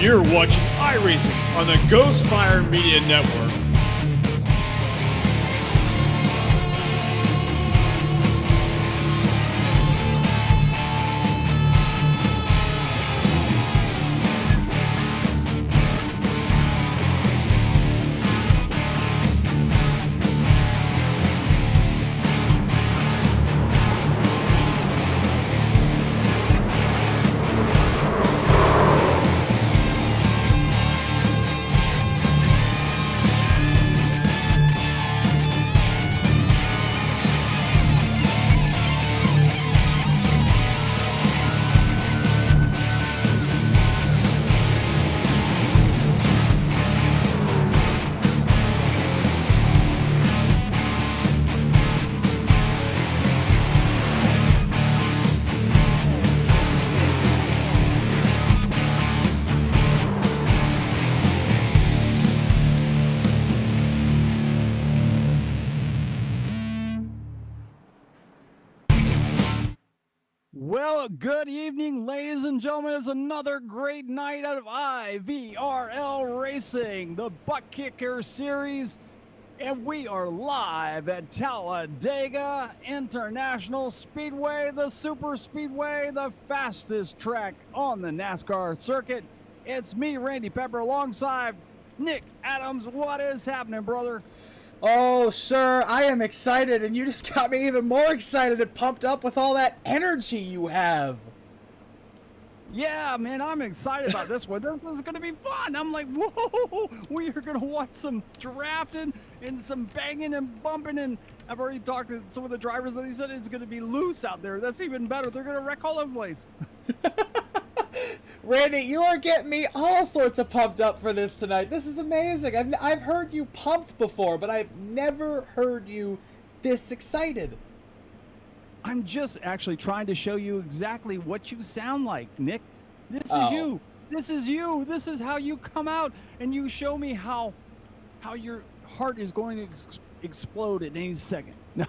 You're watching iRacing on the Ghostfire Media Network. Well, good evening, ladies and gentlemen. It's another great night out of IVRL Racing, the Buttkicker Series, and we are live at Talladega International Speedway, the Super Speedway, the fastest track on the NASCAR circuit. It's me, Randy Pepper, alongside Nick Adams. What is happening, brother? Oh, sir, I am excited, and you just got me even more excited and pumped up with all that energy you have. Yeah, man, I'm excited about this one. This is going to be fun. I'm like, whoa, we are going to watch some drafting and some banging and bumping. And I've already talked to some of the drivers, and they said it's going to be loose out there. That's even better. They're going to wreck all over the place. Randy, you are getting me all sorts of pumped up for this tonight. This is amazing. I've heard you pumped before, but I've never heard you this excited. I'm just actually trying to show you exactly what you sound like, Nick. This is you. This is you. This is how you come out, and you show me how your heart is going to explode at any second. No.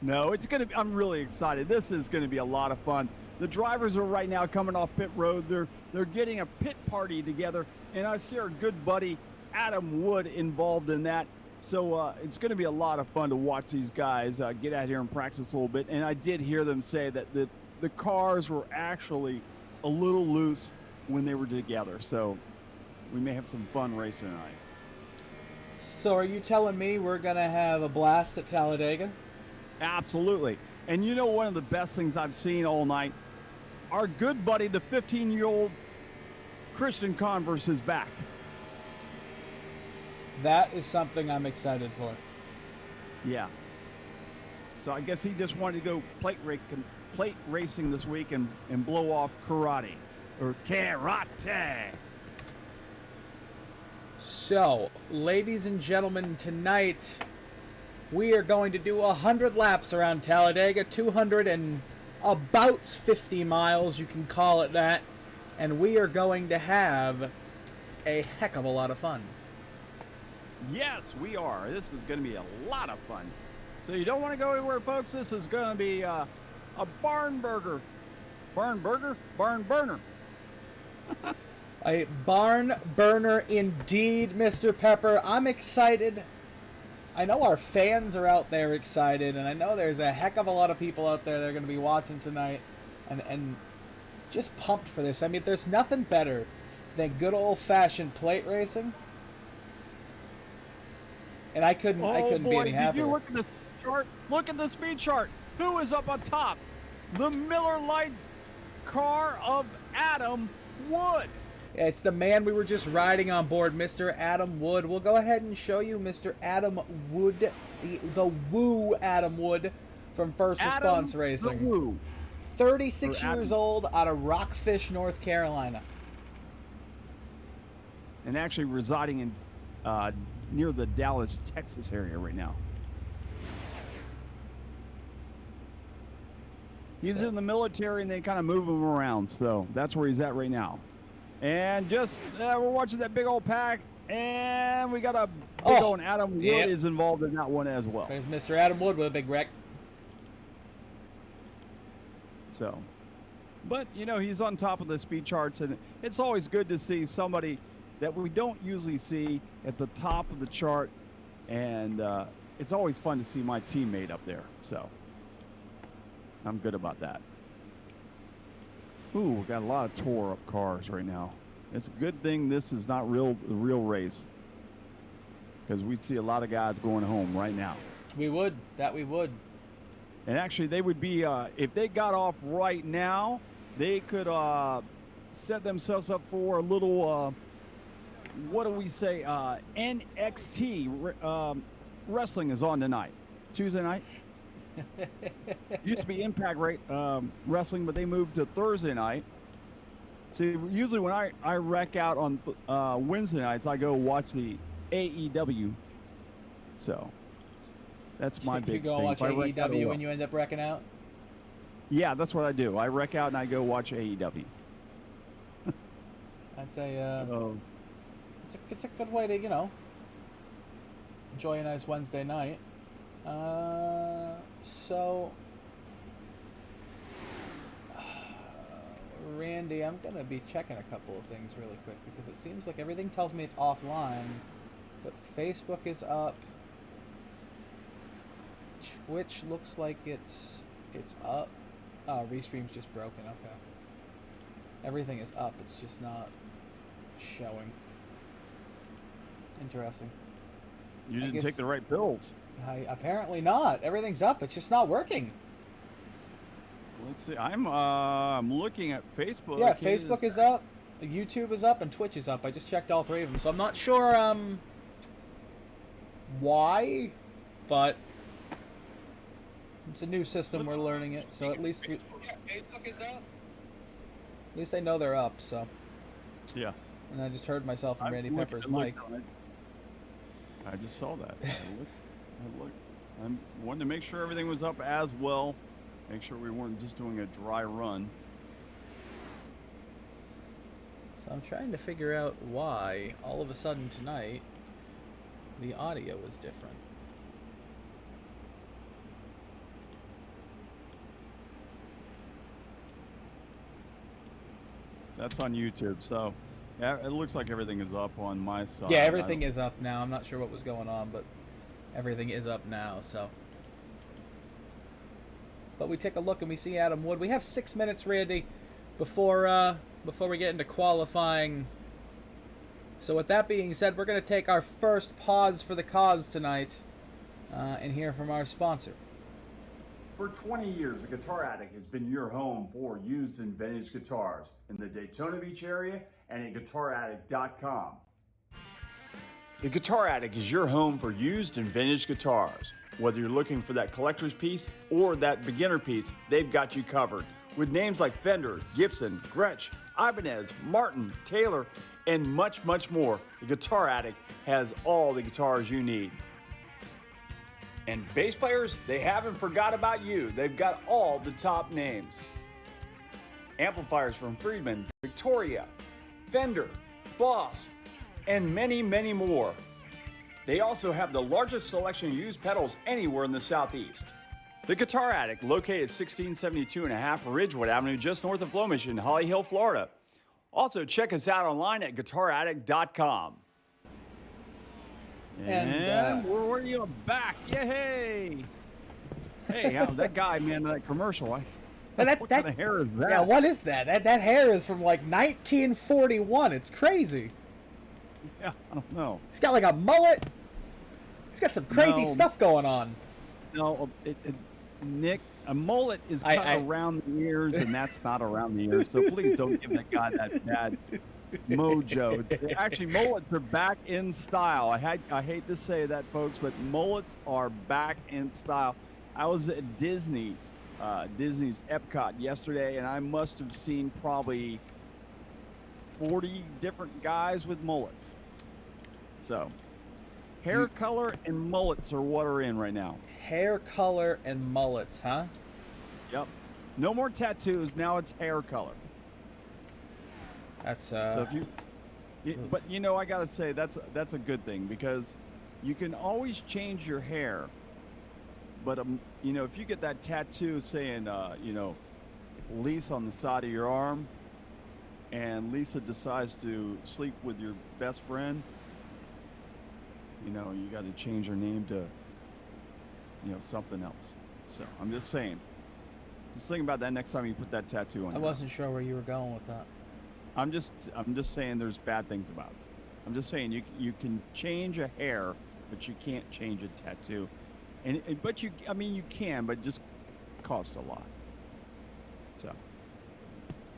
No, it's going to be, I'm really excited. This is going to be a lot of fun. The drivers are right now coming off pit road. They're getting a pit party together, and I see our good buddy Adam Wood involved in that. So it's going to be a lot of fun to watch these guys get out here and practice a little bit. And I did hear them say that the cars were actually a little loose when they were together. So we may have some fun racing tonight. So are you telling me we're going to have a blast at Talladega? Absolutely. And you know, one of the best things I've seen all night, our good buddy, the 15-year-old Christian Converse, is back. That is something I'm excited for. Yeah. So I guess he just wanted to go plate racing this week and blow off karate. Or karate. So, ladies and gentlemen, tonight we are going to do 100 laps around Talladega, 200 and about 50 miles, you can call it that, and we are going to have a heck of a lot of fun. Yes, we are. This is going to be a lot of fun. So you don't want to go anywhere, folks. This is going to be a barn burger. Barn burger? Barn burner. A barn burner indeed, Mr. Pepper. I'm excited. I know our fans are out there excited, and I know there's a heck of a lot of people out there that are going to be watching tonight and just pumped for this. I mean, there's nothing better than good old-fashioned plate racing. And I couldn't be any happier. Did you look at the chart? Look at the speed chart. Who is up on top? The Miller Lite car of Adam Wood. It's the man we were just riding on board, Mr. Adam Wood. We'll go ahead and show you Mr. Adam Wood, the Woo Adam Wood from First Response Racing. The Woo. 36 years old, out of Rockfish, North Carolina. And actually residing in near the Dallas, Texas area right now. He's in the military, and they kind of move him around, so that's where he's at right now. And just, we're watching that big old pack, and we got a big old Adam Wood is involved in that one as well. There's Mr. Adam Wood with a big wreck. So, But, you know, he's on top of the speed charts, and it's always good to see somebody that we don't usually see at the top of the chart. And it's always fun to see my teammate up there. So I'm good about that. Ooh, we got a lot of tore up cars right now. It's a good thing this is not the real race, because we see a lot of guys going home right now. We would. And actually, they would be, if they got off right now, they could set themselves up for a little, what do we say, NXT wrestling is on tonight, Tuesday night. Used to be Impact Wrestling, but they moved to Thursday night. See, usually when I wreck out on Wednesday nights, I go watch the AEW. So that's my big thing. You go watch AEW when you end up wrecking out? Yeah, that's what I do. I wreck out and I go watch AEW. I'd say it's a good way to, you know, enjoy a nice Wednesday night. So Randy, I'm gonna be checking a couple of things really quick because it seems like everything tells me it's offline, but Facebook is up. Twitch looks like it's up. Oh, Restream's just broken. Okay. Everything is up. It's just not showing. Interesting. You didn't take the right pills. Apparently not. Everything's up. It's just not working. Let's see. I'm looking at Facebook. Yeah, Facebook is up. YouTube is up, and Twitch is up. I just checked all three of them, so I'm not sure why, but it's a new system. We're learning it, so at least Facebook is up. At least I know they're up. So yeah. And I just heard myself and Randy Pepper's mic. I just saw that. I looked. I wanted to make sure everything was up as well. Make sure we weren't just doing a dry run. So I'm trying to figure out why all of a sudden tonight the audio is different. That's on YouTube, so yeah, it looks like everything is up on my side. Yeah, everything is up now. I'm not sure what was going on, but everything is up now, so. But we take a look and we see Adam Wood. We have 6 minutes, Randy, before we get into qualifying. So with that being said, we're going to take our first pause for the cause tonight and hear from our sponsor. For 20 years, the Guitar Attic has been your home for used and vintage guitars in the Daytona Beach area and at GuitarAttic.com. The Guitar Attic is your home for used and vintage guitars. Whether you're looking for that collector's piece or that beginner piece, they've got you covered. With names like Fender, Gibson, Gretsch, Ibanez, Martin, Taylor, and much, much more, the Guitar Attic has all the guitars you need. And bass players, they haven't forgot about you. They've got all the top names. Amplifiers from Friedman, Victoria, Fender, Boss, and many, many more. They also have the largest selection of used pedals anywhere in the Southeast. The Guitar Attic, located at 1672.5 Ridgewood Avenue, just north of Flemish in Holly Hill, Florida. Also, check us out online at GuitarAttic.com. And we're back. Yay! Hey, that guy, man, that commercial. What kind of hair is that? Yeah, what is that? That hair is from like 1941. It's crazy. Yeah, I don't know. He's got like a mullet. He's got some crazy stuff going on. No, Nick, a mullet is cut around the ears, and that's not around the ears. So please don't give that guy that bad mojo. Actually, mullets are back in style. I hate to say that, folks, but mullets are back in style. I was at Disney's Epcot yesterday, and I must have seen probably 40 different guys with mullets. So, hair color and mullets are what are in right now. Hair color and mullets, huh? Yep. No more tattoos. Now it's hair color. That's so if you, but you know, I gotta say that's a good thing, because you can always change your hair. But you know, if you get that tattoo saying, you know, Lisa on the side of your arm, and Lisa decides to sleep with your best friend, you know, you got to change her name to, you know, something else. So I'm just saying. Just think about that next time you put that tattoo on. I wasn't sure where you were going with that. I'm just saying there's bad things about it. I'm just saying you can change a hair, but you can't change a tattoo. But you can, but it just costs a lot. So,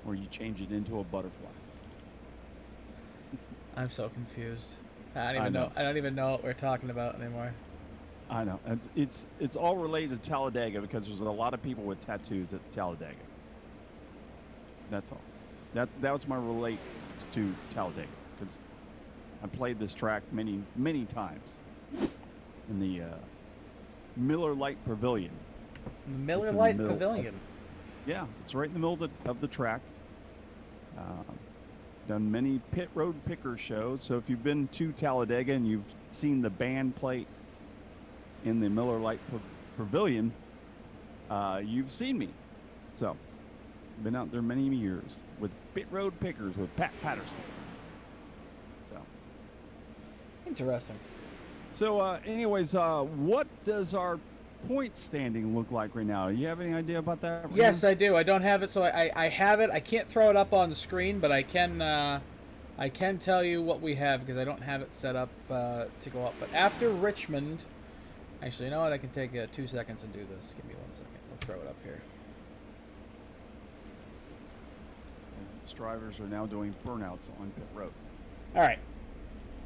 or you change it into a butterfly. I'm so confused. I don't even know what we're talking about anymore. I know. It's all related to Talladega because there's a lot of people with tattoos at Talladega. That's all. That was my relate to Talladega because I played this track many times in the Miller Lite Pavilion. Miller Lite Pavilion. Yeah, it's right in the middle of the track. Done many pit road picker shows. So if you've been to Talladega and you've seen the band plate in the Miller Lite Pavilion, you've seen me. So been out there many years with pit road pickers with Pat Patterson. So interesting. So anyways, what does our point standing look like right now? Do you have any idea about that? Yes, I do. I don't have it, so I have it. I can't throw it up on the screen, but I can tell you what we have because I don't have it set up to go up. But after Richmond, actually, you know what? I can take 2 seconds and do this. Give me 1 second. I'll throw it up here. Drivers are now doing burnouts on pit road. All right.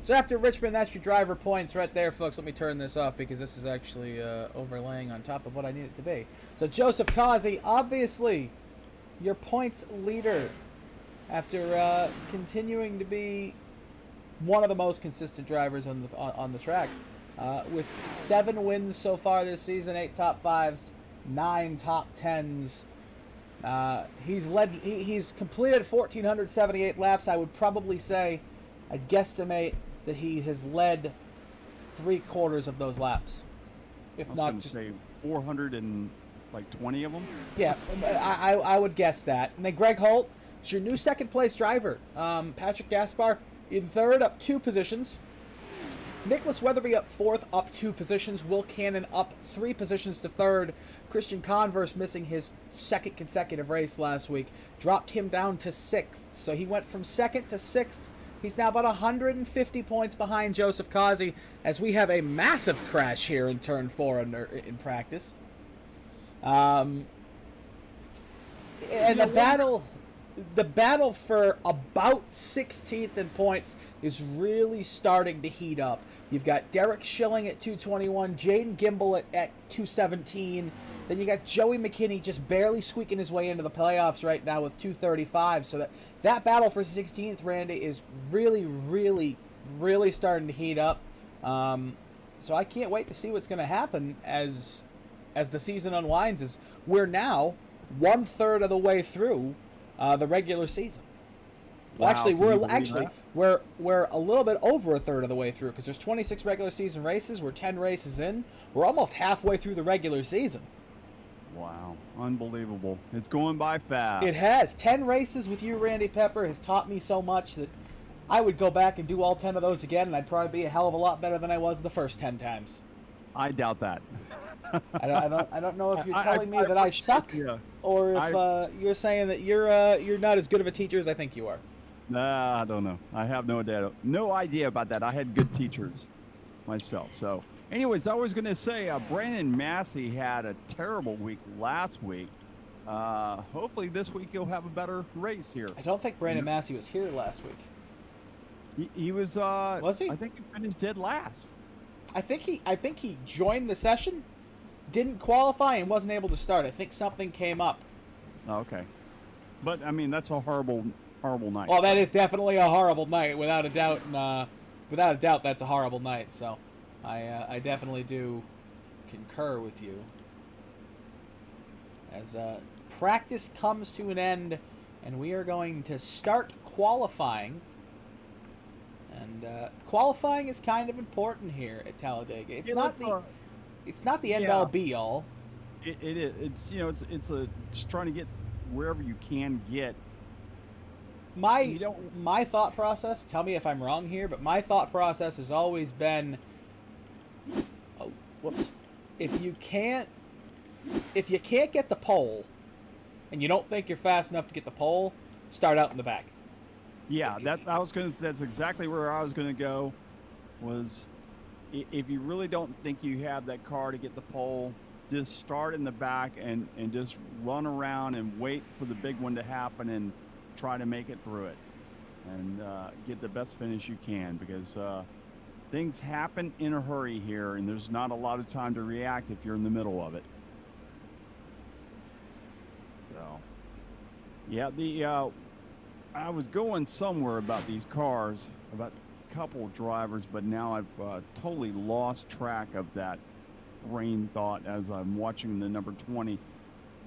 So after Richmond, that's your driver points right there, folks. Let me turn this off because this is actually overlaying on top of what I need it to be. So Joseph Kazi, obviously your points leader after continuing to be one of the most consistent drivers on the track. With 7 wins so far this season, 8 top 5s, 9 top 10s. He's completed 1,478 laps. I would probably say, I'd guesstimate that he has led 3/4 of those laps, if not just say 420 of them. Yeah, I would guess that. And then Greg Holt is your new second place driver. Patrick Gaspar in third, up 2 positions. Nicholas Weatherby up 4th, up 2 positions. Will Cannon up 3 positions to 3rd. Christian Converse missing his 2nd consecutive race last week dropped him down to 6th. So he went from 2nd to 6th. He's now about 150 points behind Joseph Kazi as we have a massive crash here in turn 4 in practice. And the battle for about 16th in points is really starting to heat up. You've got Derek Schilling at 221, Jaden Gimbel at 217. Then you got Joey McKinney just barely squeaking his way into the playoffs right now with 235. So that battle for 16th, Randy, is really, really, really starting to heat up. So I can't wait to see what's going to happen as the season unwinds. As we're now 1/3 of the way through the regular season. Well, Wow, actually, we're a little bit over 1/3 of the way through because there's 26 regular season races. We're 10 races in. We're almost halfway through the regular season. Wow, unbelievable! It's going by fast. It has. 10 races with you, Randy Pepper, has taught me so much that I would go back and do all 10 of those again, and I'd probably be a hell of a lot better than I was the first 10 times. I doubt that. I don't know if you're telling me that I suck, or if you're saying that you're not as good of a teacher as I think you are. Nah, I don't know. I have no idea about that. I had good teachers myself. So, anyways, I was going to say Brandon Massey had a terrible week last week. Hopefully this week he'll have a better race here. I don't think Brandon Massey was here last week. He was. Was he? I think he finished dead last. I think he joined the session, didn't qualify, and wasn't able to start. I think something came up. Oh, okay. But I mean, that's a horrible night. Well, that is definitely a horrible night, without a doubt. And, without a doubt, that's a horrible night. So, I definitely do concur with you. As practice comes to an end, and we are going to start qualifying. And qualifying is kind of important here at Talladega. It's not the end all be all. It is. It's just trying to get wherever you can get. My thought process, tell me if I'm wrong here, but my thought process has always been, oh, whoops. If you can't get the pole, and you don't think you're fast enough to get the pole, start out in the back. Yeah, that's exactly where I was gonna go. Was if you really don't think you have that car to get the pole, just start in the back and just run around and wait for the big one to happen and try to make it through it and get the best finish you can, because things happen in a hurry here and there's not a lot of time to react if you're in the middle of it. So yeah, I was going somewhere about these cars, about a couple of drivers, but now I've totally lost track of that brain thought as I'm watching the number 20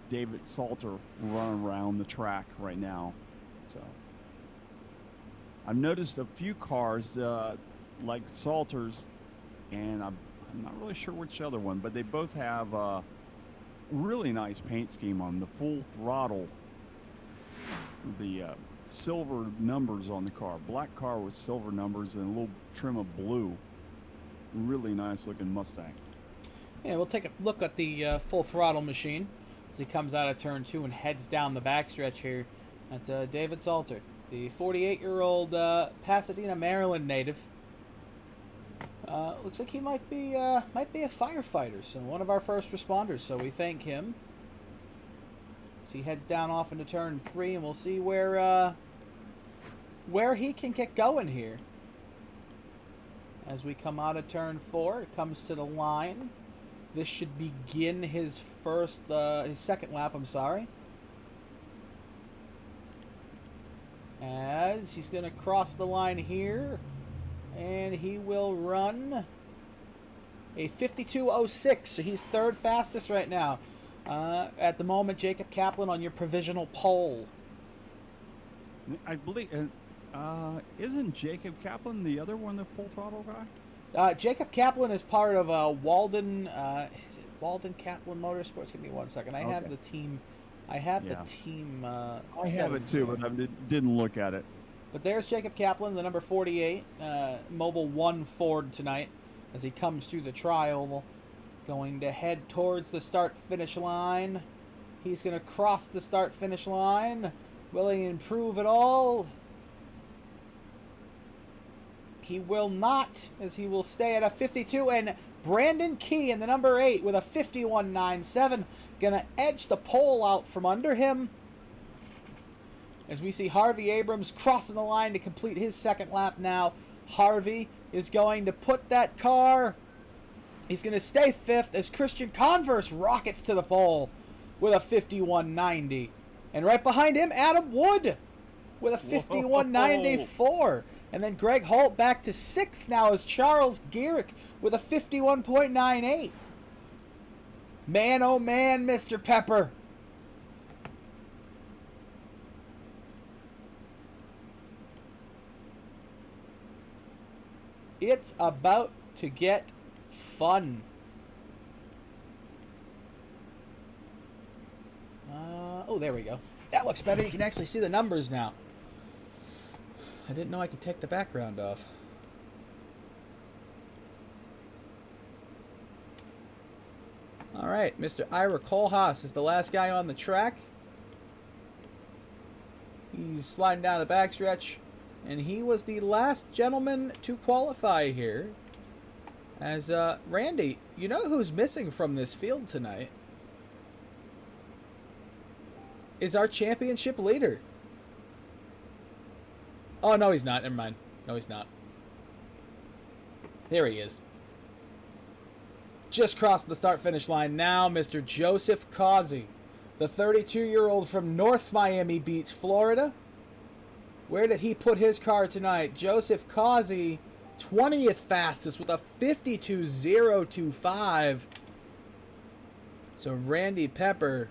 David Salter run around the track right now. So I've noticed a few cars like Salter's, and I'm not really sure which other one, but they both have a really nice paint scheme on the full throttle. The silver numbers on the car, black car with silver numbers and a little trim of blue. Really nice looking Mustang. Yeah, we'll take a look at the full throttle machine as he comes out of turn 2 and heads down the backstretch here. That's David Salter, the 48-year-old Pasadena, Maryland native. Looks like he might be a firefighter, so one of our first responders. So we thank him. So he heads down off into turn 3, and we'll see where he can get going here. As we come out of turn 4, it comes to the line. This should begin his second lap. I'm sorry. As he's going to cross the line here, and he will run a 52.06, so he's third fastest right now. At the moment, Jacob Kaplan on your provisional pole. I believe, isn't Jacob Kaplan the other one, the full throttle guy? Jacob Kaplan is part of Walden. Is it Walden Kaplan Motorsports? Give me 1 second. I have the team. I have the team. I have it too, but I didn't look at it. But there's Jacob Kaplan, the number 48, Mobile 1 Ford tonight, as he comes through the tri-oval, going to head towards the start-finish line. He's going to cross the start-finish line. Will he improve at all? He will not, as he will stay at a 52, and Brandon Key in the number 8 with a 51.97, gonna edge the pole out from under him. As we see Harvey Abrams crossing the line to complete his second lap now. Harvey is going to put that car, he's gonna stay 5th as Christian Converse rockets to the pole with a 51.90. And right behind him, Adam Wood with a 51.94. And then Greg Holt back to 6th now as Charles Garrick with a 51.98. Man, oh man, Mr. Pepper. It's about to get fun. Oh, there we go. That looks better. You can actually see the numbers now. I didn't know I could take the background off. All right, Mr. Ira Kohlhaas is the last guy on the track. He's sliding down the backstretch, and he was the last gentleman to qualify here. As, Randy, you know who's missing from this field tonight? Is our championship leader. Oh, no, he's not. Never mind. No, he's not. There he is. Just crossed the start-finish line now, Mr. Joseph Causey, the 32-year-old from North Miami Beach, Florida. Where did he put his car tonight? Joseph Causey, 20th fastest with a 52.025. So Randy Pepper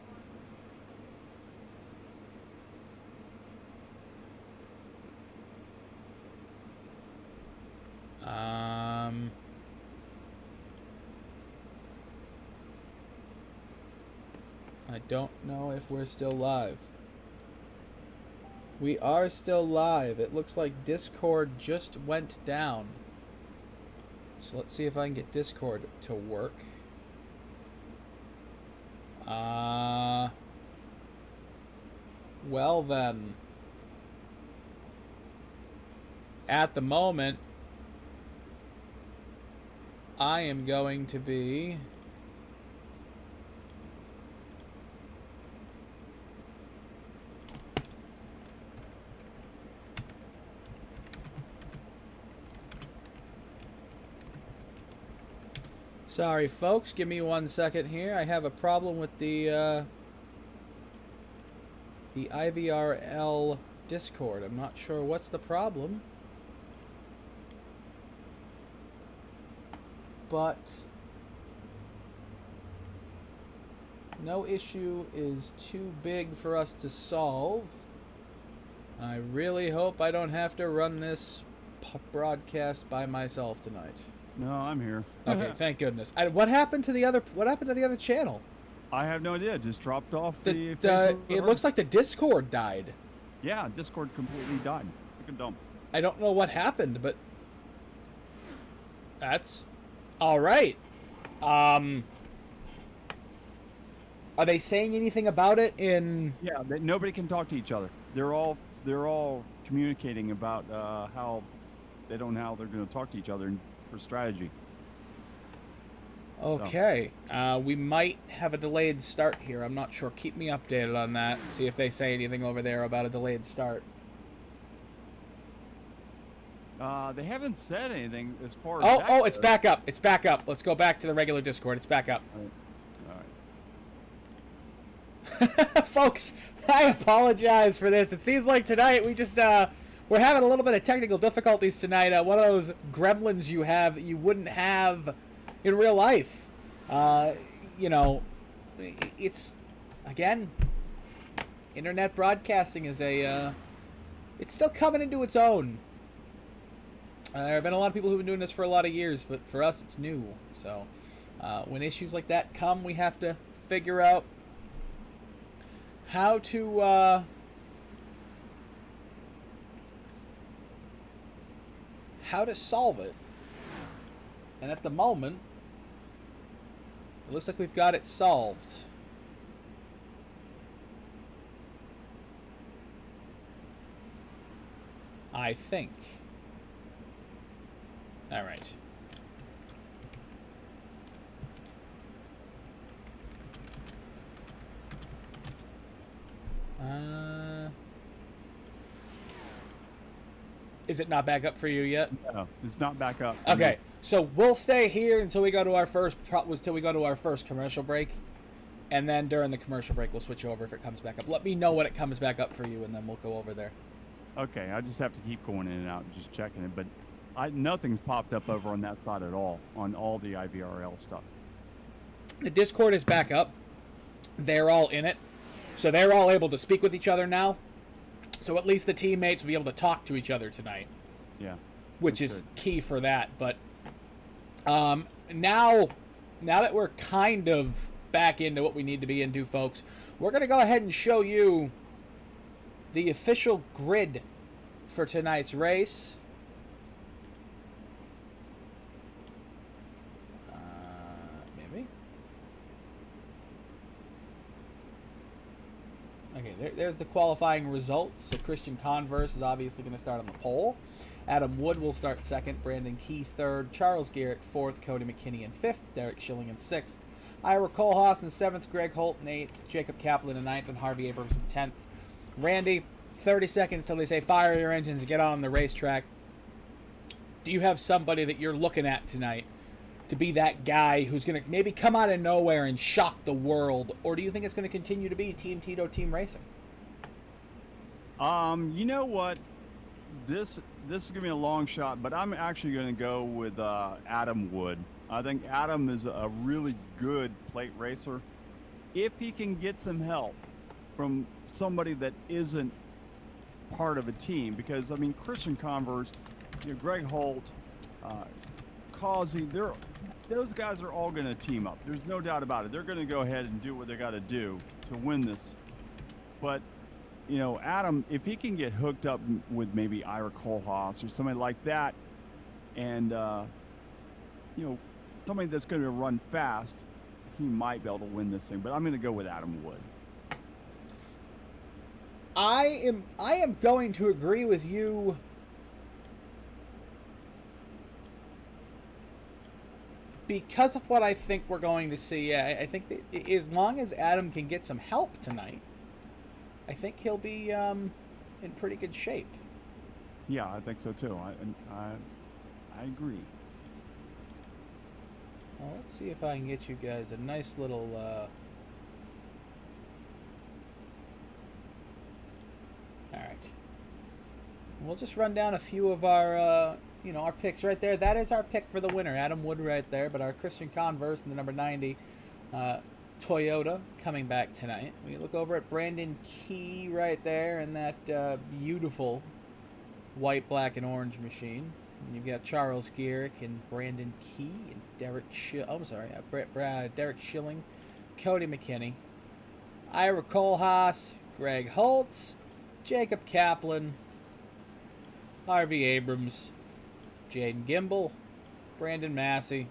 I don't know if we're still live. We are still live. It looks like Discord just went down. So let's see if I can get Discord to work. Well then. At the moment, I am going to be... Sorry, folks. Give me 1 second here. I have a problem with the IVRL Discord. I'm not sure what's the problem. But no issue is too big for us to solve. I really hope I don't have to run this broadcast by myself tonight. No, I'm here. Okay, thank goodness. What happened to the other? What happened to the other channel? I have no idea. It just dropped off the it looks like the Discord died. Yeah, Discord completely died. Took a dump. I don't know what happened, but that's all right. Are they saying anything about it in? Yeah, nobody can talk to each other. They're all communicating about how they're going to talk to each other for strategy. Okay, we might have a delayed start here. I'm not sure. Keep me updated on that. See if they say anything over there about a delayed start. They haven't said anything as far as. Oh, it's back up. It's back up. Let's go back to the regular Discord. It's back up. All right. Folks, I apologize for this. It seems like tonight we just we're having a little bit of technical difficulties tonight. One of those gremlins you have that you wouldn't have in real life. You know, it's again, internet broadcasting is it's still coming into its own. There have been a lot of people who've been doing this for a lot of years, but for us it's new. So when issues like that come, we have to figure out how to solve it. And at the moment, it looks like we've got it solved. I think. All right. Is it not back up for you yet? No, it's not back up. Okay, so we'll stay here until we go to our first commercial break, and then during the commercial break we'll switch over if it comes back up. Let me know when it comes back up for you, and then we'll go over there. Okay, I just have to keep going in and out and just checking it, but nothing's popped up over on that side at all on all the IVRL stuff. The Discord is back up. They're all in it, so they're all able to speak with each other now. So at least the teammates will be able to talk to each other tonight. Yeah. Which is key for that. But now that we're kind of back into what we need to be into, folks, we're going to go ahead and show you the official grid for tonight's race. Maybe. Okay, there's the qualifying results. So Christian Converse is obviously going to start on the pole. Adam Wood will start second. Brandon Key third. Charles Garrett fourth. Cody McKinney in fifth. Derek Schilling in sixth. Ira Kohlhaas in seventh. Greg Holt in eighth. Jacob Kaplan in ninth. And Harvey Abrams in 10th. Randy, 30 seconds till they say fire your engines and get on the racetrack. Do you have somebody that you're looking at tonight to be that guy who's going to maybe come out of nowhere and shock the world? Or do you think it's going to continue to be Team Tito, Team Racing? You know what? This is going to be a long shot, but I'm actually going to go with Adam Wood. I think Adam is a really good plate racer. If he can get some help from somebody that isn't part of a team, because, I mean, Christian Converse, Greg Holt, Causey, those guys are all going to team up. There's no doubt about it. They're going to go ahead and do what they got to do to win this. But you know, Adam, if he can get hooked up with maybe Ira Kohlhaas or somebody like that, and you know, somebody that's going to run fast, he might be able to win this thing. But I'm going to go with Adam Wood. I am going to agree with you. Because of what I think we're going to see. Yeah, I think that as long as Adam can get some help tonight, I think he'll be in pretty good shape. Yeah, I think so too. I agree. Well, let's see if I can get you guys a nice little all right. We'll just run down a few of our you know, our picks right there. That is our pick for the winner, Adam Wood right there. But our Christian Converse in the number 90 Toyota coming back tonight. We look over at Brandon Key right there in that beautiful white, black, and orange machine. And you've got Charles Garrick and Brandon Key and Derek Derek Schilling, Cody McKinney, Ira Kohlhaas, Greg Holtz, Jacob Kaplan, Harvey Abrams, Jaden Gimbel, Brandon Massey.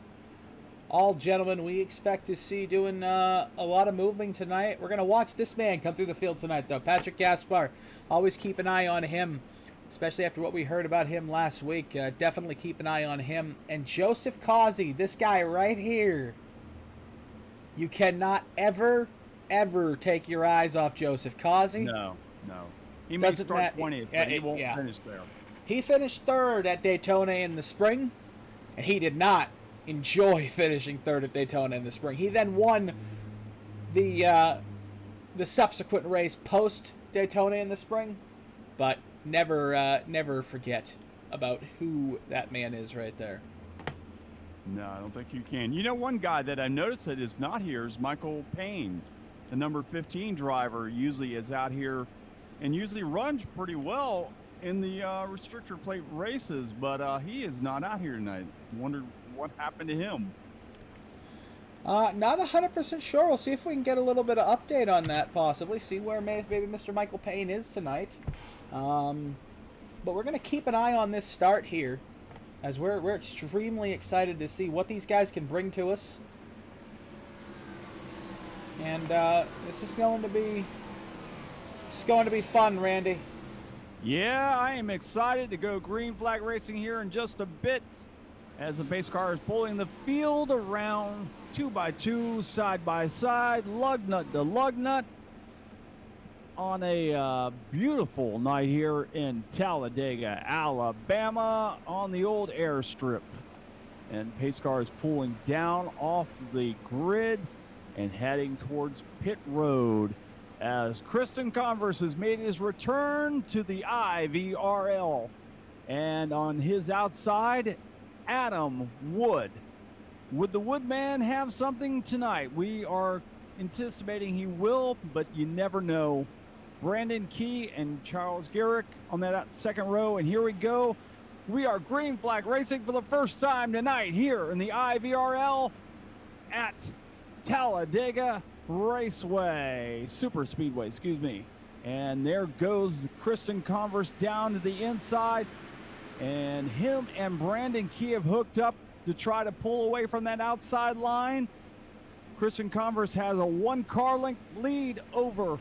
All gentlemen we expect to see doing a lot of moving tonight. We're going to watch this man come through the field tonight, though. Patrick Gaspar. Always keep an eye on him, especially after what we heard about him last week. Definitely keep an eye on him. And Joseph Causey, this guy right here. You cannot ever take your eyes off Joseph Causey. No. He may start 20th, but he won't yeah. finish there. He finished third at Daytona in the spring, and he did not enjoy finishing third at Daytona in the spring. He then won the subsequent race post Daytona in the spring, but never forget about who that man is right there. No, I don't think you can. You know, one guy that I noticed that is not here is Michael Payne, the number 15 driver. Usually is out here and usually runs pretty well in the restrictor plate races, but he is not out here tonight. Wondered what happened to him. Not 100% sure. We'll see if we can get a little bit of update on that, possibly. See where maybe Mr. Michael Payne is tonight. But we're going to keep an eye on this start here, as we're extremely excited to see what these guys can bring to us. And this is going to be fun, Randy. Yeah, I am excited to go green flag racing here in just a bit as the pace car is pulling the field around 2x2, side by side, lug nut to lug nut on a beautiful night here in Talladega, Alabama on the old airstrip. And pace car is pulling down off the grid and heading towards pit road, as Kristen Converse has made his return to the IVRL. And on his outside, Adam Wood. Would the Woodman have something tonight? We are anticipating he will, but you never know. Brandon Key and Charles Garrick on that second row. And here we go. We are green flag racing for the first time tonight here in the IVRL at Talladega Raceway, Super Speedway, excuse me. And there goes Kristen Converse down to the inside, and him and Brandon Key have hooked up to try to pull away from that outside line. Kristen Converse has a one-car length lead over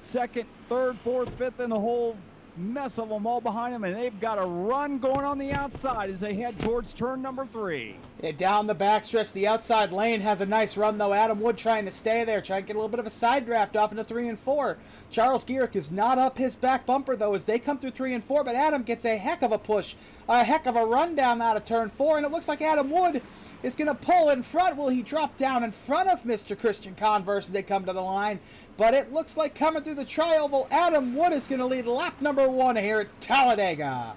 second, third, fourth, fifth, and the whole mess of them all behind him, and they've got a run going on the outside as they head towards turn number 3. Yeah, down the backstretch, the outside lane has a nice run, though. Adam Wood trying to stay there, trying to get a little bit of a side draft off into 3 and 4. Charles Garrick is not up his back bumper, though, as they come through 3 and 4, but Adam gets a heck of a push, a heck of a run down out of turn 4, and it looks like Adam Wood is going to pull in front. Will he drop down in front of Mr. Christian Converse as they come to the line? But it looks like coming through the tri-oval, Adam Wood is going to lead lap number 1 here at Talladega.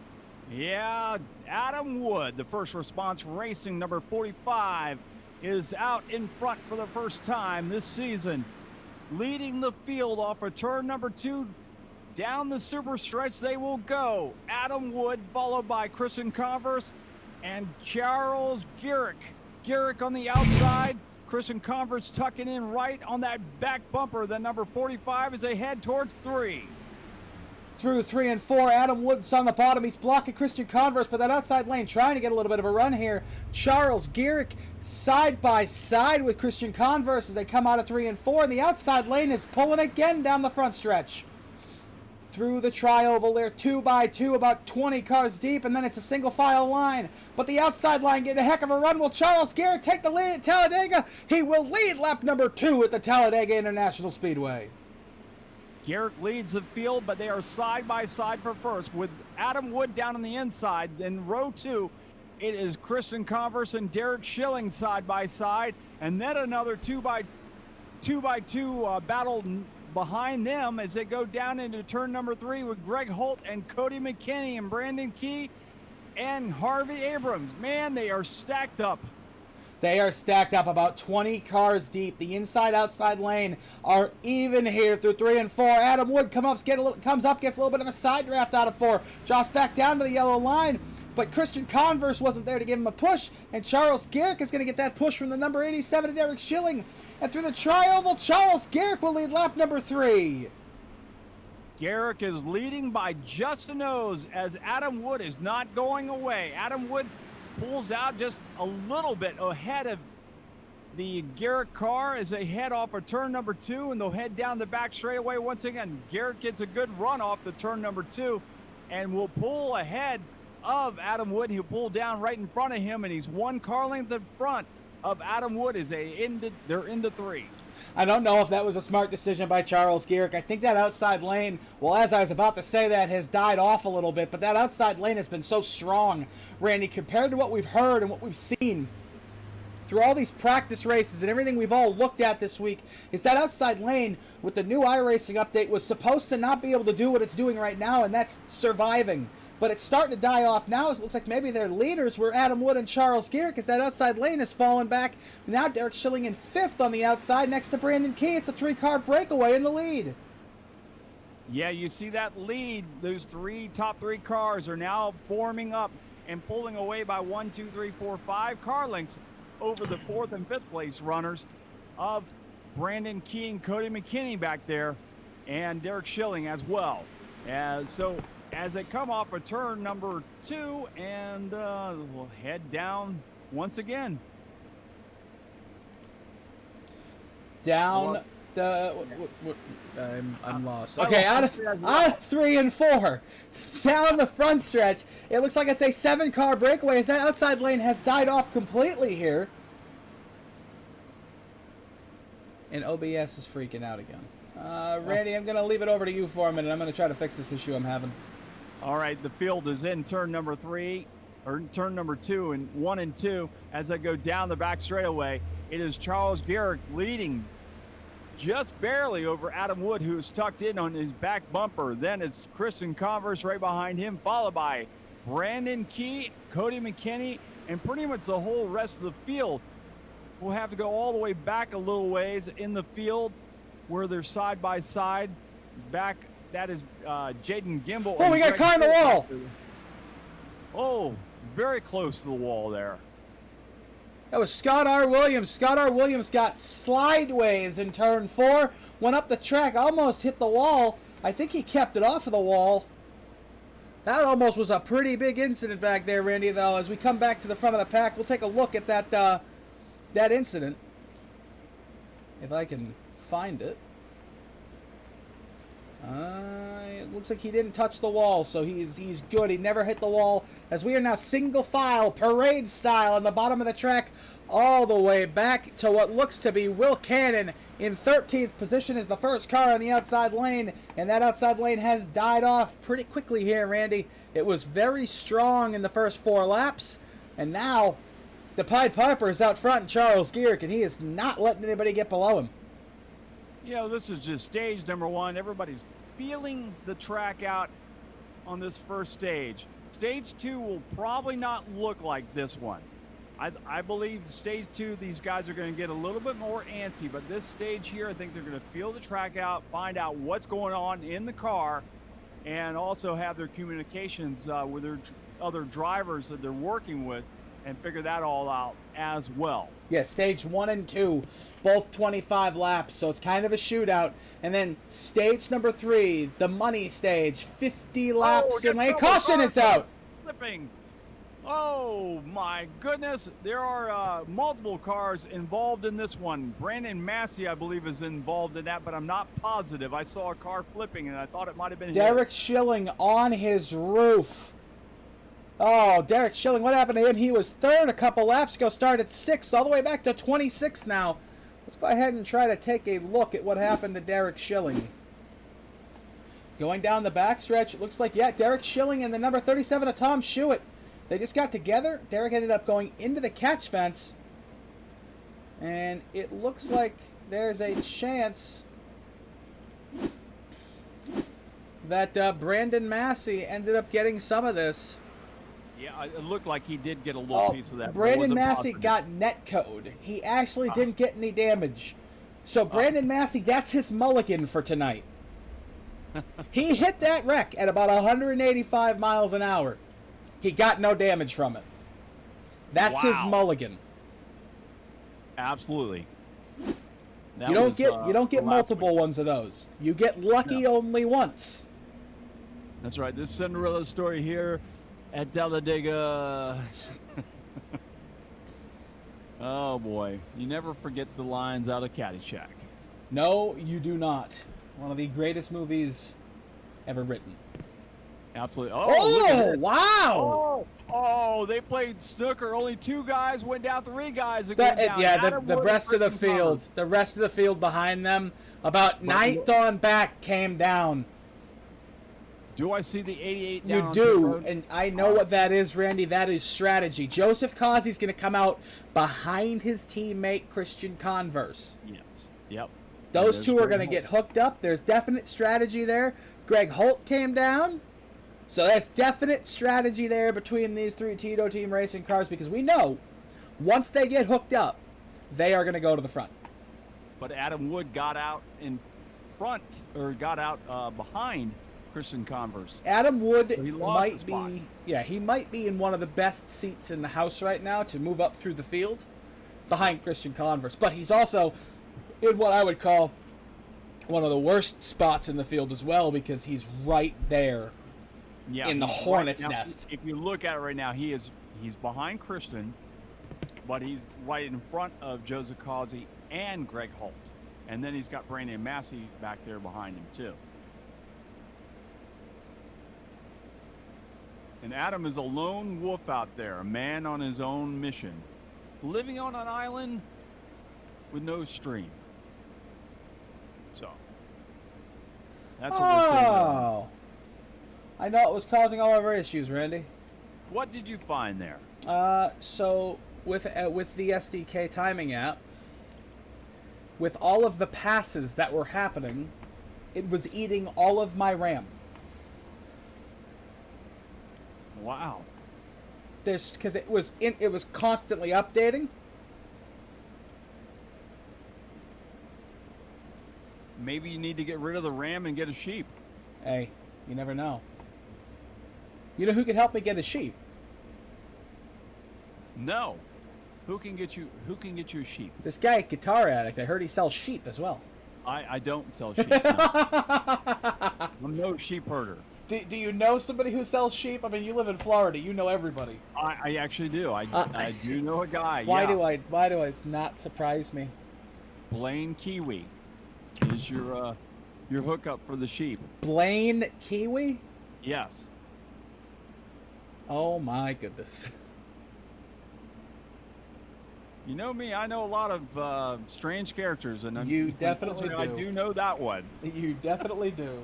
Yeah, Adam Wood, the First Response Racing number 45, is out in front for the first time this season, leading the field off of turn number 2. Down the super stretch they will go. Adam Wood, followed by Christian Converse and Charles Garrick. Garrick on the outside. Christian Converse tucking in right on that back bumper. The number 45 as they head towards 3. through 3 and 4. Adam Wood's on the bottom. He's blocking Christian Converse, but that outside lane trying to get a little bit of a run here. Charles Garrick side by side with Christian Converse as they come out of 3 and 4. And the outside lane is pulling again down the front stretch. Through the tri-oval, they're 2 by 2, about 20 cars deep, and then it's a single file line. But the outside line getting a heck of a run. Will Charles Garrick take the lead at Talladega? He will lead lap number 2 at the Talladega International Speedway. Garrick leads the field, but they are side by side for first with Adam Wood down on the inside. Then row 2, it is Christian Converse and Derek Schilling side by side, and then another 2 by 2 battle behind them as they go down into turn number 3 with Greg Holt and Cody McKinney and Brandon Key and Harvey Abrams. Man, they are stacked up. They are stacked up about 20 cars deep. The inside-outside lane are even here through 3 and 4. Adam Wood comes up, gets a little bit of a side draft out of 4. Drops back down to the yellow line. But Christian Converse wasn't there to give him a push. And Charles Garrick is going to get that push from the number 87 to Derek Schilling. And through the tri-oval, Charles Garrick will lead lap number 3. Garrick is leading by just a nose as Adam Wood is not going away. Adam Wood pulls out just a little bit ahead of the Garrick car as they head off of turn number 2, and they'll head down the back straightaway once again. Garrick gets a good run off the turn number 2 and will pull ahead of Adam Wood. He'll pull down right in front of him, and he's 1 car length in front of Adam Wood as they're into 3. I don't know if that was a smart decision by Charles Garrick. I think that outside lane, well, as I was about to say that, has died off a little bit, but that outside lane has been so strong, Randy, compared to what we've heard and what we've seen through all these practice races and everything we've all looked at this week, is that outside lane with the new iRacing update was supposed to not be able to do what it's doing right now, and that's surviving. But it's starting to die off now. It looks like maybe their leaders were Adam Wood and Charles Garrick as that outside lane has fallen back. Now Derek Schilling in 5th on the outside next to Brandon Key. It's a 3-car breakaway in the lead. Yeah, you see that lead. Those top three cars are now forming up and pulling away by 1, 2, 3, 4, 5 car lengths over the 4th and 5th place runners of Brandon Key and Cody McKinney back there, and Derek Schilling as well. So as they come off of turn number 2, and we'll head down once again. Down the... I'm lost. Okay, out of 3 and 4. Down the front stretch. It looks like it's a 7-car breakaway as that outside lane has died off completely here. And OBS is freaking out again. Randy, I'm going to leave it over to you for a minute. I'm going to try to fix this issue I'm having. All right, the field is in turn number 3, or turn number 2, and 1 and 2 as they go down the back straightaway. It is Charles Garrick leading just barely over Adam Wood, who is tucked in on his back bumper. Then it's Christian Converse right behind him, followed by Brandon Key, Cody McKinney, and pretty much the whole rest of the field. We'll have to go all the way back a little ways in the field where they're side by side. Back, that is Jaden Gimbel. Oh, we got a car on the wall. Oh, very close to the wall there. That was Scott R. Williams. Scott R. Williams got slideways in turn 4. Went up the track, almost hit the wall. I think he kept it off of the wall. That almost was a pretty big incident back there, Randy, though. As we come back to the front of the pack, we'll take a look at that incident. If I can find it. It looks like he didn't touch the wall, so he's good. He never hit the wall, as we are now single file, parade style, on the bottom of the track, all the way back to what looks to be Will Cannon in 13th position as the first car on the outside lane, and that outside lane has died off pretty quickly here, Randy. It was very strong in the first 4 laps, and now the Pied Piper is out front, Charles Garrick, and he is not letting anybody get below him. You know, this is just stage number 1. Everybody's feeling the track out on this first stage. Stage 2 will probably not look like this one. I believe stage 2, these guys are going to get a little bit more antsy, but this stage here, I think they're going to feel the track out, find out what's going on in the car, and also have their communications with their other drivers that they're working with and figure that all out as well. Yeah, stage 1 and 2, both 25 laps, so it's kind of a shootout. And then stage number 3, the money stage, 50 laps, and my caution is out. Flipping. Oh my goodness, there are multiple cars involved in this one. Brandon Massey, I believe, is involved in that, but I'm not positive. I saw a car flipping, and I thought it might have been Derek his. Schilling on his roof. Oh, Derek Schilling, what happened to him? He was third a couple laps ago, started 6th, all the way back to 26 now. Let's go ahead and try to take a look at what happened to Derek Schilling. Going down the backstretch, it looks like, yeah, Derek Schilling and the number 37 of Tom Schuett. They just got together. Derek ended up going into the catch fence. And it looks like there's a chance that Brandon Massey ended up getting some of this. Yeah, it looked like he did get a little piece of that. Brandon Massey got net code. He actually didn't get any damage. So Brandon Massey, that's his mulligan for tonight. He hit that wreck at about 185 miles an hour. He got no damage from it. That's his mulligan. Absolutely. You don't get multiple ones of those. You get lucky only once. That's right. This Cinderella story here at Talladega. Oh boy, you never forget the lines out of Caddyshack. No, you do not. One of the greatest movies ever written. Absolutely. Oh, wow! Oh, they played snooker. Only 2 guys went down. 3 guys are going down. Yeah, the rest of the field, the rest of the field behind them, about 9th on back, came down. Do I see the 88 down? You do, and I know what that is, Randy. That is strategy. Joseph Kazi's going to come out behind his teammate Christian Converse. Yes. Yep. Those two are going to get hooked up. There's definite strategy there. Greg Holt came down. So that's definite strategy there between these 3 Tito Team Racing cars, because we know once they get hooked up, they are going to go to the front. But Adam Wood got out in front, or got out behind Christian Converse. Adam Wood So he might lost the be, he might be in one of the best seats in the house right now to move up through the field behind Christian Converse. But he's also in what I would call one of the worst spots in the field as well, because he's right there. Yeah, in the hornet's right now, nest. If you look at it right now, he's behind Christian, but he's right in front of Joseph Causey and Greg Holt. And then he's got Brandon Massey back there behind him too. And Adam is a lone wolf out there, a man on his own mission, living on an island with no stream. So that's what we're saying. Oh, I know it was causing all of our issues, Randy. What did you find there? So with the SDK timing app, with all of the passes that were happening, it was eating all of my RAM. Wow. Because it was constantly updating. Maybe you need to get rid of the RAM and get a sheep. Hey, you never know. You know who can help me get a sheep? No. Who can get you a sheep? This guy at Guitar Addict. I heard he sells sheep as well. I don't sell sheep. No. I'm no sheep herder. Do you know somebody who sells sheep? I mean, you live in Florida. You know everybody. I actually do. I do know a guy. Why do it not surprise me? Blaine Kiwi is your hookup for the sheep. Blaine Kiwi? Yes. Oh my goodness. You know me, I know a lot of strange characters, and you definitely do. I do know that one. You definitely do.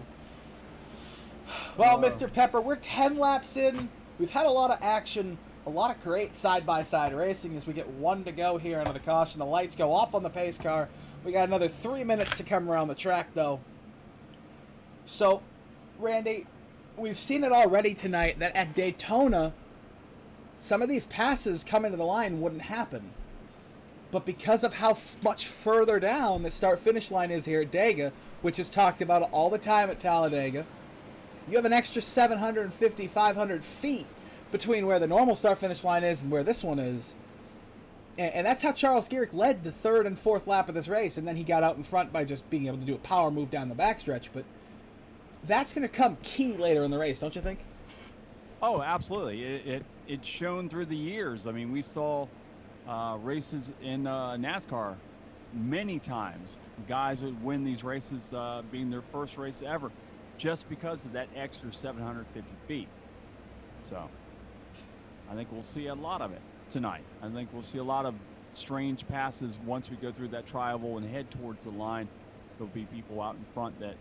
Well, Mr. Pepper, we're 10 laps in. We've had a lot of action, a lot of great side-by-side racing as we get 1 to go here under the caution. The lights go off on the pace car. We got another 3 minutes to come around the track, though. So, Randy, we've seen it already tonight that at Daytona, some of these passes coming to the line wouldn't happen. But because of how much further down the start-finish line is here at Dega, which is talked about all the time at Talladega, you have an extra 750, 500 feet between where the normal start-finish line is and where this one is. And that's how Charles Gehrick led the third and fourth lap of this race, and then he got out in front by just being able to do a power move down the backstretch. But that's going to come key later in the race, don't you think? Oh, absolutely. It's shown through the years. I mean, we saw races in NASCAR many times. Guys would win these races being their first race ever just because of that extra 750 feet. So I think we'll see a lot of it tonight. I think we'll see a lot of strange passes once we go through that tri-oval and head towards the line. There'll be people out in front that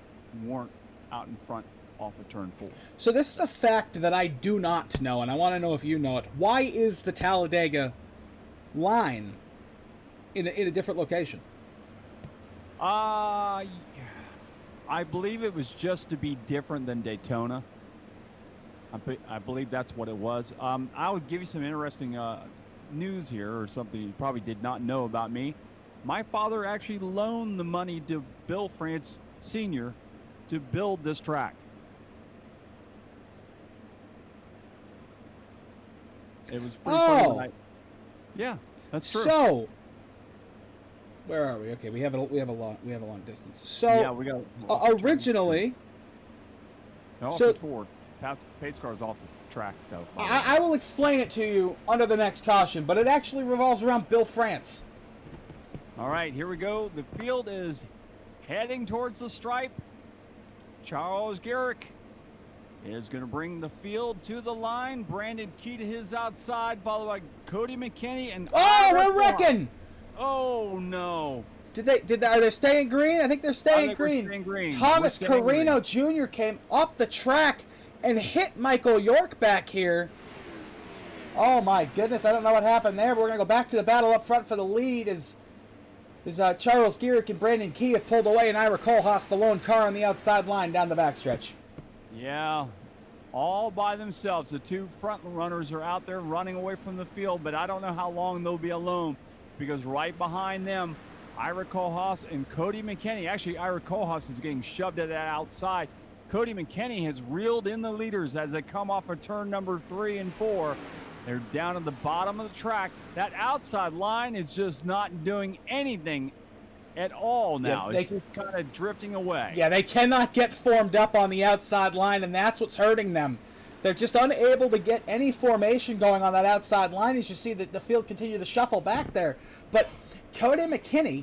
weren't out in front off of turn 4. So this is a fact that I do not know, and I want to know if you know it. Why is the Talladega line in a different location? I believe it was just to be different than Daytona. I believe that's what it was. I'll give you some interesting news here, or something you probably did not know about me. My father actually loaned the money to Bill France Sr. to build this track. It was pretty funny when yeah, that's true. So, where are we? Okay, we have a long distance. So, yeah, we got originally. Off So- the forward. Pace car's off the track, though. I will explain it to you under the next caution, but it actually revolves around Bill France. All right, here we go. The field is heading towards the stripe. Charles Gehrick is going to bring the field to the line. Brandon Key to his outside, followed by Cody McKinney and. Oh, we're wrecking! Oh no! Are they staying green? I think they're staying green. Staying green. Thomas We're staying Carino green. Jr. came up the track and hit Michael York back here. Oh my goodness, I don't know what happened there, but we're going to go back to the battle up front for the lead as Charles Gehrick and Brandon Key have pulled away, and Ira Kohlhaas, the lone car on the outside line down the backstretch. Yeah, all by themselves. The two front runners are out there running away from the field, but I don't know how long they'll be alone, because right behind them, Ira Kohlhaas and Cody McKinney. Actually, Ira Kohlhaas is getting shoved to that outside. Cody McKinney has reeled in the leaders as they come off of turn number 3 and 4. They're down at the bottom of the track. That outside line is just not doing anything at all now. Yeah, it's just kind of drifting away. Yeah, they cannot get formed up on the outside line, and that's what's hurting them. They're just unable to get any formation going on that outside line, as you see that the field continue to shuffle back there. But Cody McKinney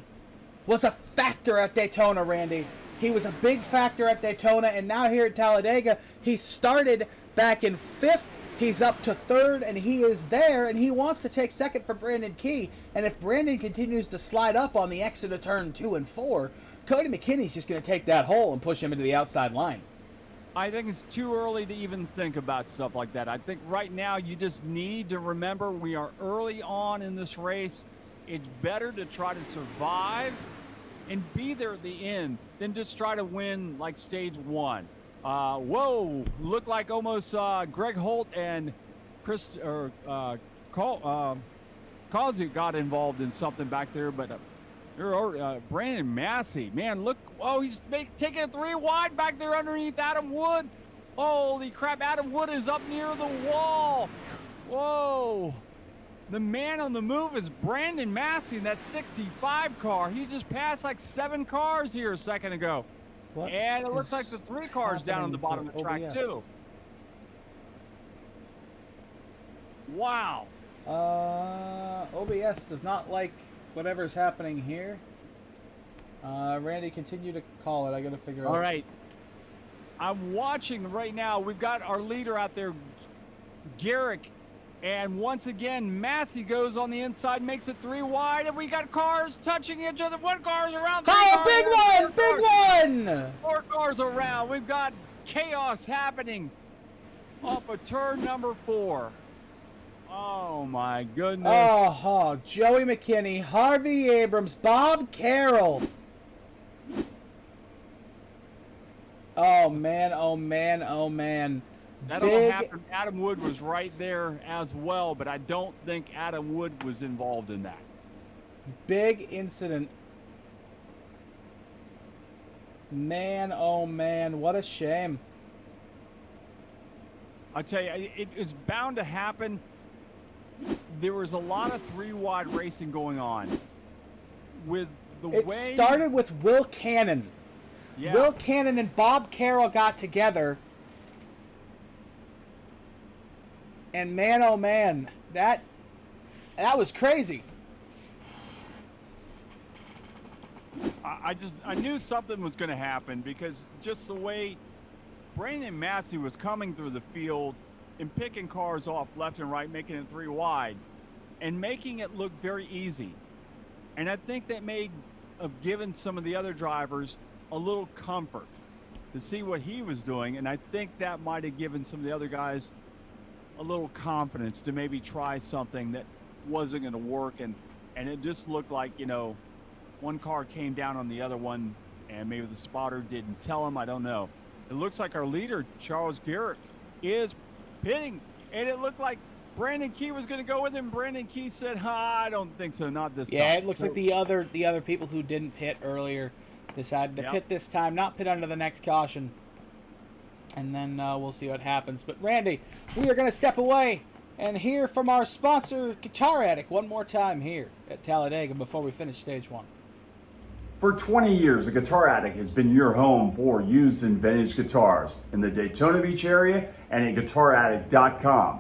was a factor at Daytona, Randy. He was a big factor at Daytona, and now here at Talladega, he started back in 5th. He's up to 3rd, and he is there, and he wants to take 2nd for Brandon Key. And if Brandon continues to slide up on the exit of turn 2 and 4, Cody McKinney's just going to take that hole and push him into the outside line. I think it's too early to even think about stuff like that. I think right now you just need to remember we are early on in this race. It's better to try to survive and be there at the end than just try to win like stage 1. Whoa, looked like almost Greg Holt and Causey got involved in something back there, but Brandon Massey, man, look, oh, he's taking it 3 wide back there underneath Adam Wood. Holy crap, Adam Wood is up near the wall. Whoa. The man on the move is Brandon Massey in that 65 car. He just passed like 7 cars here a second ago. And it looks like the 3 cars down on the bottom of the track, too. Wow. OBS does not like whatever's happening here. Randy, continue to call it. I got to figure out. All right. I'm watching right now. We've got our leader out there, Gehrick. And once again, Massey goes on the inside, makes it 3 wide, and we got cars touching each other. 1 car's around. Oh, big one! Big one! 4 cars around. We've got chaos happening off of turn number 4. Oh, my goodness. Oh, Joey McKinney, Harvey Abrams, Bob Carroll. Oh, man, oh, man, oh, man. That all happened. Adam Wood was right there as well, but I don't think Adam Wood was involved in that. Big incident. Man, oh man, what a shame. I tell you, it is bound to happen. There was a lot of three-wide racing going on. With the way It started with Will Cannon. Yeah. Will Cannon and Bob Carroll got together. And man, oh man, that was crazy. I knew something was going to happen because just the way Brandon Massey was coming through the field and picking cars off left and right, making it three wide, and making it look very easy. And I think that may have given some of the other drivers a little comfort to see what he was doing, and I think that might have given some of the other guys a little confidence to maybe try something that wasn't going to work, and it just looked like, you know, one car came down on the other one, and maybe the spotter didn't tell him. I don't know. It looks like our leader, Charles Garrett, is pitting, and it looked like Brandon Key was going to go with him. Brandon Key said, I don't think so, not this time. Yeah, it looks like the other people who didn't pit earlier decided to pit this time, not pit under the next caution. And then we'll see what happens. But Randy, we are going to step away and hear from our sponsor, Guitar Addict, one more time here at Talladega before we finish stage one. For 20 years, the Guitar Addict has been your home for used and vintage guitars in the Daytona Beach area and at GuitarAddict.com.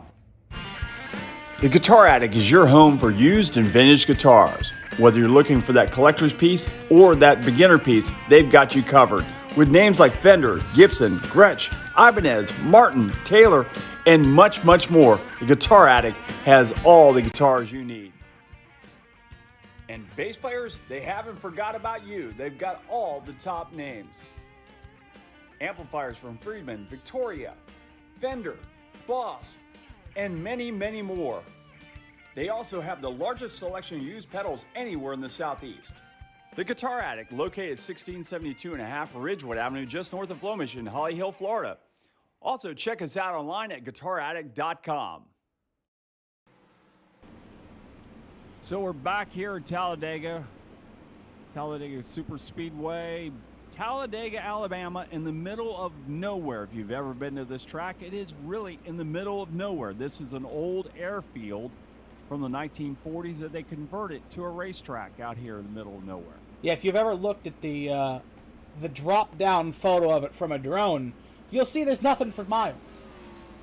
The Guitar Addict is your home for used and vintage guitars. Whether you're looking for that collector's piece or that beginner piece, they've got you covered. With names like Fender, Gibson, Gretsch, Ibanez, Martin, Taylor, and much, much more, the Guitar Addict has all the guitars you need. And bass players, they haven't forgot about you. They've got all the top names. Amplifiers from Friedman, Victoria, Fender, Boss, and many, many more. They also have the largest selection of used pedals anywhere in the Southeast. The Guitar Addict, located at 1672.5 Ridgewood Avenue, just north of Flomish in Holly Hill, Florida. Also, check us out online at GuitarAddict.com. So we're back here at Talladega Super Speedway, Talladega, Alabama, in the middle of nowhere. If you've ever been to this track, it is really in the middle of nowhere. This is an old airfield from the 1940s that they converted to a racetrack out here in the middle of nowhere. Yeah, if you've ever looked at the drop-down photo of it from a drone, you'll see there's nothing for miles.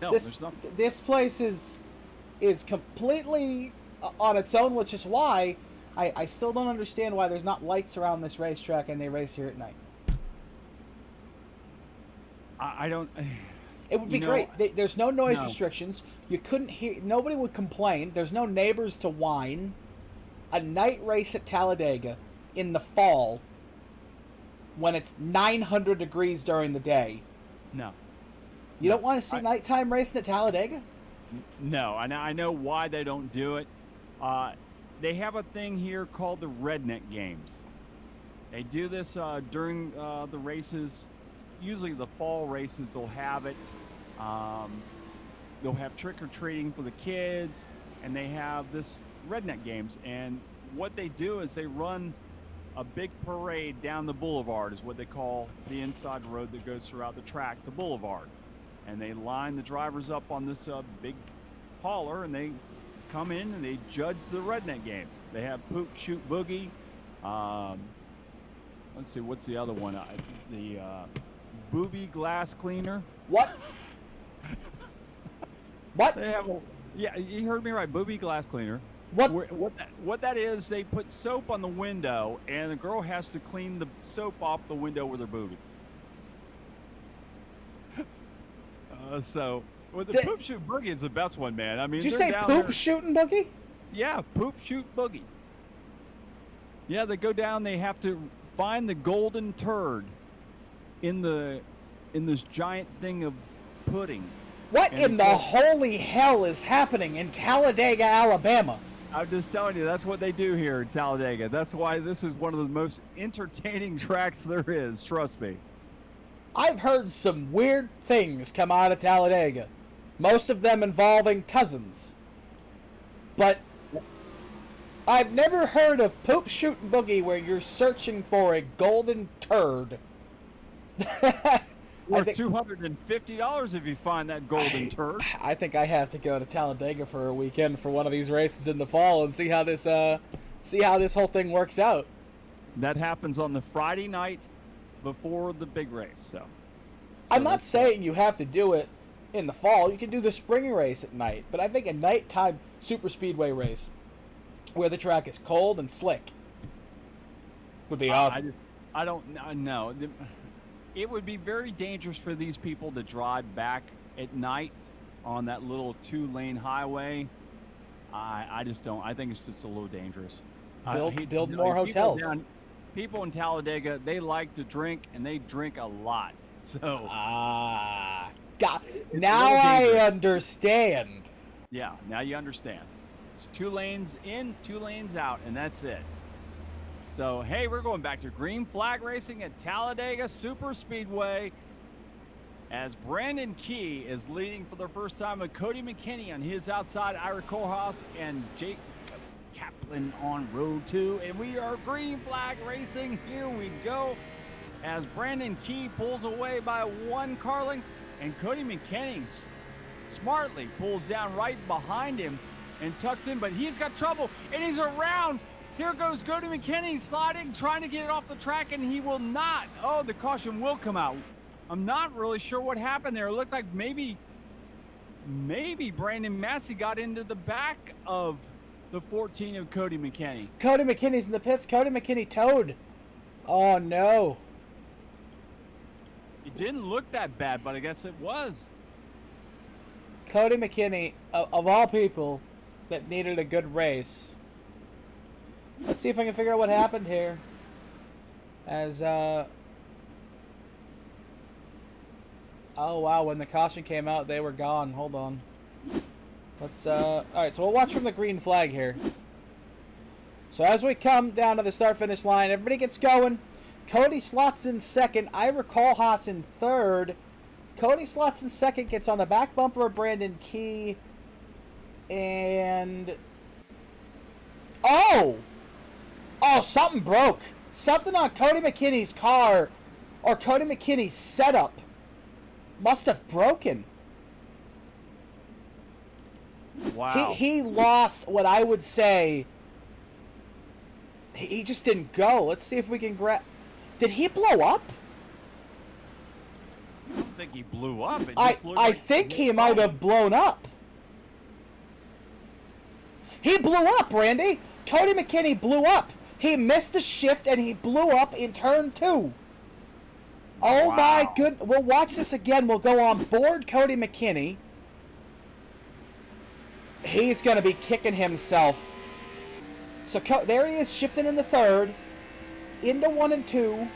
No, there's nothing. This place is completely on its own, which is why I still don't understand why there's not lights around this racetrack and they race here at night. I don't... It would be great. There's no noise restrictions. You couldn't hear... Nobody would complain. There's no neighbors to whine. A night race at Talladega in the fall when it's 900 degrees during the day. No. You don't want to see nighttime racing at Talladega? No, I know why they don't do it. They have a thing here called the Redneck Games. They do this during the races. Usually the fall races, they'll have it. They'll have trick-or-treating for the kids, and they have this Redneck Games. And what they do is they run a big parade down the boulevard, is what they call the inside road that goes throughout the track, the boulevard. And they line the drivers up on this big hauler, and they come in and they judge the Redneck Games. They have Poop, Shoot, Boogie. Let's see, what's the other one? The Booby Glass Cleaner. What? What? They have yeah, you heard me right. Booby Glass Cleaner. What that is, they put soap on the window, and the girl has to clean the soap off the window with her boobies. So, well, the Poop Shoot Boogie is the best one, man. I mean, did you say Poop Shooting Boogie? Yeah, Poop Shoot Boogie. Yeah, they go down. They have to find the golden turd in this giant thing of pudding. What in the holy hell is happening in Talladega, Alabama? I'm just telling you, that's what they do here in Talladega. That's why this is one of the most entertaining tracks there is. Trust me. I've heard some weird things come out of Talladega, most of them involving cousins. But I've never heard of Poop Shooting Boogie where you're searching for a golden turd. Worth $250 if you find that golden turd. I think I have to go to Talladega for a weekend for one of these races in the fall and see how this whole thing works out. That happens on the Friday night before the big race. So I'm not saying you have to do it in the fall. You can do the spring race at night, but I think a nighttime super speedway race where the track is cold and slick would be awesome. I don't know. It would be very dangerous for these people to drive back at night on that little 2-lane highway. I just don't. I think it's just a little dangerous. Build more hotels. People in Talladega, they like to drink, and they drink a lot. So now I understand. Yeah, now you understand. It's 2 lanes in, 2 lanes out, and that's it. So, hey, we're going back to green flag racing at Talladega Super Speedway as Brandon Key is leading for the first time with Cody McKinney on his outside, Ira Kohlhaas and Jake Kaplan on row 2. And we are green flag racing. Here we go as Brandon Key pulls away by 1 car length, and Cody McKinney smartly pulls down right behind him and tucks in, but he's got trouble, and he's around. Here goes Cody McKinney sliding, trying to get it off the track, and he will not. Oh, the caution will come out. I'm not really sure what happened there. It looked like maybe Brandon Massey got into the back of the 14 of Cody McKinney. Cody McKinney's in the pits. Cody McKinney towed. Oh, no. It didn't look that bad, but I guess it was. Cody McKinney, of all people that needed a good race. Let's see if I can figure out what happened here. As, oh, wow, when the caution came out, they were gone. Hold on. Let's, all right, so we'll watch from the green flag here. So as we come down to the start-finish line, everybody gets going. Cody slots in second. Ira Kohlhaas in third. Cody slots in second, gets on the back bumper of Brandon Key. And... Oh! Oh, something broke. Something on Cody McKinney's car or Cody McKinney's setup must have broken. Wow. He lost what I would say. He just didn't go. Let's see if we can grab... Did he blow up? I don't think he blew up. I think he might have blown up. He blew up, Randy. Cody McKinney blew up. He missed a shift and he blew up in turn 2. Oh wow. My good. We'll watch this again. We'll go on board Cody McKinney. He's going to be kicking himself. So there he is, shifting in the third. Into 1 and 2.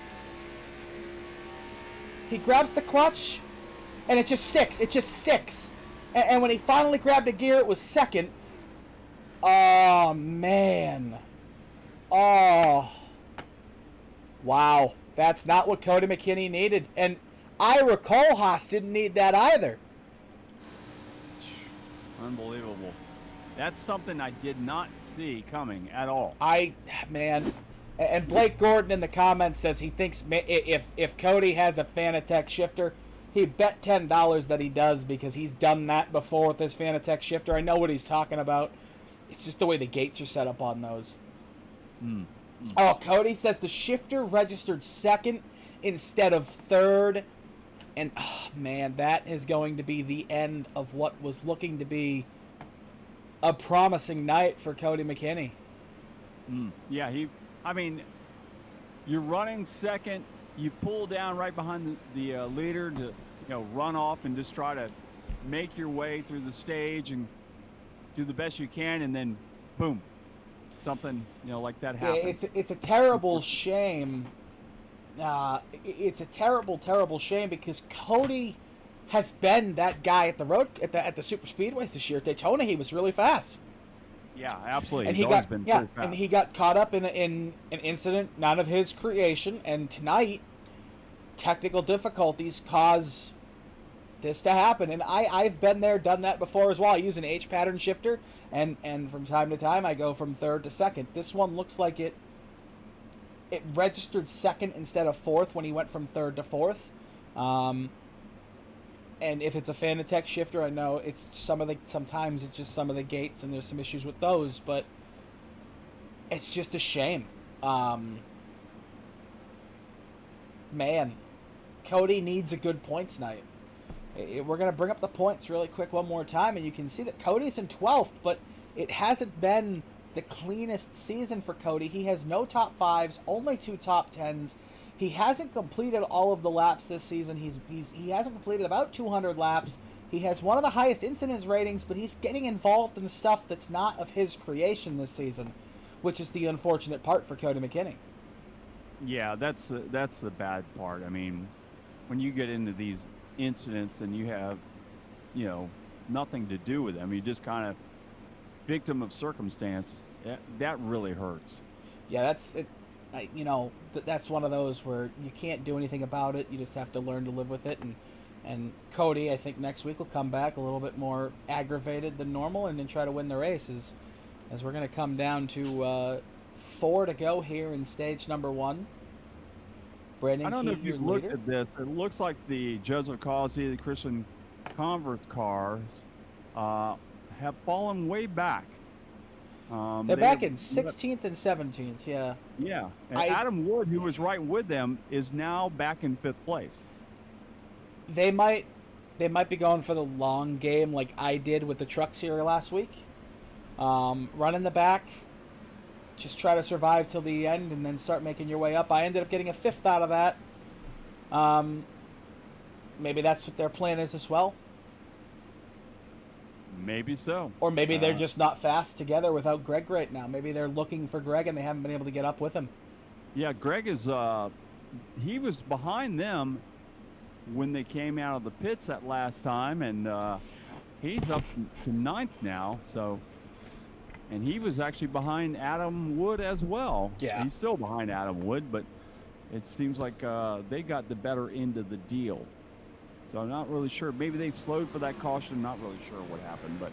He grabs the clutch, and it just sticks. It just sticks. And when he finally grabbed a gear, it was second. Oh, man. Oh. Wow. That's not what Cody McKinney needed. And Ira Kohlhaas didn't need that either. Unbelievable. That's something I did not see coming at all. Man. And Blake Gordon in the comments says he thinks if Cody has a Fanatec shifter, he bet $10 that he does because he's done that before with his Fanatec shifter. I know what he's talking about. It's just the way the gates are set up on those. Oh, Cody says the shifter registered second instead of third. And, oh, man, that is going to be the end of what was looking to be a promising night for Cody McKinney. Yeah, I mean, you're running second. You pull down right behind the leader to, run off and just try to make your way through the stage and do the best you can, and then, boom, something like that happens. Yeah, it's a terrible shame. It's a terrible, terrible shame because Cody has been that guy at the road at the super speedways this year. At Daytona, he was really fast. Yeah, absolutely. And he got caught up in an incident not of his creation. And tonight, technical difficulties cause this to happen. And I've been there, done that before as well. I use an H pattern shifter, and from time to time I go from third to second. This one looks like it registered second instead of fourth when he went from third to fourth. And if it's a Fanatec shifter, I know it's sometimes it's just some of the gates, and there's some issues with those, but it's just a shame. Man, Cody needs a good points night. We're going to bring up the points really quick one more time, and you can see that Cody's in 12th, but it hasn't been the cleanest season for Cody. He has no top 5s, only 2 top 10s. He hasn't completed all of the laps this season. He hasn't completed about 200 laps. He has one of the highest incidence ratings, but he's getting involved in stuff that's not of his creation this season, which is the unfortunate part for Cody McKinney. Yeah, that's the bad part. I mean, when you get into these incidents and you have, nothing to do with them, you just kind of victim of circumstance. That really hurts. Yeah, that's it. That's one of those where you can't do anything about it. You just have to learn to live with it. And Cody, I think next week will come back a little bit more aggravated than normal and then try to win the race as we're going to come down to 4 to go here in stage number 1. Brandon, I don't know if you've looked at this. It looks like the Joseph Causey, the Christian Converse cars have fallen way back. They're back in 16th and 17th, yeah. Yeah, and Adam Wood, who was right with them, is now back in 5th place. They might be going for the long game like I did with the trucks here last week. Run in the back, just try to survive till the end and then start making your way up. I ended up getting a 5th out of that. Maybe that's what their plan is as well. Maybe so. Or maybe they're just not fast together without Greg right now. Maybe they're looking for Greg and they haven't been able to get up with him. Yeah, Greg is he was behind them when they came out of the pits that last time, and he's up to 9th now. So, and he was actually behind Adam Wood as well. Yeah, he's still behind Adam Wood, but it seems like they got the better end of the deal. So I'm not really sure. Maybe they slowed for that caution. Not really sure what happened, but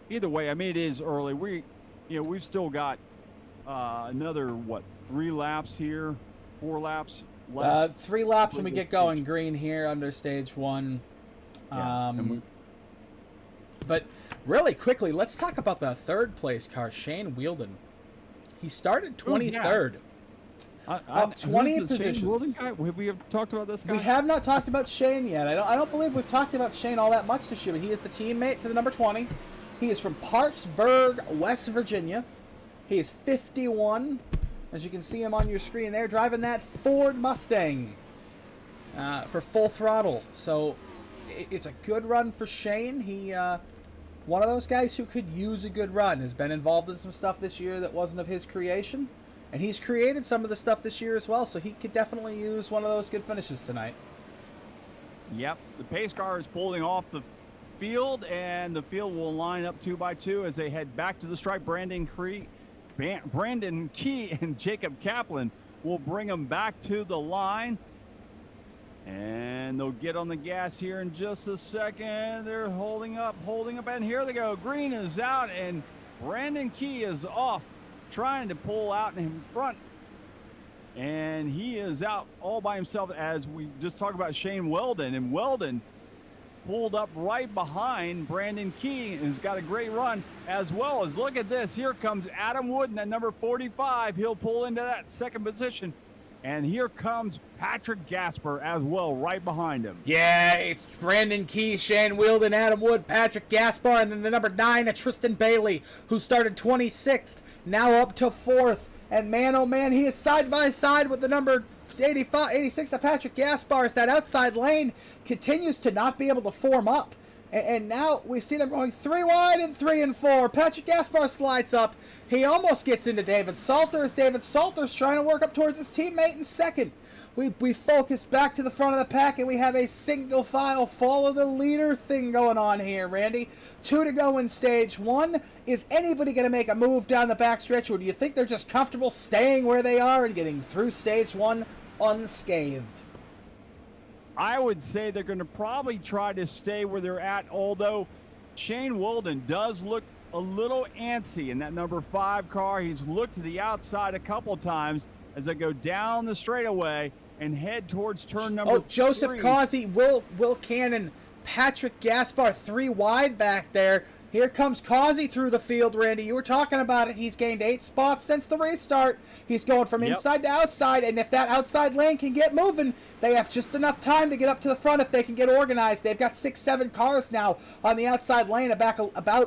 either way, I mean, it is early. We've still got another 3 laps here, 4 laps left. 3 laps when we get going green here under stage 1. But really quickly, let's talk about the 3rd place car, Shane Wheeldon. He started 23rd. Up 20 positions. Have we talked about this guy? We have not talked about Shane yet. I don't believe we've talked about Shane all that much this year, but he is the teammate to the number 20. He is from Parksburg, West Virginia. He is 51. As you can see him on your screen there, driving that Ford Mustang for Full Throttle. So it's a good run for Shane. He, one of those guys who could use a good run, has been involved in some stuff this year that wasn't of his creation. And he's created some of the stuff this year as well, so he could definitely use one of those good finishes tonight. Yep, the pace car is pulling off the field, and the field will line up 2 by 2 as they head back to the stripe. Brandon Key and Jacob Kaplan will bring them back to the line. And they'll get on the gas here in just a second. They're holding up, and here they go. Green is out, and Brandon Key is off, trying to pull out in front, and he is out all by himself. As we just talked about Shane Weldon, and Weldon pulled up right behind Brandon Key and has got a great run, as well as, look at this, here comes Adam Wooden at number 45. He'll pull into that 2nd position, and here comes Patrick Gasper as well right behind him. Yeah, it's Brandon Key, Shane Weldon, Adam Wood, Patrick Gaspar, and then the number 9, Tristan Bailey, who started 26th. Now up to 4th, and man, oh man, he is side by side with the number 86 of Patrick Gaspar as that outside lane continues to not be able to form up. And now we see them going 3 wide and 3 and 4. Patrick Gaspar slides up. He almost gets into David Salters. David Salters trying to work up towards his teammate in 2nd. We focus back to the front of the pack, and we have a single file follow the leader thing going on here, Randy. 2 to go in stage 1. Is anybody going to make a move down the backstretch, or do you think they're just comfortable staying where they are and getting through stage 1 unscathed? I would say they're going to probably try to stay where they're at, although Shane Weldon does look a little antsy in that number 5 car. He's looked to the outside a couple times as they go down the straightaway and head towards turn number 3. Joseph Causey, Will Cannon, Patrick Gaspar 3 wide back there. Here comes Causey through the field, Randy. You were talking about it. He's gained 8 spots since the restart. He's going from inside to outside, and if that outside lane can get moving, they have just enough time to get up to the front if they can get organized. They've got 6-7 cars now on the outside lane, about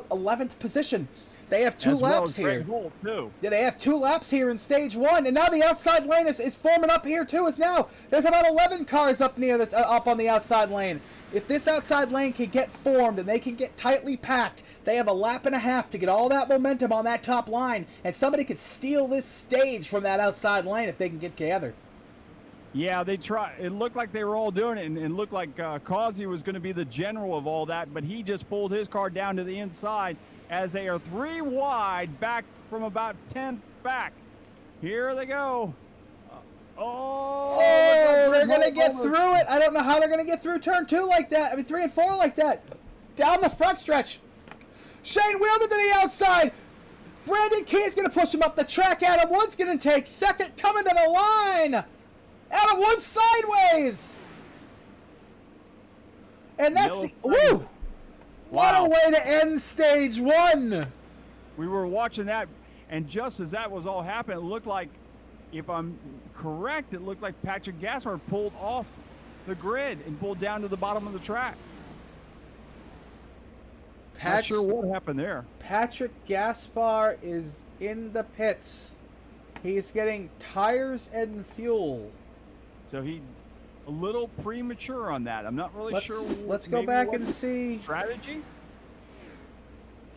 11th position. They have 2 laps here. Yeah, they have 2 laps here in stage 1, and now the outside lane is forming up here too. There's about 11 cars up near up on the outside lane. If this outside lane can get formed and they can get tightly packed, they have a lap and a half to get all that momentum on that top line, and somebody could steal this stage from that outside lane if they can get together. Yeah, they try. It looked like they were all doing it, and looked like Causey was going to be the general of all that, but he just pulled his car down to the inside as they are 3 wide back from about 10th back. Here they go. They're going to get through it. I don't know how they're going to get through turn 2 like that. I mean, 3 and 4 like that. Down the front stretch. Shane Wheeldon to the outside. Brandon Key is going to push him up the track. Adam Wood's going to take second, coming to the line. Adam Wood sideways. And that's woo! What a way to end stage 1. We were watching that, and just as that was all happening, it looked like, if I'm correct, it looked like Patrick Gaspar pulled off the grid and pulled down to the bottom of the track. Not sure what happened there. Patrick Gaspar is in the pits. He's getting tires and fuel. So he a little premature on that. I'm not really sure. Let's go back and see. Strategy?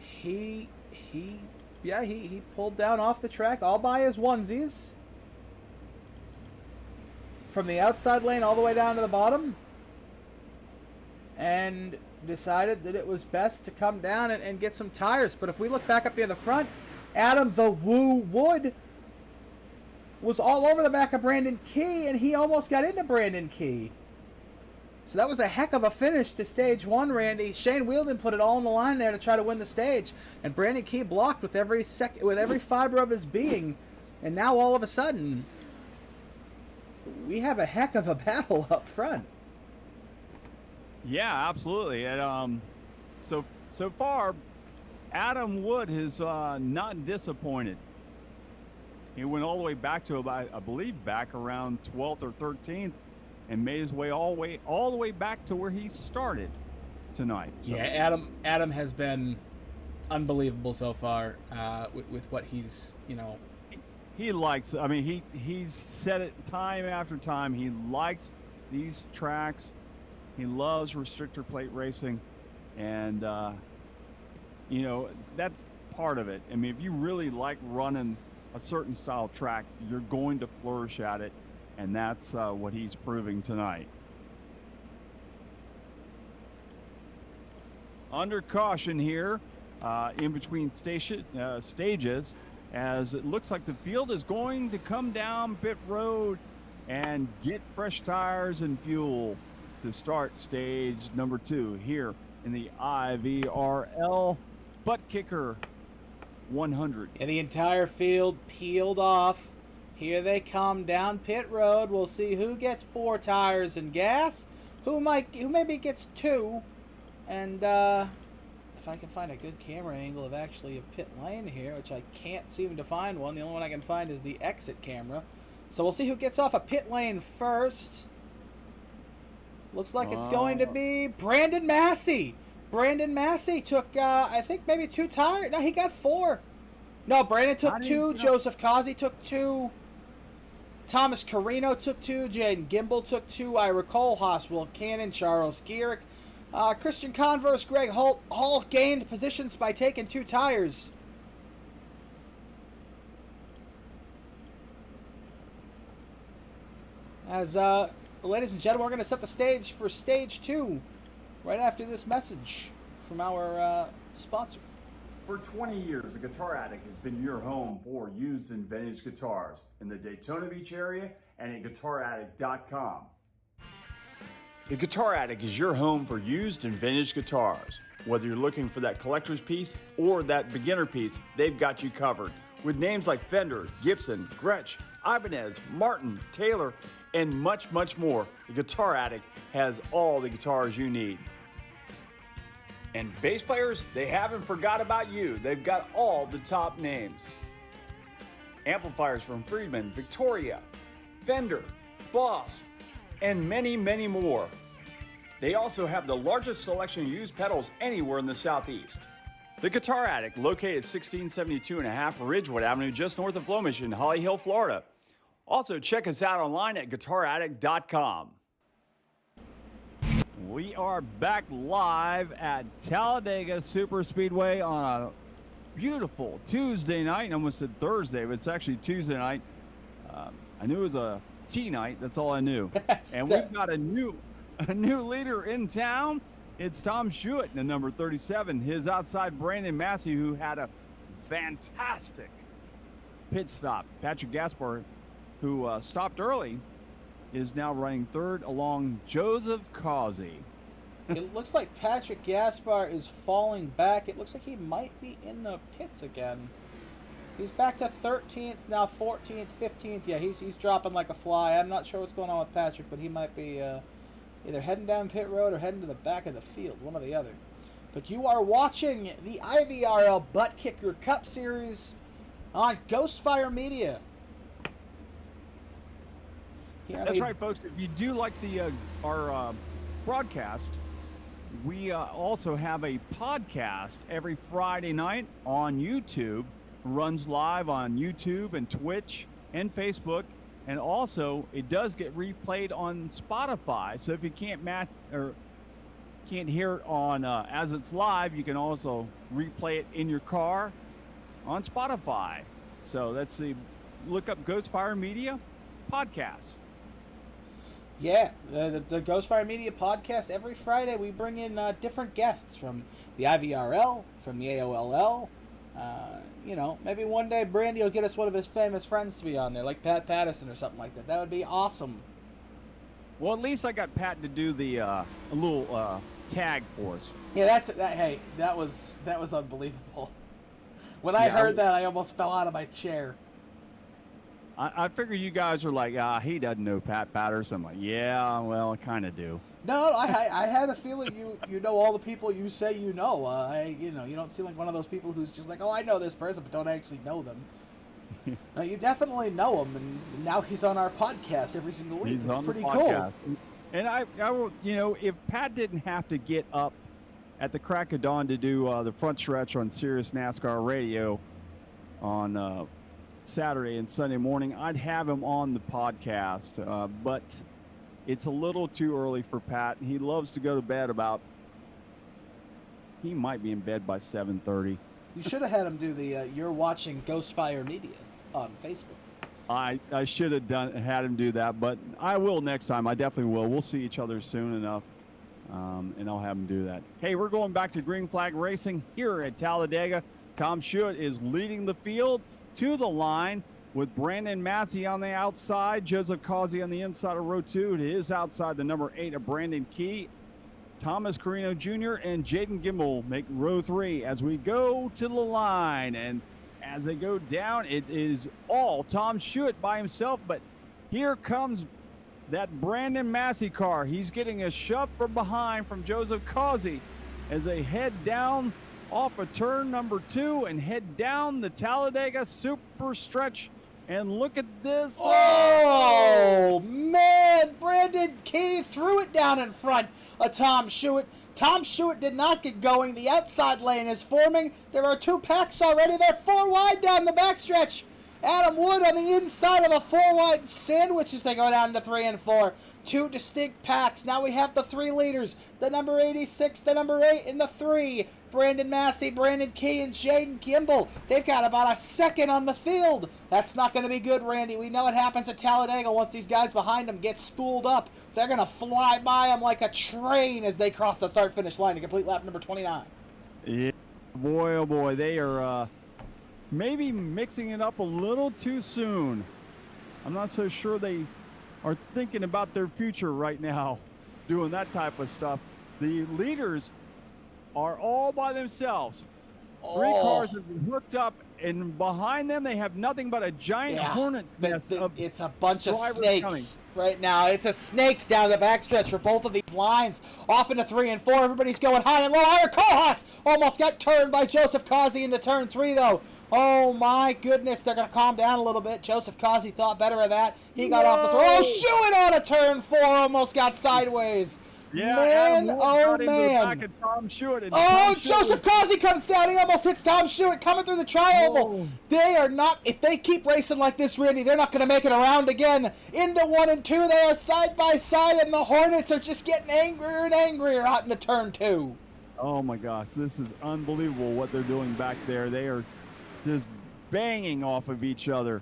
He pulled down off the track all by his onesies. From the outside lane all the way down to the bottom. And decided that it was best to come down and get some tires. But if we look back up near the front, Adam the Woo Wood was all over the back of Brandon Key, and he almost got into Brandon Key. So that was a heck of a finish to stage 1, Randy. Shane Wheeldon put it all on the line there to try to win the stage, and Brandon Key blocked with every fiber of his being. And now all of a sudden, we have a heck of a battle up front. Yeah, absolutely. And so far, Adam Wood has not disappointed. He went all the way back to about, I believe, back around 12th or 13th, and made his way all the way back to where he started tonight. So. Yeah, Adam has been unbelievable so far with what he's, He likes. I mean, he's said it time after time. He likes these tracks. He loves restrictor plate racing, and that's part of it. I mean, if you really like running a certain style track, you're going to flourish at it, and that's what he's proving tonight. Under caution here, in between stages, as it looks like the field is going to come down pit road and get fresh tires and fuel to start stage number 2 here in the IVRL Buttkicker 100. And the entire field peeled off. Here they come down pit road. We'll see who gets 4 tires and gas, who maybe gets 2, and if I can find a good camera angle of actually a pit lane here, which I can't seem to find one. The only one I can find is the exit camera. So we'll see who gets off a pit lane first. Looks like it's going to be Brandon Massey. Brandon Massey took, I think, maybe 2 tires. No, he got 4. No, Brandon took 2. Joseph Causey took 2. Thomas Carino took 2. Jaden Gimbel took 2. Ira Kohlhaas, Will Cannon, Charles Gehrig, Christian Converse, Greg Holt, all gained positions by taking 2 tires. As, ladies and gentlemen, we're going to set the stage for stage 2 right after this message from our sponsor. For 20 years, the Guitar Attic has been your home for used and vintage guitars in the Daytona Beach area and at GuitarAttic.com. The Guitar Attic is your home for used and vintage guitars. Whether you're looking for that collector's piece or that beginner piece, they've got you covered. With names like Fender, Gibson, Gretsch, Ibanez, Martin, Taylor, and much, much more, the Guitar Attic has all the guitars you need. And bass players, they haven't forgot about you. They've got all the top names. Amplifiers from Friedman, Victoria, Fender, Boss, and many, many more. They also have the largest selection of used pedals anywhere in the Southeast. The Guitar Attic, located at 1672.5 Ridgewood Avenue, just north of Flemish in Holly Hill, Florida. Also, check us out online at guitarattic.com. We are back live at Talladega Super Speedway on a beautiful Tuesday night. I almost said Thursday, but it's actually Tuesday night. I knew it was a T night. That's all I knew. And we've got a new leader in town. It's Tom Schuett in the number 37. His outside Brandon Massey, who had a fantastic pit stop. Patrick Gaspar, who stopped early, is now running third along Joseph Causey. It looks like Patrick Gaspar is falling back. It looks like he might be in the pits again. He's back to 13th, now 14th, 15th. Yeah, he's dropping like a fly. I'm not sure what's going on with Patrick, but he might be either heading down pit road or heading to the back of the field, one or the other. But you are watching the IVRL Buttkicker Cup Series on Ghostfire Media. That's right, folks. If you do like our broadcast, we also have a podcast every Friday night on YouTube. Runs live on YouTube and Twitch and Facebook, and also it does get replayed on Spotify. So if you can't hear it on as it's live, you can also replay it in your car on Spotify. So that's look up Ghostfire Media Podcast. Yeah, the Ghostfire Media Podcast. Every Friday we bring in different guests from the IVRL, from the AOLL. Maybe one day Brandy will get us one of his famous friends to be on there, like Pat Patterson or something like that. That would be awesome. Well, at least I got Pat to do the a little tag for us. Yeah, that was unbelievable. When I heard that, I almost fell out of my chair. I figure you guys are like, he doesn't know Pat Patterson. I'm like, yeah, well, I kind of do. No, I had a feeling you know all the people you say you know. You don't seem like one of those people who's just like, oh, I know this person, but don't actually know them. No, you definitely know him, and now he's on our podcast every single week. It's pretty cool. And I will, if Pat didn't have to get up at the crack of dawn to do the front stretch on Sirius NASCAR Radio on Saturday and Sunday morning, I'd have him on the podcast, but it's a little too early for Pat. He loves to go to bed he might be in bed by 7:30. You should have had him do the You're Watching Ghostfire Media on Facebook. I should have had him do that, but I will next time. I definitely will. We'll see each other soon enough, and I'll have him do that. Hey, we're going back to Green Flag Racing here at Talladega. Tom Schuett is leading the field to the line with Brandon Massey on the outside, Joseph Causey on the inside of row 2. To his outside, the number 8 of Brandon Key. Thomas Carino Jr. and Jaden Gimbel make row 3 as we go to the line. And as they go down, it is all Tom Schuett by himself. But here comes that Brandon Massey car. He's getting a shove from behind from Joseph Causey as they head down off of turn number 2 and head down the Talladega Super Stretch. And look at this. Oh, man. Brandon Key threw it down in front of Tom Schuett. Tom Schuett did not get going. The outside lane is forming. There are 2 packs already. They're 4 wide down the backstretch. Adam Wood on the inside of a 4 wide sandwich as they go down to 3 and 4. 2 distinct packs. Now we have the 3 leaders. The number 86, the number 8, and the 3. Brandon Massey, Brandon Key, and Jaden Gimbel. They've got about a second on the field. That's not going to be good, Randy. We know what happens at Talladega once these guys behind them get spooled up. They're going to fly by them like a train as they cross the start-finish line to complete lap number 29. Yeah, boy, oh boy. They are maybe mixing it up a little too soon. I'm not so sure they are thinking about their future right now doing that type of stuff. The leaders are all by themselves. 3 cars have been hooked up and behind them they have nothing but a giant hornet's nest of it's a bunch of drivers snakes coming. right now. It's a snake down the backstretch for both of these lines. Off into 3 and 4. Everybody's going high and low. Ira Kohlhaas almost got turned by Joseph Kazi into turn 3, though. Oh, my goodness. They're going to calm down a little bit. Joseph Kazi thought better of that. He got off the throw. Oh, shoot on a turn 4. Almost got sideways. Yeah, man, Adam Wood oh, got into the man. back of Tom Stewart, and Oh, Tom Stewart Joseph Kazi comes down. He almost hits Tom Stewart coming through the tri-oval. Whoa. They are not, if they keep racing like this, Randy, they're not going to make it around again. Into 1 and 2, they are side by side, and the Hornets are just getting angrier and angrier out into turn 2. Oh my gosh, this is unbelievable what they're doing back there. They are just banging off of each other.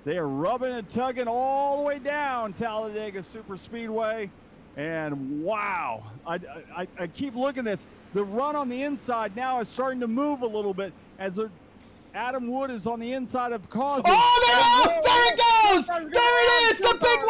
They are rubbing and tugging all the way down Talladega Super Speedway. And wow, I keep looking at this. The run on the inside now is starting to move a little bit as Adam Wood is on the inside of Causey. Oh, there it goes! There it is, the big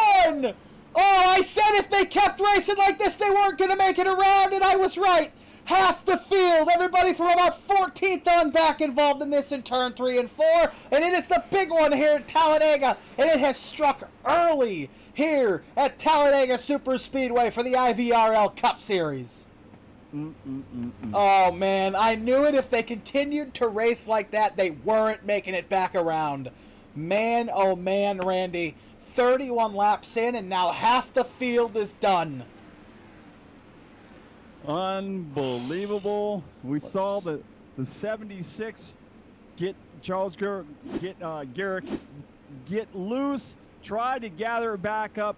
one! Oh, I said if they kept racing like this, they weren't going to make it around, and I was right. Half the field, everybody from about 14th on back involved in this in turn 3 and 4, and it is the big one here at Talladega, and it has struck early here at Talladega Super Speedway for the IVRL Cup Series. Oh, man, I knew it. If they continued to race like that, they weren't making it back around. Man, oh, man, Randy. 31 laps in, and now half the field is done. Unbelievable. We saw the 76 get Charles Garrick get loose, tried to gather it back up,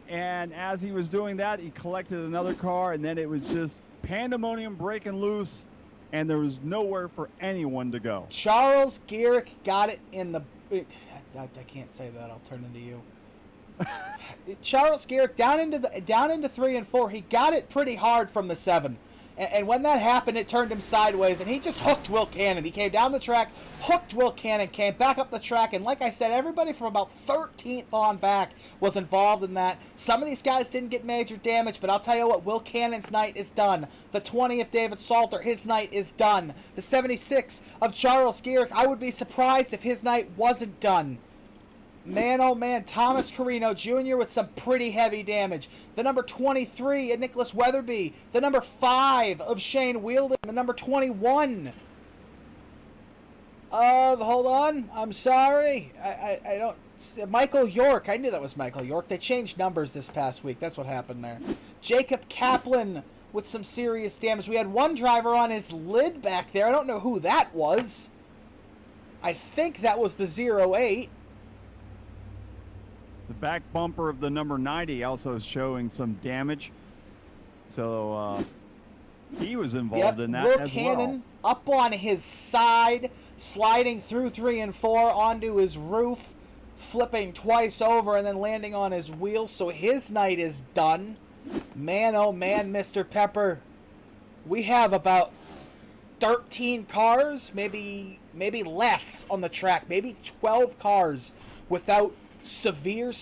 and as he was doing that, he collected another car, and then it was just pandemonium breaking loose, and there was nowhere for anyone to go. Charles Garrick got it in the... I can't say that. I'll turn into you. Charles Garrick down into 3 and 4. He got it pretty hard from the 7. And when that happened, it turned him sideways, and he just hooked Will Cannon. He came down the track, hooked Will Cannon, came back up the track, and like I said, everybody from about 13th on back was involved in that. Some of these guys didn't get major damage, but I'll tell you what, Will Cannon's night is done. The 20 of David Salter, his night is done. The 76 of Charles Garrick, I would be surprised if his night wasn't done. Man, oh man, Thomas Carino Jr. with some pretty heavy damage. The number 23 of Nicholas Weatherby. The number 5 of Shane Wheeldon. The number 21 of, hold on, I'm sorry. I don't, Michael York. I knew that was Michael York. They changed numbers this past week. That's what happened there. Jacob Kaplan with some serious damage. We had one driver on his lid back there. I don't know who that was. I think that was the 08. The back bumper of the number 90 also is showing some damage. So he was involved in that Will as Cannon up on his side, sliding through 3 and 4 onto his roof, flipping twice over and then landing on his wheels. So his night is done. Man, oh man, Mr. Pepper. We have about 13 cars, maybe less on the track, maybe 12 cars without severe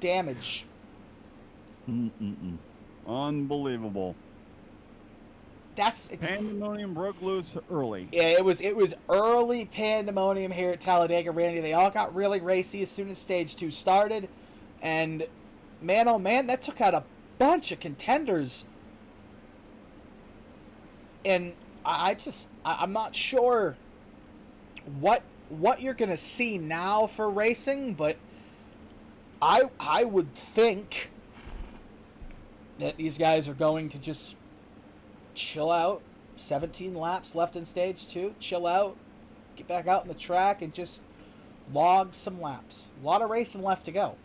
damage. Unbelievable. Pandemonium broke loose early. Yeah, it was early pandemonium here at Talladega, Randy. They all got really racy as soon as stage 2 started, and man, oh man, that took out a bunch of contenders. And I'm not sure what you're gonna see now for racing, but I would think that these guys are going to just chill out. 17 laps left in stage 2. Chill out. Get back out on the track and just log some laps. A lot of racing left to go.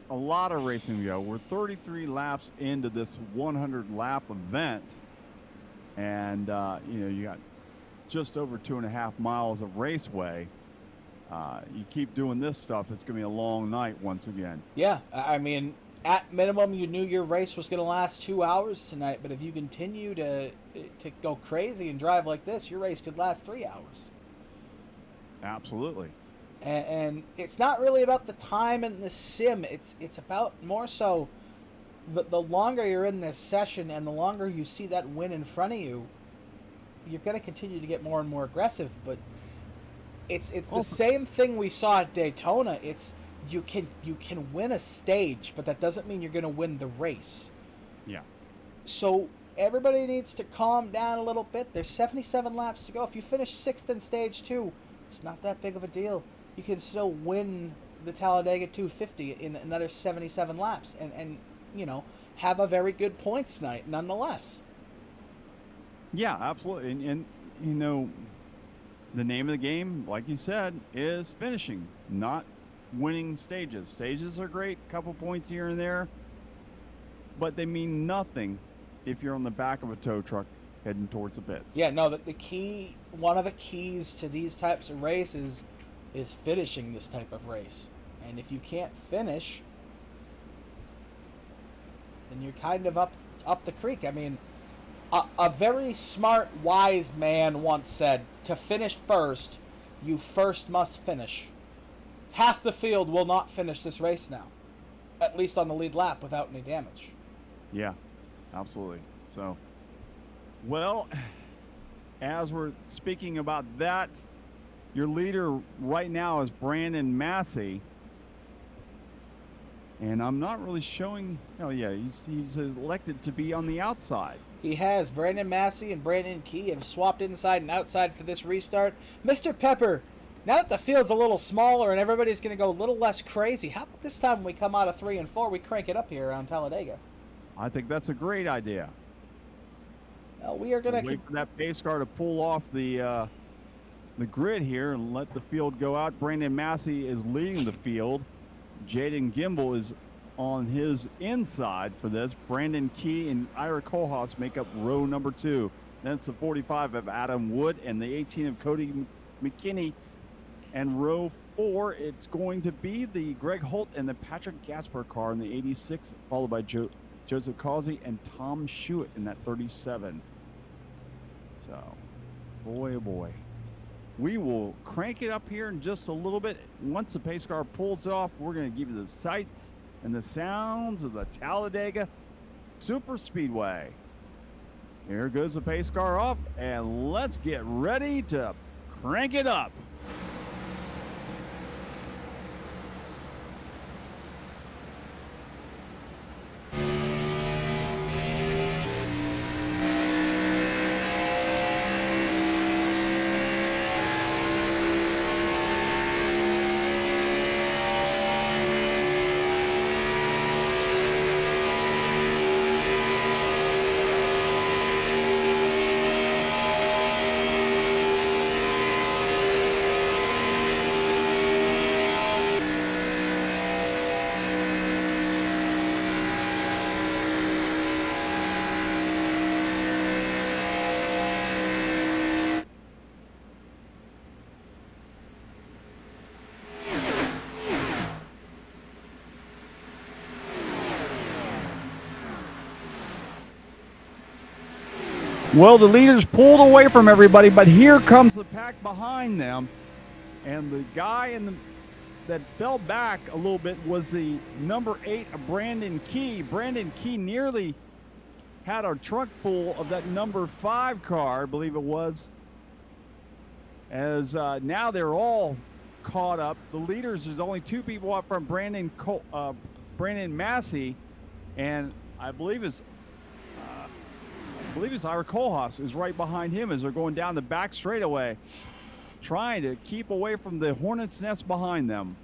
A lot of racing to go. We're 33 laps into this 100-lap event. And, you got just over 2.5 miles of raceway. You keep doing this stuff, it's going to be a long night once again. Yeah, I mean, at minimum, you knew your race was going to last 2 hours tonight, but if you continue to go crazy and drive like this, your race could last 3 hours. Absolutely. And it's not really about the time in the sim. It's about more so the longer you're in this session and the longer you see that win in front of you, you're going to continue to get more and more aggressive, but It's the same thing we saw at Daytona. It's you can win a stage, but that doesn't mean you're going to win the race. Yeah. So everybody needs to calm down a little bit. There's 77 laps to go. If you finish 6th in stage 2, it's not that big of a deal. You can still win the Talladega 250 in another 77 laps and you know, have a very good points night nonetheless. Yeah, absolutely. And you know, the name of the game, like you said, is finishing, not winning stages. Stages are great, couple points here and there, but they mean nothing if you're on the back of a tow truck heading towards the pits. Yeah, no, one of the keys to these types of races is finishing this type of race. And if you can't finish, then you're kind of up the creek. I mean, a very smart, wise man once said, to finish first, you first must finish. Half the field will not finish this race now, at least on the lead lap, without any damage. Yeah, absolutely. So, well, as we're speaking about that, your leader right now is Brandon Massey. And I'm not really showing... Oh, yeah, he's elected to be on the outside. He has. Brandon Massey and Brandon Key have swapped inside and outside for this restart. Mr. Pepper, now that the field's a little smaller and everybody's going to go a little less crazy, how about this time when we come out of 3 and 4, we crank it up here around Talladega? I think that's a great idea. Well, we are going to... Wait for that pace car to pull off the grid here and let the field go out. Brandon Massey is leading the field. Jaden Gimbel is on his inside for this. Brandon Key and Ira Kohlhaas make up row number 2. Then it's the 45 of Adam Wood and the 18 of Cody McKinney. And row 4, it's going to be the Greg Holt and the Patrick Gasper car in the 86, followed by Joseph Causey and Tom Schuett in that 37. So, boy, oh boy. We will crank it up here in just a little bit. Once the pace car pulls off, we're going to give you the sights and the sounds of the Talladega Super Speedway. Here goes the pace car off, and let's get ready to crank it up. Well, the leaders pulled away from everybody, but here comes the pack behind them. And the guy that fell back a little bit was the number 8 of Brandon Key. Brandon Key nearly had a truck full of that number 5 car, I believe it was. As now they're all caught up. The leaders, there's only 2 people up from Brandon Massey, and I believe it's Ira Kohlhaas is right behind him as they're going down the back straightaway, trying to keep away from the Hornet's Nest behind them.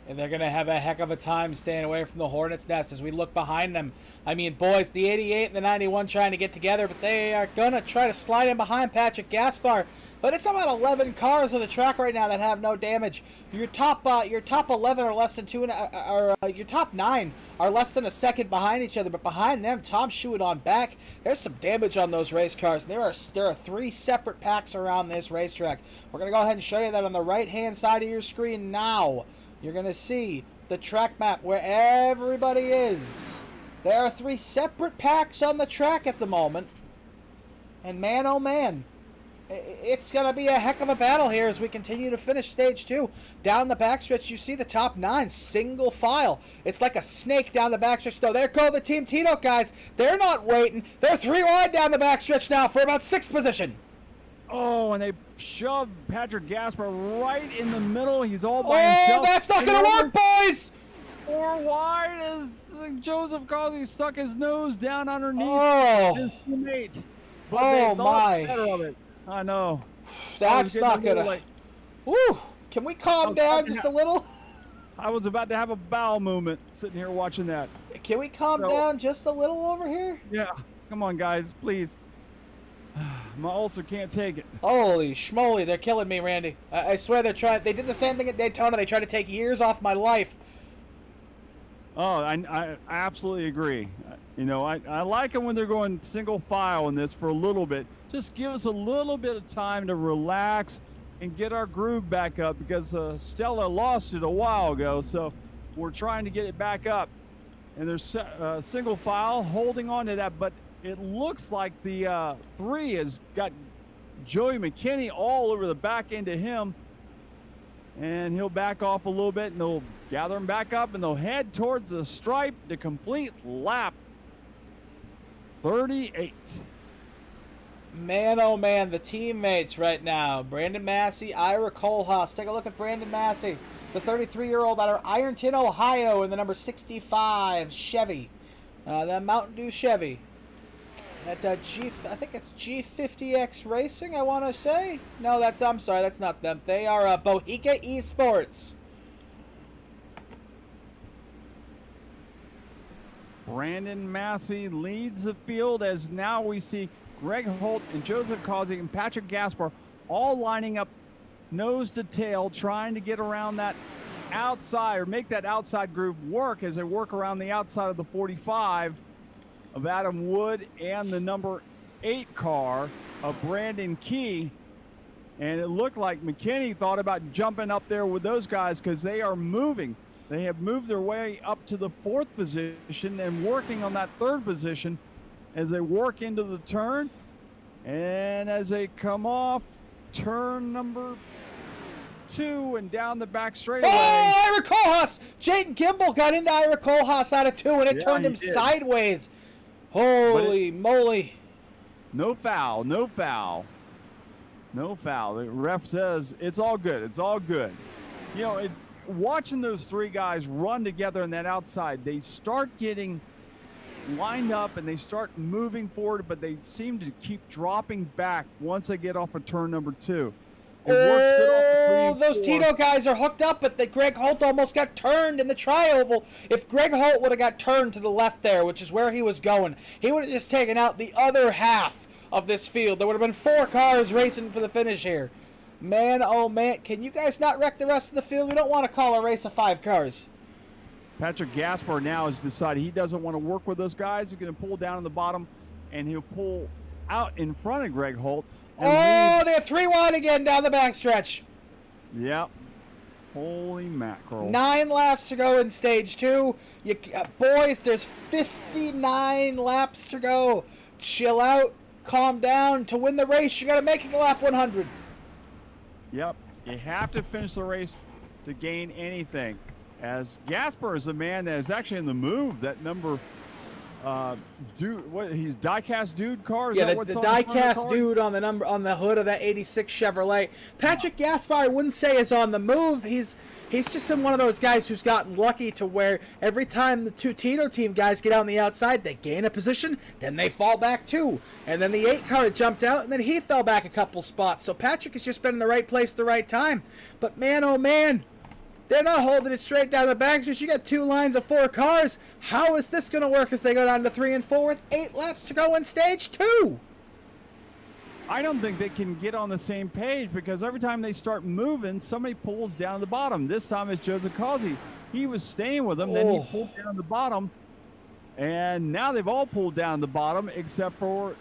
And they're going to have a heck of a time staying away from the Hornet's Nest as we look behind them. I mean, boys, the 88 and the 91 trying to get together, but they are going to try to slide in behind Patrick Gaspar. But it's about 11 cars on the track right now that have no damage. Your top 11 are less than your top 9 are less than a second behind each other. But behind them, Tom Schuett on back. There's some damage on those race cars. There are 3 separate packs around this racetrack. We're going to go ahead and show you that on the right-hand side of your screen now. You're going to see the track map where everybody is. There are 3 separate packs on the track at the moment. And man, oh man, it's going to be a heck of a battle here as we continue to finish stage 2. Down the backstretch, you see the top 9, single file. It's like a snake down the backstretch. So there go the Team Tito guys. They're not waiting. They're 3 wide down the backstretch now for about 6th position. Oh, and they shoved Patrick Gasper right in the middle. He's all by Oh, himself. that's not going to work, boys! 4 wide as Joseph Causey stuck his nose down underneath Oh. his teammate. But Oh, they thought my. better of it. I know. That's not going to... Woo! Can we calm down just a little? I was about to have a bowel movement sitting here watching that. Can we calm down just a little over here? Yeah. Come on, guys, please. My ulcer can't take it. Holy schmoly, they're killing me, Randy. I swear they're trying. They did the same thing at Daytona. They tried to take years off my life. Oh, I absolutely agree. You know, I like it when they're going single file in this for a little bit. Just give us a little bit of time to relax and get our groove back up, because Stella lost it a while ago, so we're trying to get it back up. And there's single file holding on to that, but it looks like the 3 has got Joey McKinney all over the back end of him, and he'll back off a little bit, and they'll gather him back up, and they'll head towards the stripe to complete lap 38. Man, oh man, the teammates right now. Brandon Massey, Ira Kohlhaas. Take a look at Brandon Massey, the 33-year-old out of Ironton, Ohio, in the number 65 Chevy. The Mountain Dew Chevy. That I think it's G50X Racing, I want to say. No, I'm sorry, that's not them. They are Bohica Esports. Brandon Massey leads the field, as now we see Greg Holt and Joseph Causey and Patrick Gaspar all lining up nose to tail, trying to get around that outside, or make that outside groove work as they work around the outside of the 45 of Adam Wood and the number 8 car of Brandon Key. And it looked like McKinney thought about jumping up there with those guys, because they are moving. They have moved their way up to the 4th position and working on that 3rd position as they work into the turn. And as they come off turn number 2 and down the back straightaway. Oh, Ira Kohlhaas! Jaden Kimball got into Ira Kohlhaas out of 2, and it turned him sideways. Holy moly. No foul, no foul. No foul. The ref says it's all good. It's all good. You know, watching those 3 guys run together in that outside, they start getting lined up and they start moving forward, but they seem to keep dropping back once they get off of turn number 2. Oh, those Tito guys are hooked up, but Greg Holt almost got turned in the tri-oval. If Greg Holt would have got turned to the left there, which is where he was going, he would have just taken out the other half of this field. There would have been 4 cars racing for the finish here. Man, oh man, can you guys not wreck the rest of the field? We don't want to call a race of 5 cars. Patrick Gaspar now has decided he doesn't want to work with those guys. He's going to pull down in the bottom, and he'll pull out in front of Greg Holt. Oh, they're 3 wide again down the backstretch. Yep. Holy mackerel. 9 laps to go in stage 2. Boys, there's 59 laps to go. Chill out, calm down. To win the race, you got to make it to lap 100. Yep. You have to finish the race to gain anything. As Gaspar is a man that is actually in the move. That number, he's diecast dude car. Is yeah, that the diecast dude on the hood of that '86 Chevrolet. Patrick Gaspar, I wouldn't say is on the move. He's just been one of those guys who's gotten lucky to where every time the 2 Tito team guys get out on the outside, they gain a position, then they fall back too. And then the 8 car jumped out, and then he fell back a couple spots. So Patrick has just been in the right place at the right time. But man, oh man, they're not holding it straight down the backstretch. You got 2 lines of 4 cars. How is this going to work as they go down to 3 and 4 with 8 laps to go in stage 2? I don't think they can get on the same page, because every time they start moving, somebody pulls down the bottom. This time it's Joseph Causey. He was staying with them, then he pulled down the bottom, and now they've all pulled down the bottom except for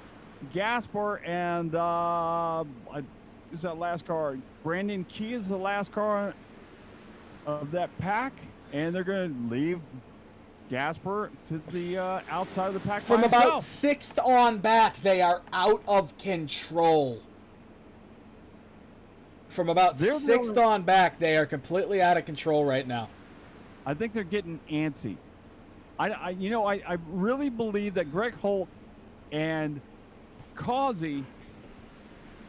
Gaspar and who's that last car? Brandon Key is the last car of that pack, and they're going to leave Gaspar to the outside of the pack. From about 6th on back, they are out of control. From about 6th on back, they are completely out of control right now. I think they're getting antsy. I really believe that Greg Holt and Causey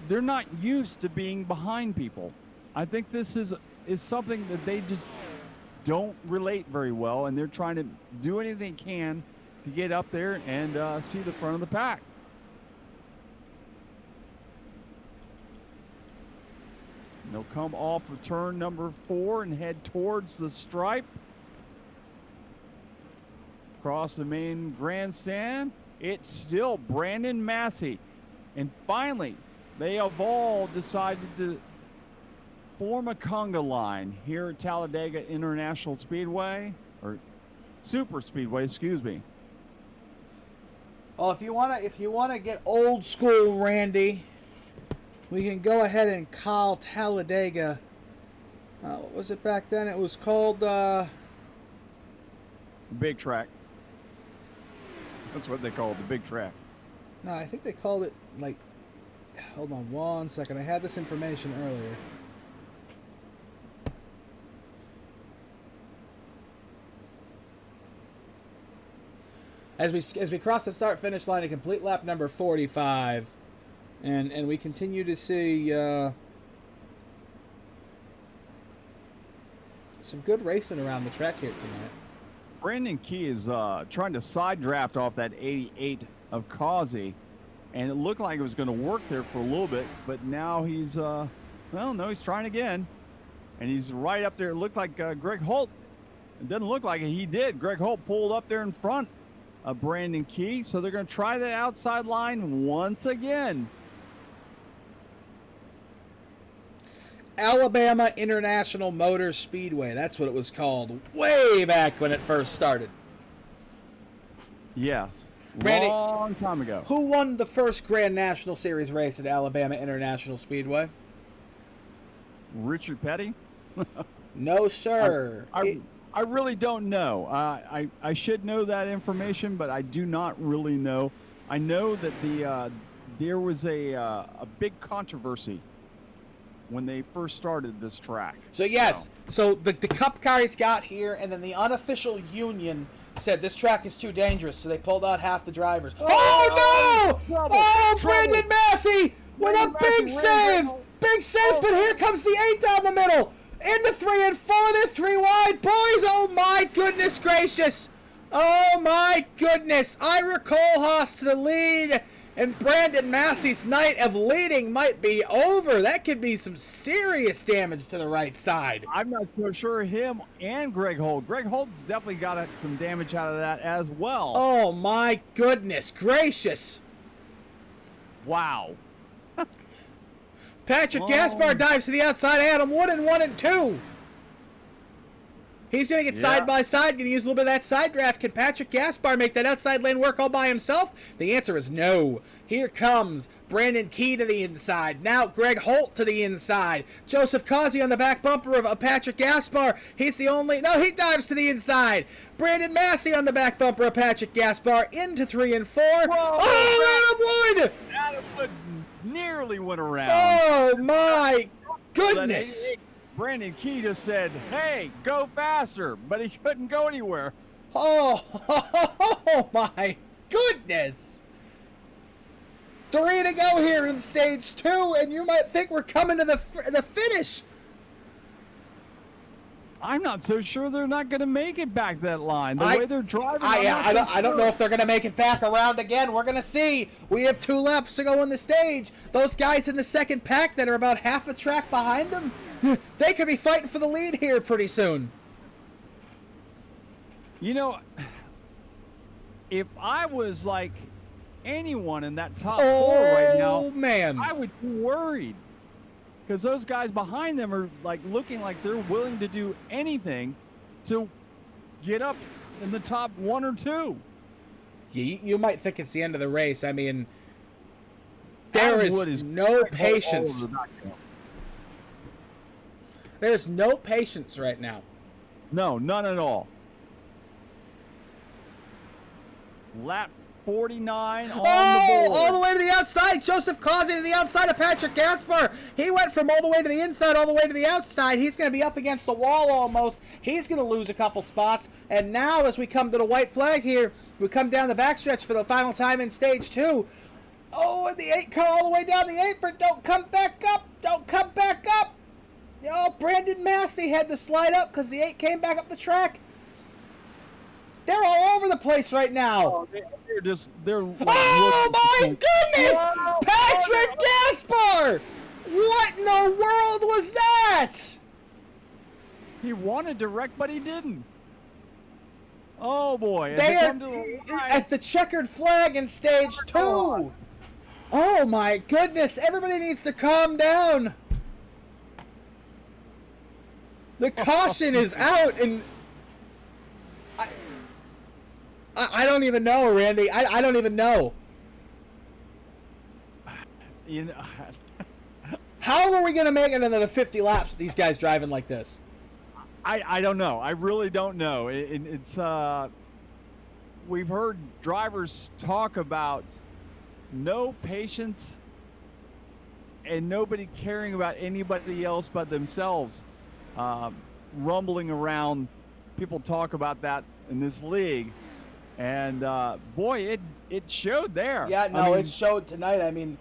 they're not used to being behind people. I think this is something that they just don't relate very well, and they're trying to do anything they can to get up there and see the front of the pack. They'll come off of turn number 4 and head towards the stripe. Across the main grandstand, it's still Brandon Massey. And finally, they have all decided to form a conga line here at Talladega International Speedway, or Super Speedway, excuse me. Well, if you wanna get old school, Randy, we can go ahead and call Talladega. What was it back then? It was called Big Track. That's what they call it, the Big Track. No, I think they called it like. Hold on one second. I had this information earlier. As we cross the start finish line, a complete lap number 45, and we continue to see some good racing around the track here tonight. Brandon Key is trying to side draft off that 88 of Causey, and it looked like it was going to work there for a little bit, but now he's well, no, he's trying again, and he's right up there. It looked like Greg Holt. It doesn't look like it. He did. Greg Holt pulled up there in front of Brandon Key, so they're going to try the outside line once again. Alabama International Motor Speedway. That's what it was called way back when it first started. Yes. Randy, long time ago. Who won the first Grand National Series race at Alabama International Speedway? Richard Petty? No, sir. I really don't know. I should know that information, but I do not really know. I know that there was a big controversy when they first started this track. So yes, so the Cup cars got here, and then the unofficial union said this track is too dangerous, so they pulled out half the drivers. Oh no! Oh, Brandon Massey with a big save! Big save, but here comes the 8 down the middle! Into 3 and 4, they're 3 wide, boys! Oh my goodness gracious! Oh my goodness! Ira Kohlhaas to the lead, and Brandon Massey's night of leading might be over. That could be some serious damage to the right side. I'm not so sure him and Greg Holt. Greg Holt's definitely got some damage out of that as well. Oh my goodness gracious! Wow. Patrick Gaspar dives to the outside. Adam Wood in 1 and 2. He's going to get side by side. Going to use a little bit of that side draft. Can Patrick Gaspar make that outside lane work all by himself? The answer is no. Here comes Brandon Key to the inside. Now Greg Holt to the inside. Joseph Causey on the back bumper of Patrick Gaspar. He's the only... No, he dives to the inside. Brandon Massey on the back bumper of Patrick Gaspar into 3 and 4. Whoa, oh, Adam Wood! Adam Wood nearly went around. Oh, my goodness. Brandon Key just said, hey, go faster, but he couldn't go anywhere. Oh my goodness. 3 to go here in stage 2, and you might think we're coming to the finish. I'm not so sure they're not going to make it back that line. The way they're driving, I don't know if they're going to make it back around again. We're going to see. We have 2 laps to go on the stage. Those guys in the second pack that are about half a track behind them, they could be fighting for the lead here pretty soon. You know, if I was like anyone in that top 4 right now, man, I would be worried. Because those guys behind them are like looking like they're willing to do anything to get up in the top 1 or 2. You might think it's the end of the race. I mean, there is no patience. There's no patience right now. No, none at all. Lap 49 on the board. All the way to the outside. Joseph Causey to the outside of Patrick Gaspar. He went from all the way to the inside, all the way to the outside. He's going to be up against the wall almost. He's going to lose a couple spots. And now as we come to the white flag here, we come down the backstretch for the final time in stage 2. Oh, and the 8 car all the way down the apron. Don't come back up. Don't come back up. Oh, Brandon Massey had to slide up because the 8 came back up the track. They're all over the place right now. Oh, they're like, oh my goodness! Whoa! Patrick Gaspar! What in the world was that? He wanted to wreck, but he didn't. Oh boy! They are as the checkered flag in stage 2. Oh my goodness! Everybody needs to calm down. The caution is out, and I don't even know, Randy. I don't even know. You know, How are we going to make it another 50 laps with these guys driving like this? I don't know. I really don't know. It's we've heard drivers talk about no patience and nobody caring about anybody else but themselves. Rumbling around. People talk about that in this league. And boy, it showed there. Yeah, no, it showed tonight. I mean,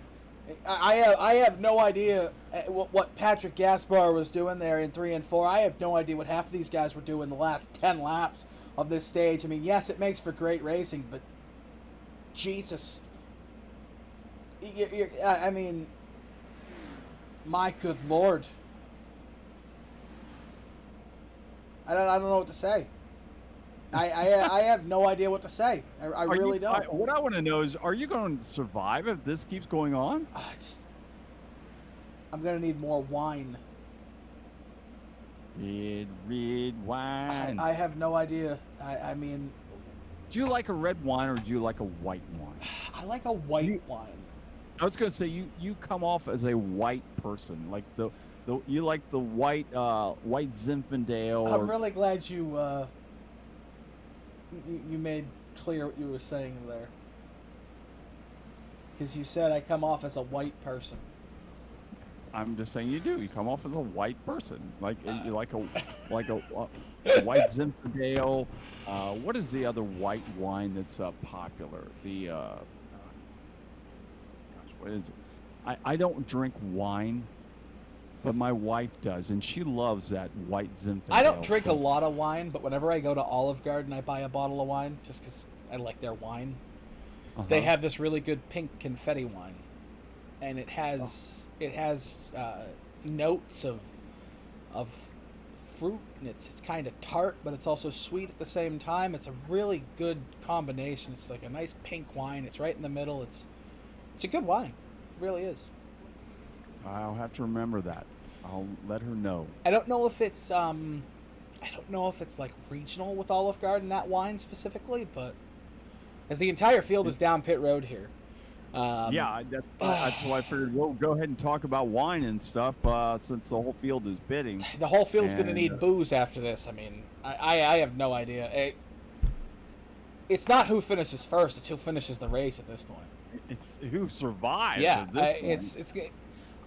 I have no idea what Patrick Gaspar was doing there in 3 and 4. I have no idea what half of these guys were doing the last 10 laps of this stage. I mean, yes, it makes for great racing, but Jesus, I mean, my good Lord, I don't know what to say. I have no idea what to say. I really don't. What I want to know is, are you going to survive if this keeps going on? I'm going to need more wine. Red wine. I have no idea. I mean... Do you like a red wine or do you like a white wine? I like a white wine. I was going to say, you come off as a white person. Like you like the white Zinfandel. I'm really glad you made clear what you were saying there. Because you said I come off as a white person. I'm just saying you do. You come off as a white person, like you like a white Zinfandel. What is the other white wine that's popular? The gosh, what is it? I don't drink wine, but my wife does, and she loves that white Zinfandel. I don't drink a lot of wine, but whenever I go to Olive Garden, I buy a bottle of wine just because I like their wine. They have this really good pink confetti wine, and it has notes of fruit, and it's kind of tart, but it's also sweet at the same time. It's a really good combination. It's like a nice pink wine. It's right in the middle. It's a good wine. It really is. I'll have to remember that. I'll let her know. I don't know if it's like regional with Olive Garden, that wine specifically, but as the entire field is down pit road here. Yeah, that's why I figured we'll go ahead and talk about wine and stuff since the whole field is bidding. The whole field's going to need booze after this. I mean, I have no idea. It's not who finishes first; it's who finishes the race at this point. It's who survives. Yeah, at this point.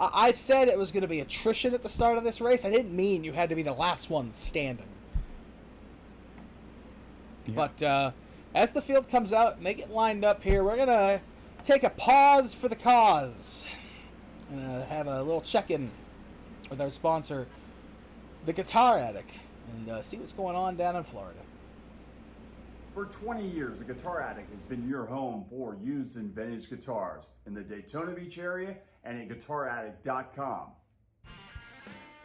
I said it was going to be attrition at the start of this race. I didn't mean you had to be the last one standing. Yeah. But as the field comes out and they get lined up here, we're going to take a pause for the cause and have a little check-in with our sponsor, the Guitar Addict, and see what's going on down in Florida. For 20 years, the Guitar Addict has been your home for used and vintage guitars in the Daytona Beach area and at guitaraddict.com.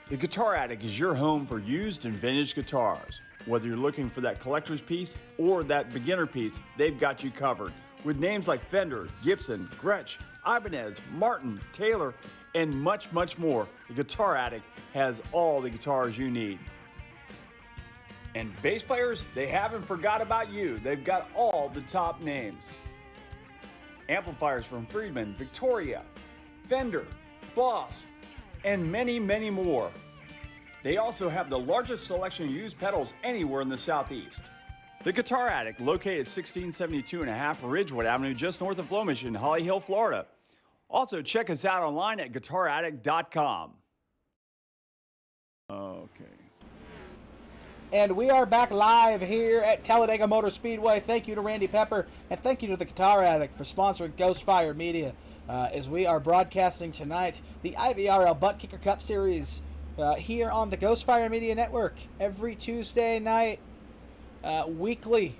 The Guitar Addict is your home for used and vintage guitars. Whether you're looking for that collector's piece or that beginner piece, they've got you covered. With names like Fender, Gibson, Gretsch, Ibanez, Martin, Taylor, and much, much more, the Guitar Addict has all the guitars you need. And bass players, they haven't forgot about you. They've got all the top names. Amplifiers from Friedman, Victoria, Fender, Boss, and many, many more. They also have the largest selection of used pedals anywhere in the Southeast. The Guitar Addict, located at 1672.5 Ridgewood Avenue, just north of Flomish in Holly Hill, Florida. Also, check us out online at guitaraddict.com. Okay. And we are back live here at Talladega Motor Speedway. Thank you to Randy Pepper, and thank you to the Guitar Addict for sponsoring Ghostfire Media as we are broadcasting tonight the IVRL Buttkicker Cup Series here on the Ghostfire Media Network every Tuesday night, weekly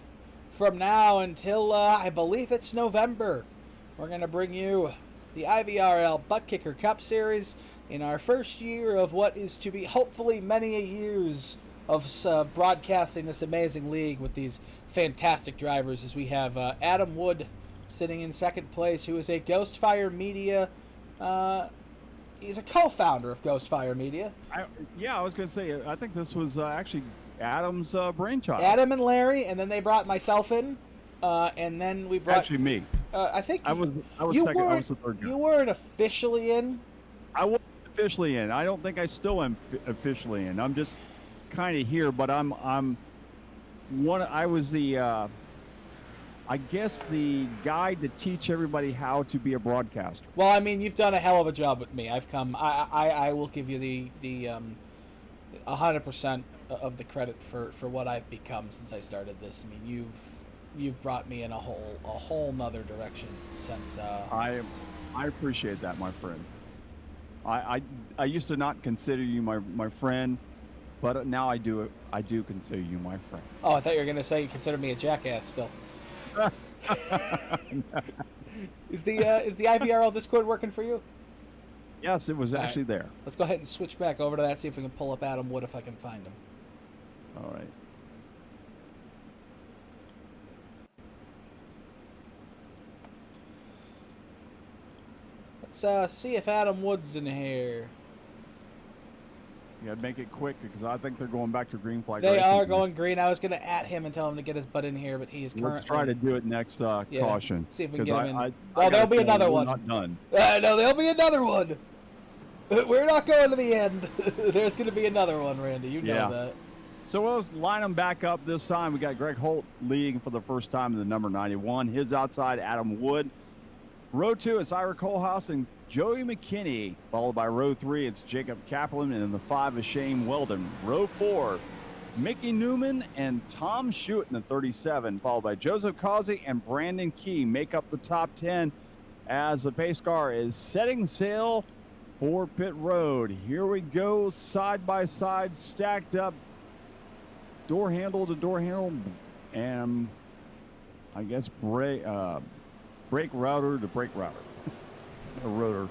from now until I believe it's November. We're going to bring you the IVRL Buttkicker Cup Series in our first year of what is to be hopefully many a years of broadcasting this amazing league with these fantastic drivers, as we have Adam Wood sitting in second place, who is a Ghostfire Media, he's a co-founder of Ghostfire Media. I was going to say, I think this was actually Adam's brainchild. Adam and Larry, and then they brought myself in, and then we brought... Actually, me. I think I was second. I was the third guy. You weren't officially in? I wasn't officially in. I don't think I still am officially in. I'm just kind of here, but I was the I guess the guide to teach everybody how to be a broadcaster. Well, I mean, you've done a hell of a job with me. I've come. I will give you the 100% of the credit for what I've become since I started this. I mean, you've brought me in a whole nother direction since. I appreciate that, my friend. I used to not consider you my friend. But now I do consider you my friend. Oh, I thought you were going to say you consider me a jackass still. Is the IVRL Discord working for you? Yes, it was actually there. Let's go ahead and switch back over to that, see if we can pull up Adam Wood if I can find him. All right. Let's see if Adam Wood's in here. You gotta make it quick because I think they're going back to green flag. They are going green. I was gonna at him and tell him to get his butt in here, but he is currently... Let's try to do it next caution. See if we can get him in. Oh, there'll be another one. Not done. No, there'll be another one. We're not going to the end. There's gonna be another one, Randy. You know that. So we'll line them back up this time. We got Greg Holt leading for the first time in the number 91. His outside, Adam Wood. Row 2 is Ira Kohlhaas and Joey McKinney, followed by row 3, it's Jacob Kaplan, and in the 5 is Shane Weldon. Row 4, Mickey Newman and Tom Schuett in the 37, followed by Joseph Causey and Brandon Key make up the top 10 as the pace car is setting sail for pit road. Here we go, side by side, stacked up, door handle to door handle, and I guess brake router to brake router. A rotor.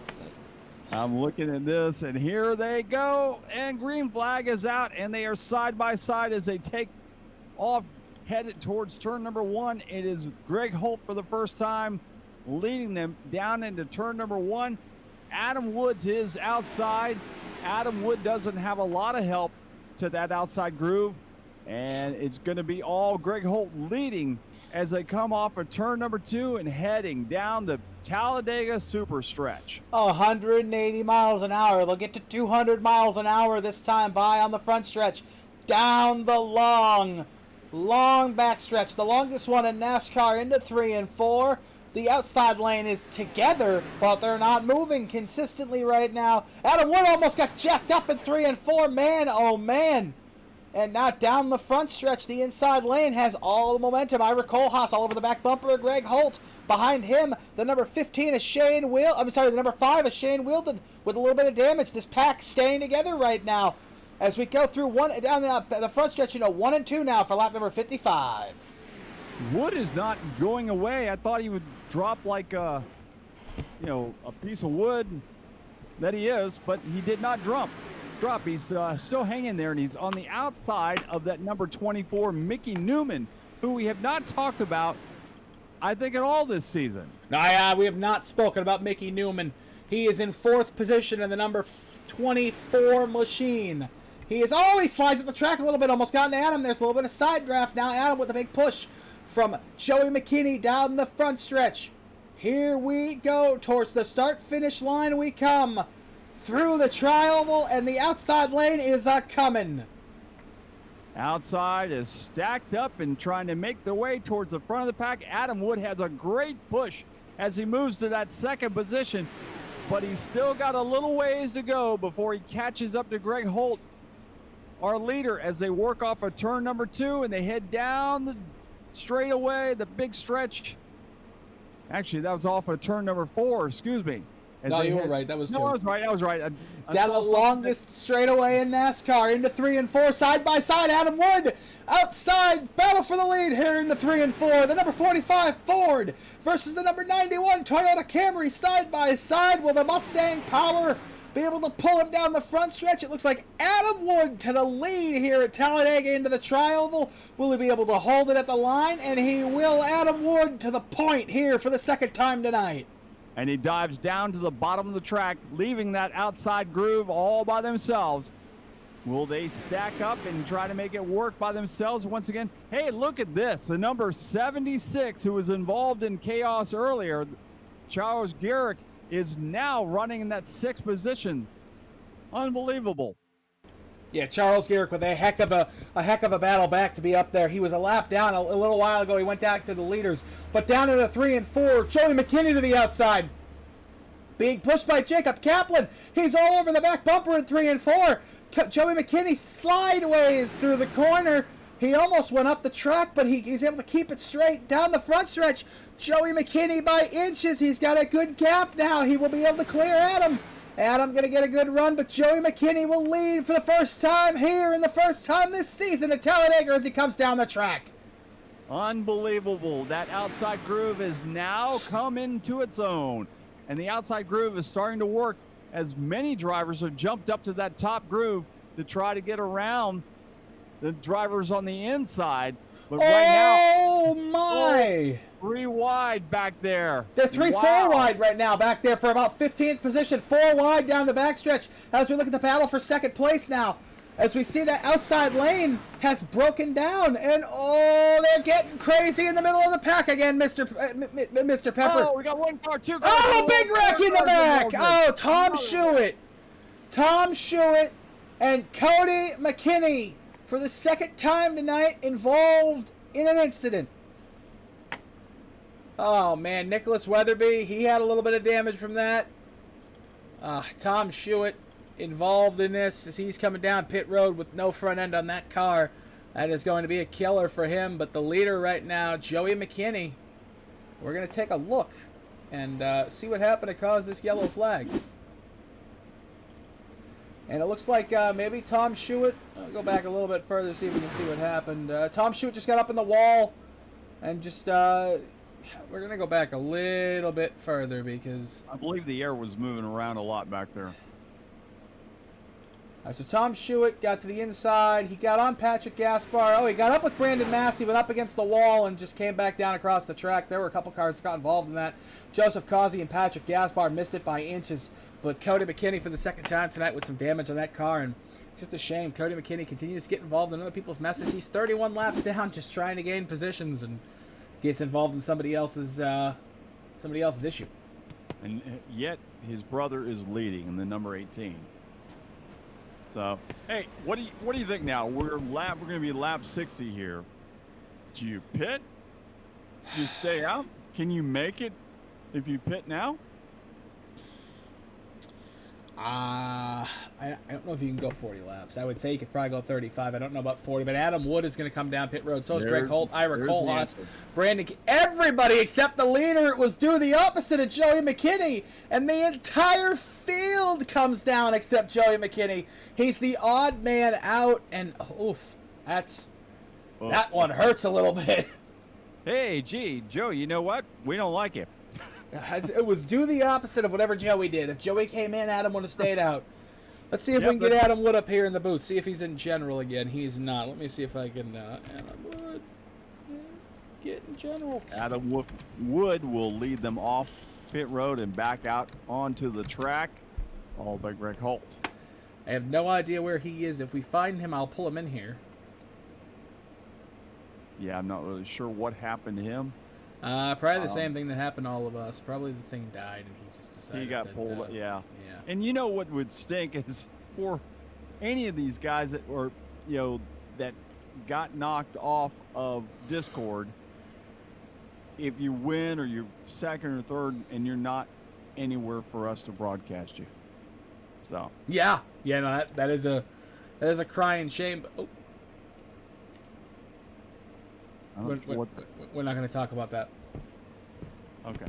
I'm looking at this, and here they go, and green flag is out, and they are side by side as they take off, headed towards turn number 1. It is Greg Holt for the first time, leading them down into turn number 1. Adam Wood to his outside. Adam Wood doesn't have a lot of help to that outside groove, and it's going to be all Greg Holt leading as they come off of turn number 2 and heading down the Talladega super stretch. 180 miles an hour. They'll get to 200 miles an hour this time by on the front stretch. Down the long back stretch. The longest one in NASCAR into 3 and 4. The outside lane is together, but they're not moving consistently right now. Adam Wood almost got jacked up in 3 and 4. Man, oh man. And now down the front stretch, the inside lane has all the momentum. Ira Kohlhaas all over the back bumper of Greg Holt. Behind him, the number 15 is the number 5 is Shane Weldon with a little bit of damage. This pack staying together right now as we go through down the front stretch. 1 and 2 now for lap number 55. Wood is not going away. I thought he would drop like a piece of wood that he is, but he did not drop. He's still hanging there, and he's on the outside of that number 24, Mickey Newman, who we have not talked about, I think, at all this season. No, we have not spoken about Mickey Newman. He is in 4th position in the number 24 machine. He slides up the track a little bit, almost gotten Adam. There's a little bit of side draft now. Adam with a big push from Joey McKinney down the front stretch. Here we go, towards the start-finish line we come. Through the tri-oval, and the outside lane is coming. Outside is stacked up and trying to make their way towards the front of the pack. Adam Wood has a great push as he moves to that second position, but he's still got a little ways to go before he catches up to Greg Holt. our leader as they work off of turn number 2 and they head down the straightaway, the big stretch. Actually, that was off of turn number 4, excuse me. No, you were right. That was 2. No, I was right. I Down saw the something longest straightaway in NASCAR into 3 and 4, side by side. Adam Wood outside, battle for the lead here into 3 and 4. The number 45 Ford versus the number 91 Toyota Camry, side by side. Will the Mustang Power be able to pull him down the front stretch? It looks like Adam Wood to the lead here at Talladega into the tri-oval. Will he be able to hold it at the line? And he will. Adam Wood to the point here for the second time tonight. And he dives down to the bottom of the track, leaving that outside groove all by themselves. Will they stack up and try to make it work by themselves once again? Hey, look at this. The number 76, who was involved in chaos earlier, Charles Garrick, is now running in that 6th position. Unbelievable. Yeah, Charles Garrick with a heck of a battle back to be up there. He was a lap down a little while ago. He went back to the leaders, but down into 3 and 4. Joey McKinney to the outside, being pushed by Jacob Kaplan. He's all over the back bumper in 3 and 4. Joey McKinney slideways through the corner. He almost went up the track, but he's able to keep it straight down the front stretch. Joey McKinney by inches. He's got a good gap now. He will be able to clear Adam. Adam going to get a good run, but Joey McKinney will lead for the first time here and the first time this season at Talladega as he comes down the track. Unbelievable. That outside groove has now come into its own. And the outside groove is starting to work as many drivers have jumped up to that top groove to try to get around the drivers on the inside. But right now, oh my! 3 wide back there. They're 4 wide right now back there for about 15th position. 4 wide down the backstretch as we look at the battle for second place now. As we see that outside lane has broken down, and oh, they're getting crazy in the middle of the pack again, Mr. Pepper. Oh, we got 1 car, 2 cars. Oh, big wreck in the back. Oh, Tom Schuett. Tom Schuett and Cody McKinney for the second time tonight involved in an incident. Oh, man, Nicholas Weatherby, he had a little bit of damage from that. Tom Schuett involved in this as he's coming down pit road with no front end on that car. That is going to be a killer for him. But the leader right now, Joey McKinney, we're going to take a look and see what happened to cause this yellow flag. And it looks like maybe Tom Schuett, I'll go back a little bit further, see if we can see what happened. Tom Schuett just got up in the wall and just, we're going to go back a little bit further because I believe the air was moving around a lot back there. So Tom Schuett got to the inside. He got on Patrick Gaspar. Oh, he got up with Brandon Massey, went up against the wall, and just came back down across the track. There were a couple cars that got involved in that. Joseph Causey and Patrick Gaspar missed it by inches. But Cody McKinney for the second time tonight with some damage on that car. And just a shame. Cody McKinney continues to get involved in other people's messes. He's 31 laps down just trying to gain positions and gets involved in somebody else's issue. And yet his brother is leading in the number 18. So, hey, what do you think now? We're going to be lap 60 here. Do you pit? Do you stay out? Can you make it if you pit now? I don't know if you can go 40 laps. I would say you could probably go 35. I don't know about 40, but Adam Wood is going to come down pit road. So is Greg Holt, Ira Kohlhaas, Brandon. Everybody except the leader. It was do the opposite of Joey McKinney, and the entire field comes down except Joey McKinney. He's the odd man out, and oof, that one hurts a little bit. Hey, gee, Joe, you know what? We don't like it. It was do the opposite of whatever Joey did. If Joey came in, Adam would have stayed out. Let's see if we can get Adam Wood up here in the booth. See if he's in general again. He's not. Let me see if I can. Adam Wood. Get in general. Adam Wood will lead them off pit road and back out onto the track. All by Greg Holt. I have no idea where he is. If we find him, I'll pull him in here. Yeah, I'm not really sure what happened to him. Probably the same thing that happened to all of us. Probably the thing died and he just decided he got that, pulled. Yeah. Yeah. And you know what would stink is for any of these guys that were, that got knocked off of Discord. If you win or you're second or third and you're not anywhere for us to broadcast you. So. Yeah. Yeah. No, that is a That is a crying shame. But, we're not going to talk about that. Okay.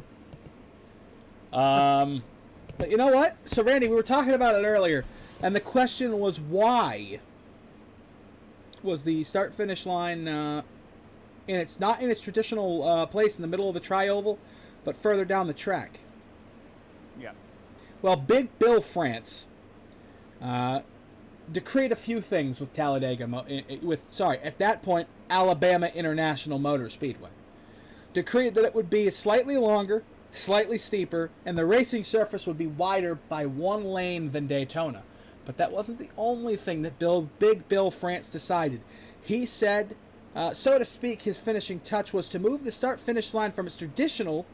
But you know what? So, Randy, we were talking about it earlier, and the question was why was the start-finish line not in its traditional place in the middle of the tri-oval, but further down the track? Yes. Well, Big Bill France decreed a few things with Talladega, at that point, Alabama International Motor Speedway. Decreed that it would be slightly longer, slightly steeper, and the racing surface would be wider by 1 lane than Daytona. But that wasn't the only thing that Big Bill France decided. He said, so to speak, his finishing touch was to move the start-finish line from its traditional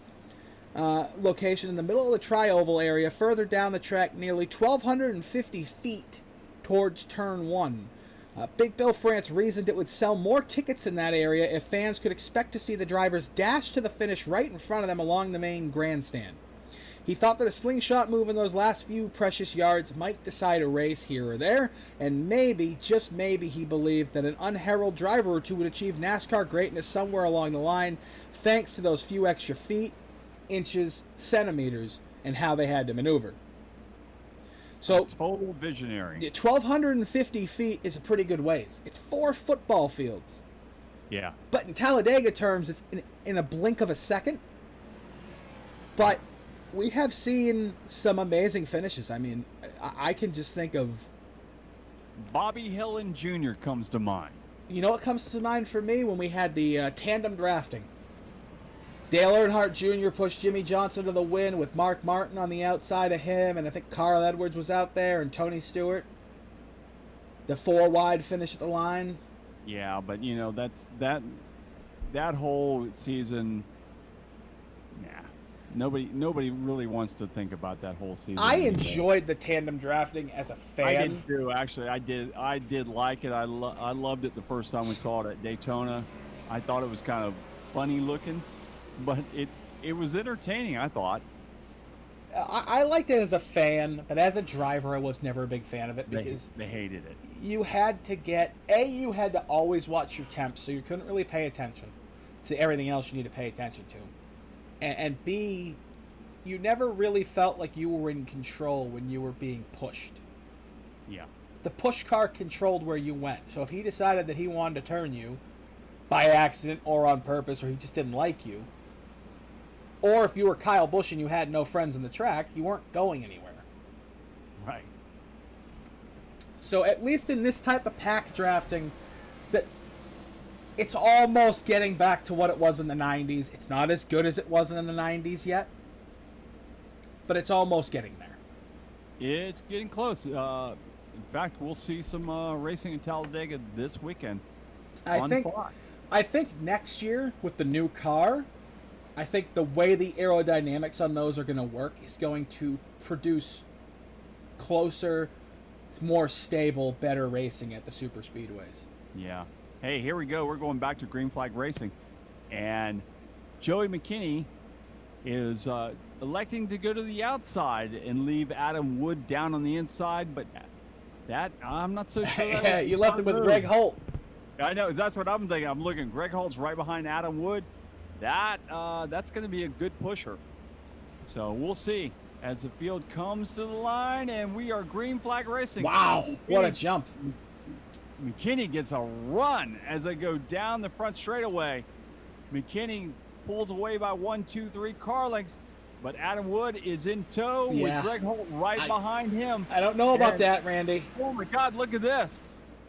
location in the middle of the tri-oval area further down the track nearly 1,250 feet towards Turn 1. Big Bill France reasoned it would sell more tickets in that area if fans could expect to see the drivers dash to the finish right in front of them along the main grandstand. He thought that a slingshot move in those last few precious yards might decide a race here or there, and maybe, just maybe, he believed that an unheralded driver or two would achieve NASCAR greatness somewhere along the line thanks to those few extra feet, inches, centimeters, and how they had to maneuver. So, a total visionary. 1,250 feet is a pretty good ways. It's 4 football fields. Yeah. But in Talladega terms, it's in a blink of a second. But we have seen some amazing finishes. I mean, I can just think of... Bobby Hillin Jr. comes to mind. You know what comes to mind for me? When we had the tandem drafting. Dale Earnhardt Jr. pushed Jimmy Johnson to the win with Mark Martin on the outside of him, and I think Carl Edwards was out there, and Tony Stewart. The 4-wide finish at the line. Yeah, but you know that whole season. Nah, nobody really wants to think about that whole season. I enjoyed the tandem drafting as a fan. I did too. Actually, I did like it. I loved it the first time we saw it at Daytona. I thought it was kind of funny looking. But it was entertaining, I thought. I liked it as a fan, but as a driver, I was never a big fan of it because they hated it. You had to always watch your temps, so you couldn't really pay attention to everything else you need to pay attention to. And B, you never really felt like you were in control when you were being pushed. Yeah. The push car controlled where you went. So if he decided that he wanted to turn you by accident or on purpose, or he just didn't like you, or if you were Kyle Busch and you had no friends in the track, you weren't going anywhere. Right. So at least in this type of pack drafting, that it's almost getting back to what it was in the 90s. It's not as good as it was in the 90s yet, but it's almost getting there. It's getting close. In fact, we'll see some racing in Talladega this weekend. I think next year with the new car, I think the way the aerodynamics on those are going to work is going to produce closer, more stable, better racing at the super speedways. Yeah. Hey, here we go. We're going back to green flag racing. And Joey McKinney is electing to go to the outside and leave Adam Wood down on the inside. But that, I'm not so sure. Yeah, you left him with Greg Holt. I know. That's what I'm thinking. I'm looking. Greg Holt's right behind Adam Wood. That's going to be a good pusher. So we'll see as the field comes to the line, and we are green flag racing. Wow, what a jump. McKinney gets a run as they go down the front straightaway. McKinney pulls away by 1, 2, 3 car lengths, but Adam Wood is in tow with Greg Holt right behind him. I don't know about that, Randy. Oh, my God, look at this.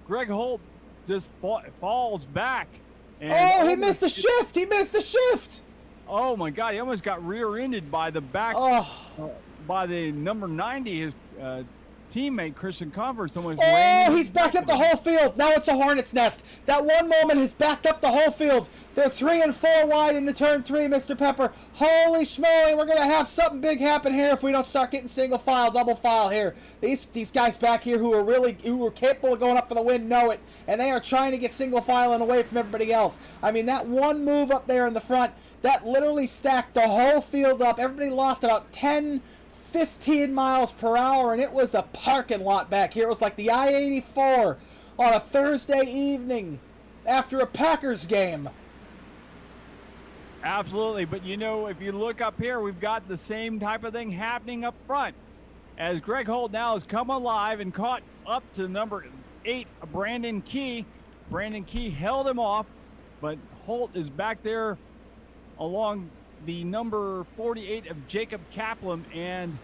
Greg Holt just falls back. And, he missed the shift. He missed the shift. Oh, my God. He almost got rear-ended by the back, by the number 90, his teammate, Christian Converse. He's backed up the whole field. Now it's a hornet's nest. That one moment has backed up the whole field. They're 3 and 4 wide into turn 3, Mr. Pepper. Holy schmoly, we're going to have something big happen here if we don't start getting single file, double file here. These guys back here who are capable of going up for the win know it, and they are trying to get single filing away from everybody else. I mean, that one move up there in the front, that literally stacked the whole field up. Everybody lost about 10, 15 miles per hour, and it was a parking lot back here. It was like the I-84 on a Thursday evening after a Packers game. Absolutely, but you know, if you look up here, we've got the same type of thing happening up front. As Greg Holt now has come alive and caught up to number 8, Brandon Key. Brandon Key held him off, but Holt is back there along the number 48 of Jacob Kaplan and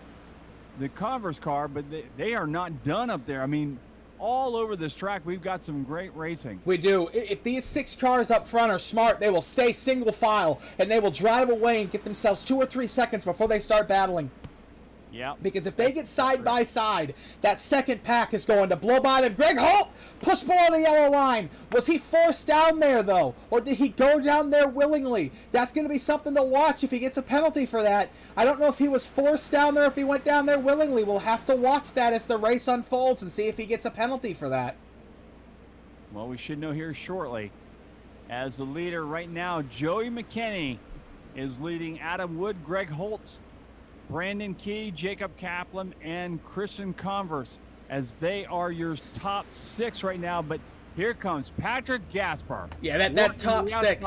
the Converse car, but they are not done up there. I mean, all over this track, we've got some great racing. We do. If these 6 cars up front are smart, they will stay single file, and they will drive away and get themselves 2 or 3 seconds before they start battling. Yeah. Because if they get side by side, that second pack is going to blow by them. Greg Holt, push ball on the yellow line. Was he forced down there, though? Or did he go down there willingly? That's going to be something to watch if he gets a penalty for that. I don't know if he was forced down there, if he went down there willingly. We'll have to watch that as the race unfolds and see if he gets a penalty for that. Well, we should know here shortly. As the leader right now, Joey McKinney is leading Adam Wood, Greg Holt, Brandon Key, Jacob Kaplan, and Christian Converse, as they are your top 6 right now. But here comes Patrick Gaspar. Yeah, that top 6.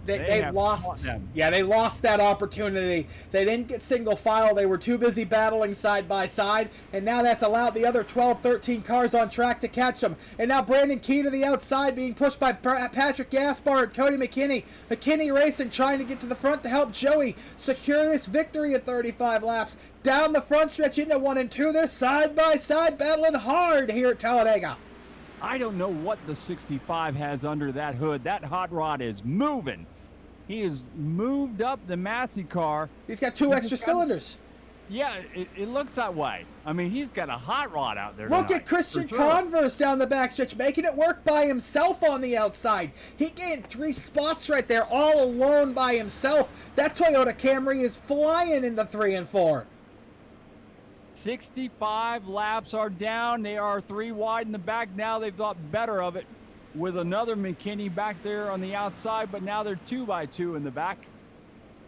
They lost. Yeah, they lost that opportunity. They didn't get single file. They were too busy battling side by side, and now that's allowed the other 12, 13 cars on track to catch them. And now Brandon Key to the outside, being pushed by Patrick Gaspar and Cody McKinney. McKinney Racing trying to get to the front to help Joey secure this victory at 35 laps. Down the front stretch into 1 and 2. They're side by side battling hard here at Talladega. I don't know what the 65 has under that hood. That hot rod is moving. He has moved up the Massey car. He's got 2 extra cylinders. Yeah, it looks that way. I mean, he's got a hot rod out there Look tonight, at Christian for sure. Converse down the backstretch, making it work by himself on the outside. He gained 3 spots right there, all alone by himself. That Toyota Camry is flying into 3 and 4. 65 laps are down. They are 3 wide in the back. Now they've thought better of it with another McKinney back there on the outside, but now they're 2 by 2 in the back.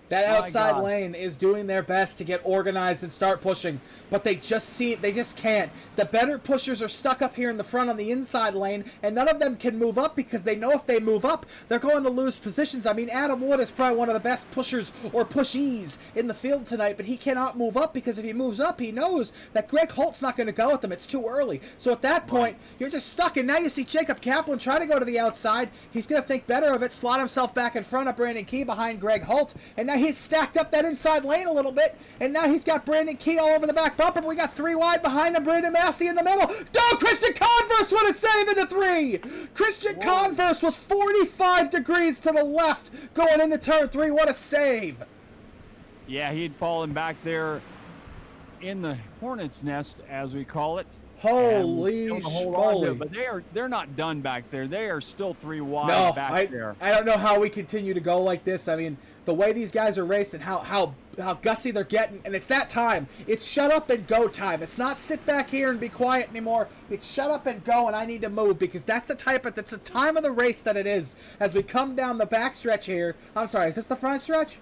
That My outside God. lane is doing their best to get organized and start pushing, but they just can't. The better pushers are stuck up here in the front on the inside lane, and none of them can move up because they know if they move up, they're going to lose positions. I mean, Adam Wood is probably one of the best pushers or pushees in the field tonight, but he cannot move up because if he moves up, he knows that Greg Holt's not going to go with him. It's too early. So at that point, you're just stuck, and now you see Jacob Kaplan try to go to the outside. He's going to think better of it, slot himself back in front of Brandon Key behind Greg Holt, and now he's stacked up that inside lane a little bit, and now he's got Brandon Key all over the back bumper, but we got 3 wide behind him, Brandon Massey in the middle. Oh, Christian Converse, what a save into 3! Christian Converse was 45 degrees to the left going into turn 3. What a save! Yeah, he'd fallen back there in the hornet's nest, as we call it. Holy schmoly. But they're not done back there. They are still 3 wide back there. I don't know how we continue to go like this. I mean, the way these guys are racing, how gutsy they're getting, and it's that time. It's shut up and go time. It's not sit back here and be quiet anymore. It's shut up and go, and I need to move, because that's the time of the race that it is. As we come down the back stretch here. I'm sorry, is this the front stretch?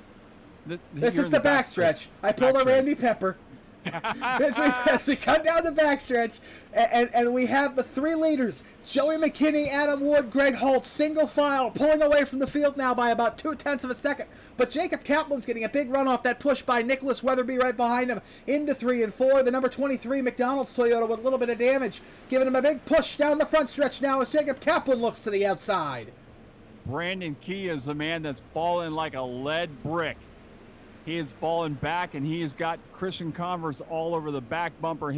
This is the back stretch. I pulled a Randy Pepper. as we cut down the backstretch, and we have the 3 leaders, Joey McKinney, Adam Wood, Greg Holt, single file, pulling away from the field now by about 0.2 of a second. But Jacob Kaplan's getting a big run off that push by Nicholas Weatherby right behind him into 3 and 4. The number 23 McDonald's Toyota with a little bit of damage, giving him a big push down the front stretch now as Jacob Kaplan looks to the outside. Brandon Key is the man that's fallen like a lead brick. He has fallen back, and he has got Christian Converse all over the back bumper.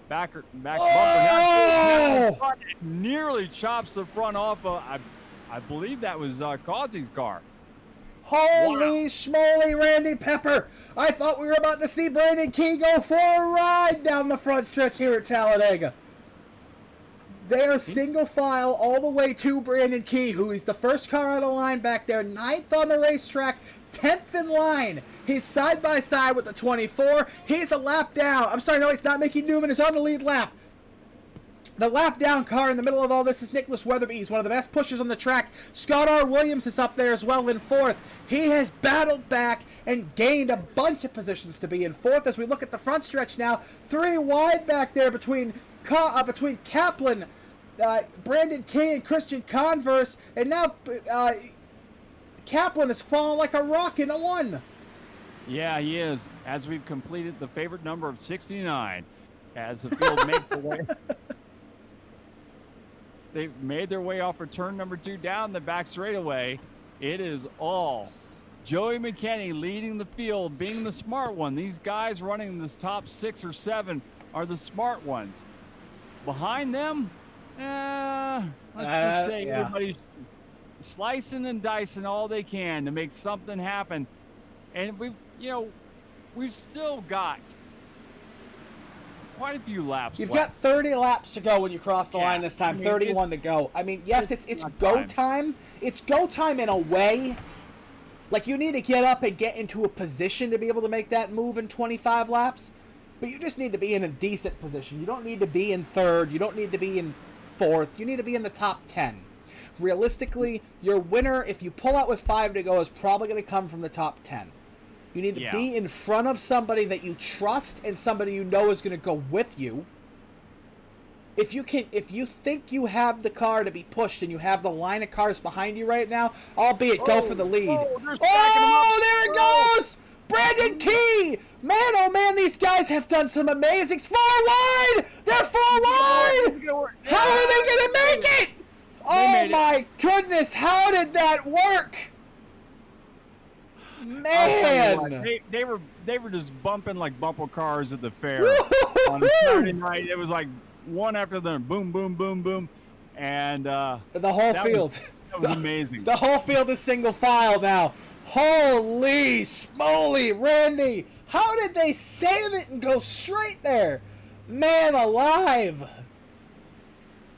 Back Oh! bumper. Nearly chops the front off. I believe that was Causey's car. Holy schmoly, Randy Pepper! I thought we were about to see Brandon Key go for a ride down the front stretch here at Talladega. They are single file all the way to Brandon Key, who is the first car out of line back there, 9th on the racetrack, 10th in line. He's side by side with the 24. He's a lap down. I'm sorry, no, it's not. Mickey Newman is on the lead lap. the lap down car in the middle of all this is Nicholas Weatherby. He's one of the best pushers on the track. Scott R. Williams is up there as well in fourth. He has battled back and gained a bunch of positions to be in fourth. As we look at the front stretch now, 3 wide back there between Kaplan, Brandon Kay, and Christian Converse, and now Kaplan has fallen like a rock into one. Yeah, he is. As we've completed the favorite number of 69, as the field makes their way. They've made their way off of turn number 2 down the back straightaway. It is all Joey McKinney leading the field, being the smart one. These guys running this top 6 or 7 are the smart ones. Behind them, let's just say everybody's slicing and dicing all they can to make something happen. And we've still got quite a few laps You've left. got 30 laps to go when you cross the line this time. I mean, 31 to go. I mean, yes, it's go time. It's go time in a way. Like, you need to get up and get into a position to be able to make that move in 25 laps. But you just need to be in a decent position. You don't need to be in third. You don't need to be in fourth. You need to be in the top 10. Realistically, your winner, if you pull out with 5 to go, is probably going to come from the top 10. You need to be in front of somebody that you trust and somebody you know is going to go with you. If you think you have the car to be pushed and you have the line of cars behind you right now, albeit go for the lead. There it goes! Brandon Key! Man, oh man, these guys have done some amazing. 4 wide! They're 4 wide! How are they going to make it? Oh my goodness, how did that work? Man, they were just bumping like bumper cars at the fair on Saturday night. It was like one after the boom, boom, boom, boom, and the whole field. That was amazing. The whole field is single file now. Holy smoly, Randy! How did they save it and go straight there? Man alive!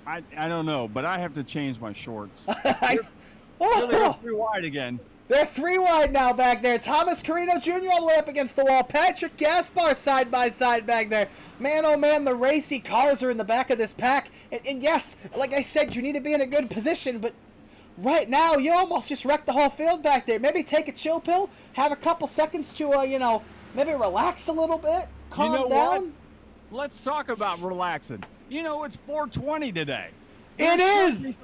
I don't know, but I have to change my shorts. They're 3 wide again. They're 3 wide now back there. Thomas Carino Jr. all the way up against the wall. Patrick Gaspar side by side back there. Man, oh man, the racy cars are in the back of this pack. And yes, like I said, you need to be in a good position, but right now, you almost just wrecked the whole field back there. Maybe take a chill pill, have a couple seconds to, maybe relax a little bit, calm down. What? Let's talk about relaxing. It's 420 today. It is.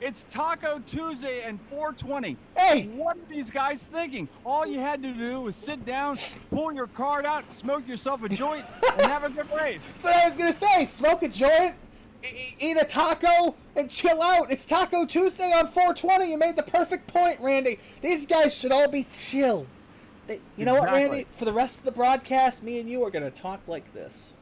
It's Taco Tuesday and 420. Hey, what are these guys thinking? All you had to do was sit down, pull your card out, smoke yourself a joint, and have a good race. That's what I was going to say. Smoke a joint, eat a taco, and chill out. It's Taco Tuesday on 420. You made the perfect point, Randy. These guys should all be chill. You know what, Randy? For the rest of the broadcast, me and you are going to talk like this.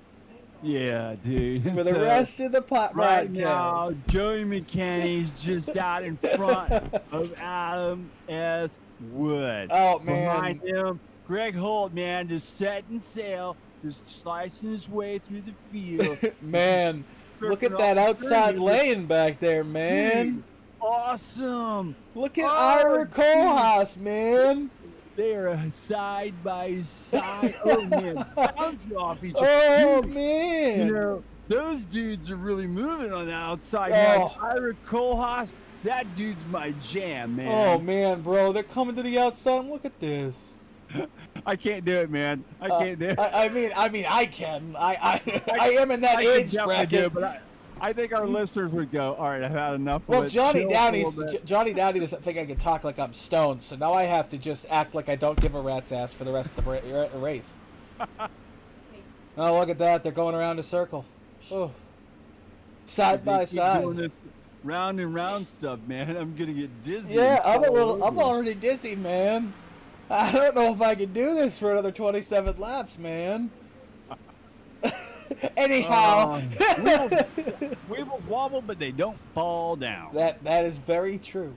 Yeah, dude. For the rest of the broadcast. Right now, Joey McKinney's just out in front of Adam S. Wood. Oh, man. Behind him, Greg Holt, man, just setting sail, just slicing his way through the field. Man, look at that outside lane back there, man. Dude, awesome. Look at Ira Kohlhaas, man. They are side by side. Oh, man. Bounce off each other. Oh, dude, man. Those dudes are really moving on the outside. Oh. Ira Kohlhaas, that dude's my jam, man. Oh, man, bro. They're coming to the outside. Look at this. I can't do it, man. I can't do it. I mean, I can. I am in that age bracket. Do it, but I think our listeners would go, all right, I've had enough of it. Johnny Downey doesn't think I can talk like I'm stoned, so now I have to just act like I don't give a rat's ass for the rest of the race. Oh, look at that. They're going around a circle. Oh. Side by side. Doing this round and round stuff, man. I'm going to get dizzy. Yeah, I'm already dizzy, man. I don't know if I can do this for another 27 laps, man. Anyhow, we will wobble, but they don't fall down. That is very true,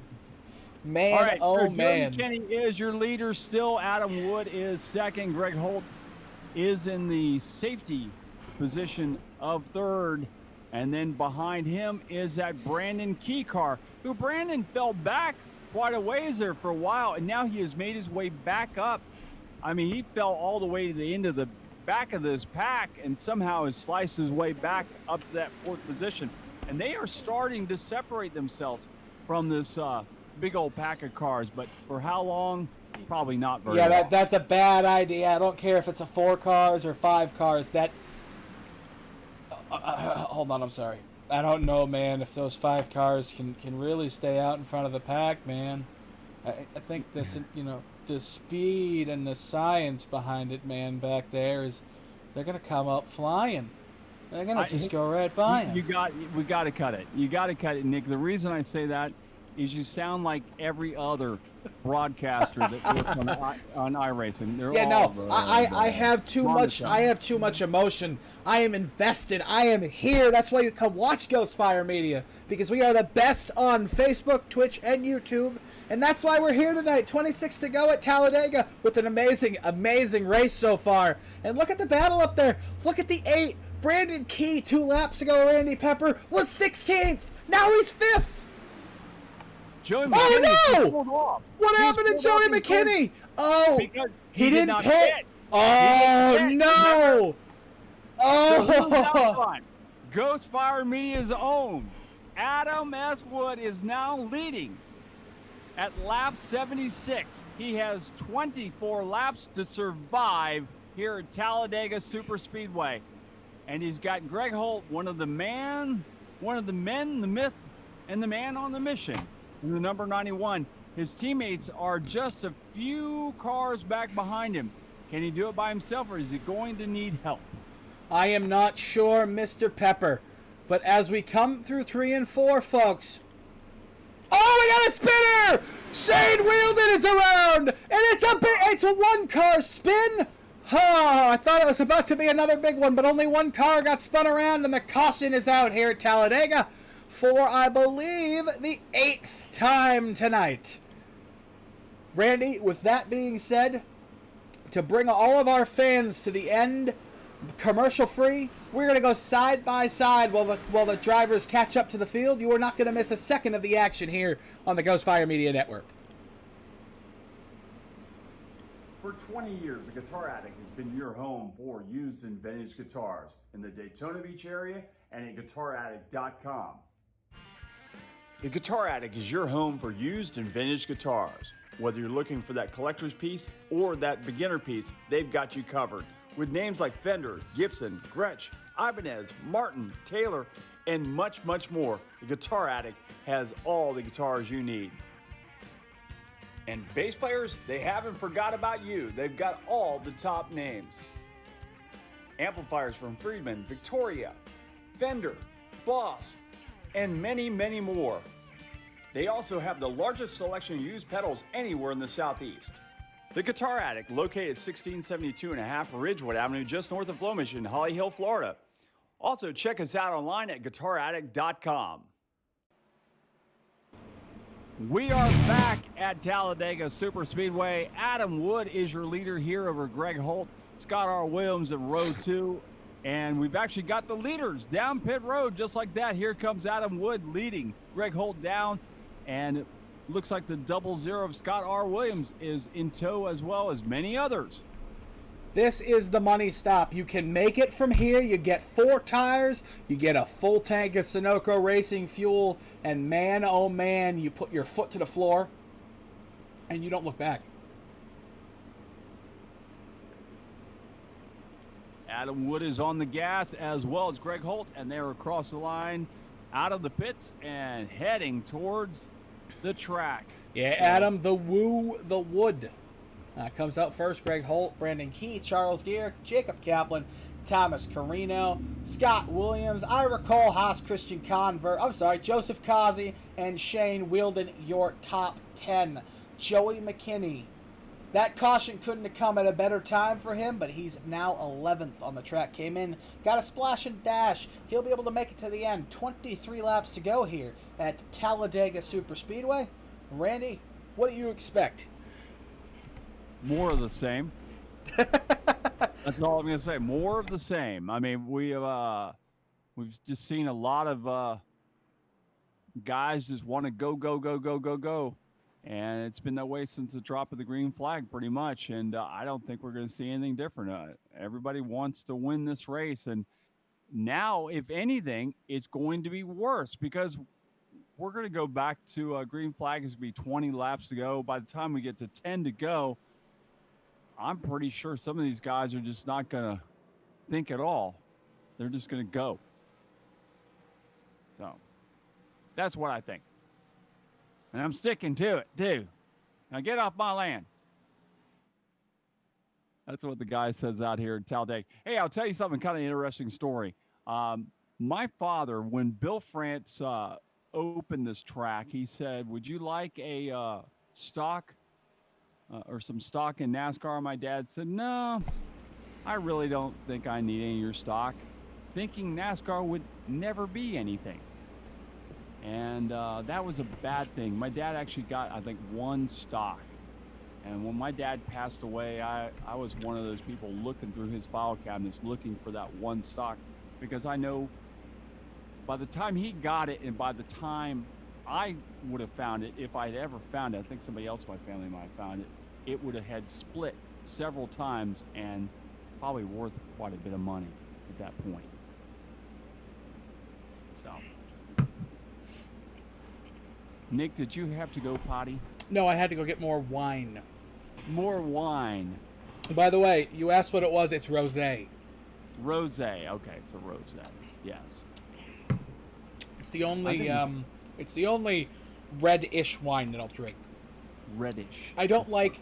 man. All right, oh so man. Kenny is your leader still. Adam Wood is second. Greg Holt is in the safety position of third, and then behind him is that Brandon Key car, who Brandon fell back quite a ways there for a while, and now he has made his way back up. I mean, he fell all the way to the end of the back of this pack and somehow has sliced his way back up to that 4th position. And they are starting to separate themselves from this big old pack of cars. But for how long? Probably not very long. Yeah, that's a bad idea. I don't care if it's a 4 cars or 5 cars. That. Hold on, I'm sorry. I don't know, man, if those 5 cars can really stay out in front of the pack, man. I think this, the speed and the science behind it, man, back there is they're going to come up flying. They're going to just go right by him. We got to cut it. You got to cut it, Nick. The reason I say that is you sound like every other broadcaster that works on iRacing. I have too much. I have too much emotion. I am invested. I am here. That's why you come watch Ghostfire Media, because we are the best on Facebook, Twitch, and YouTube. And that's why we're here tonight. 26 to go at Talladega with an amazing, amazing race so far. And look at the battle up there. Look at the 8. Brandon Key 2 laps ago, Randy Pepper, was 16th. Now he's 5th. Joey McKinney pulled off. What happened to Joey McKinney? Oh, because he didn't pit. Oh, no. Oh. Ghostfire Media's own Adam S. Wood is now leading at lap 76. He has 24 laps to survive here at Talladega Super Speedway. And he's got Greg Holt, one of the men, the myth, and the man on the mission. In the number 91, his teammates are just a few cars back behind him. Can he do it by himself, or is he going to need help? I am not sure, Mr. Pepper. But as we come through 3 and 4, folks. Oh, we got a spinner! Shane Wheeldon is around! And it's a 1-car spin! Oh, I thought it was about to be another big one, but only 1 car got spun around, and the caution is out here at Talladega for, I believe, the 8th time tonight. Randy, with that being said, to bring all of our fans to the end, commercial-free, we're going to go side by side while the drivers catch up to the field. You are not going to miss a second of the action here on the Ghostfire Media Network. For 20 years, the Guitar Addict has been your home for used and vintage guitars in the Daytona Beach area and at GuitarAddict.com. The Guitar Addict is your home for used and vintage guitars. Whether you're looking for that collector's piece or that beginner piece, they've got you covered. With names like Fender, Gibson, Gretsch, Ibanez, Martin, Taylor, and much, much more, the Guitar Addict has all the guitars you need. And bass players, they haven't forgot about you. They've got all the top names. Amplifiers from Friedman, Victoria, Fender, Boss, and many, many more. They also have the largest selection of used pedals anywhere in the Southeast. The Guitar Addict, located at 1672.5 Ridgewood Avenue, just north of Flow Mission, Holly Hill, Florida. Also, check us out online at GuitarAddict.com. We are back at Talladega Super Speedway. Adam Wood is your leader here over Greg Holt, Scott R. Williams at row 2. And we've actually got the leaders down pit road just like that. Here comes Adam Wood leading Greg Holt down. And it looks like the 00 of Scott R. Williams is in tow, as well as many others. This is the money stop. You can make it from here. You get 4 tires. You get a full tank of Sunoco Racing fuel. And man, oh man, you put your foot to the floor and you don't look back. Adam Wood is on the gas, as well as Greg Holt, and they're across the line out of the pits and heading towards the track. Yeah, Adam, the Wood. Comes out first, Greg Holt, Brandon Key, Charles Gear, Jacob Kaplan, Thomas Carino, Scott Williams, Ira Cole, Haas Christian Convert, Joseph Kazi, and Shane Wheeldon, your top 10. Joey McKinney. That caution couldn't have come at a better time for him, but he's now 11th on the track. Came in, got a splash and dash. He'll be able to make it to the end. 23 laps to go here at Talladega Super Speedway. Randy, what do you expect? More of the same. That's all I'm going to say. More of the same. I mean, we've just seen a lot of guys just want to go. And it's been that way since the drop of the green flag, pretty much. And I don't think we're going to see anything different. Everybody wants to win this race. And now, if anything, it's going to be worse because we're going to go back to green flag is going to be 20 laps to go. By the time we get to 10 to go, I'm pretty sure some of these guys are just not going to think at all. They're just going to go. So that's what I think. And I'm sticking to it, too. Now get off my land. That's what the guy says out here in Talladega. Hey, I'll tell you something, kind of interesting story. My father, when Bill France opened this track, he said, would you like a stock or some stock in NASCAR? My dad said, no, I really don't think I need any of your stock. Thinking NASCAR would never be anything. And that was a bad thing. My dad actually got, I think, one stock. And when my dad passed away, I was one of those people looking through his file cabinets looking for that one stock. Because I know by the time he got it and by the time I would have found it, if I'd ever found it, I think somebody else in my family might have found it, it would have had split several times and probably worth quite a bit of money at that point. So, Nick, did you have to go potty? No, I had to go get more wine. More wine. By the way, you asked what it was. It's rosé. Rosé. Okay, it's a rosé. Yes. It's the only red-ish wine that I'll drink. Reddish. I don't like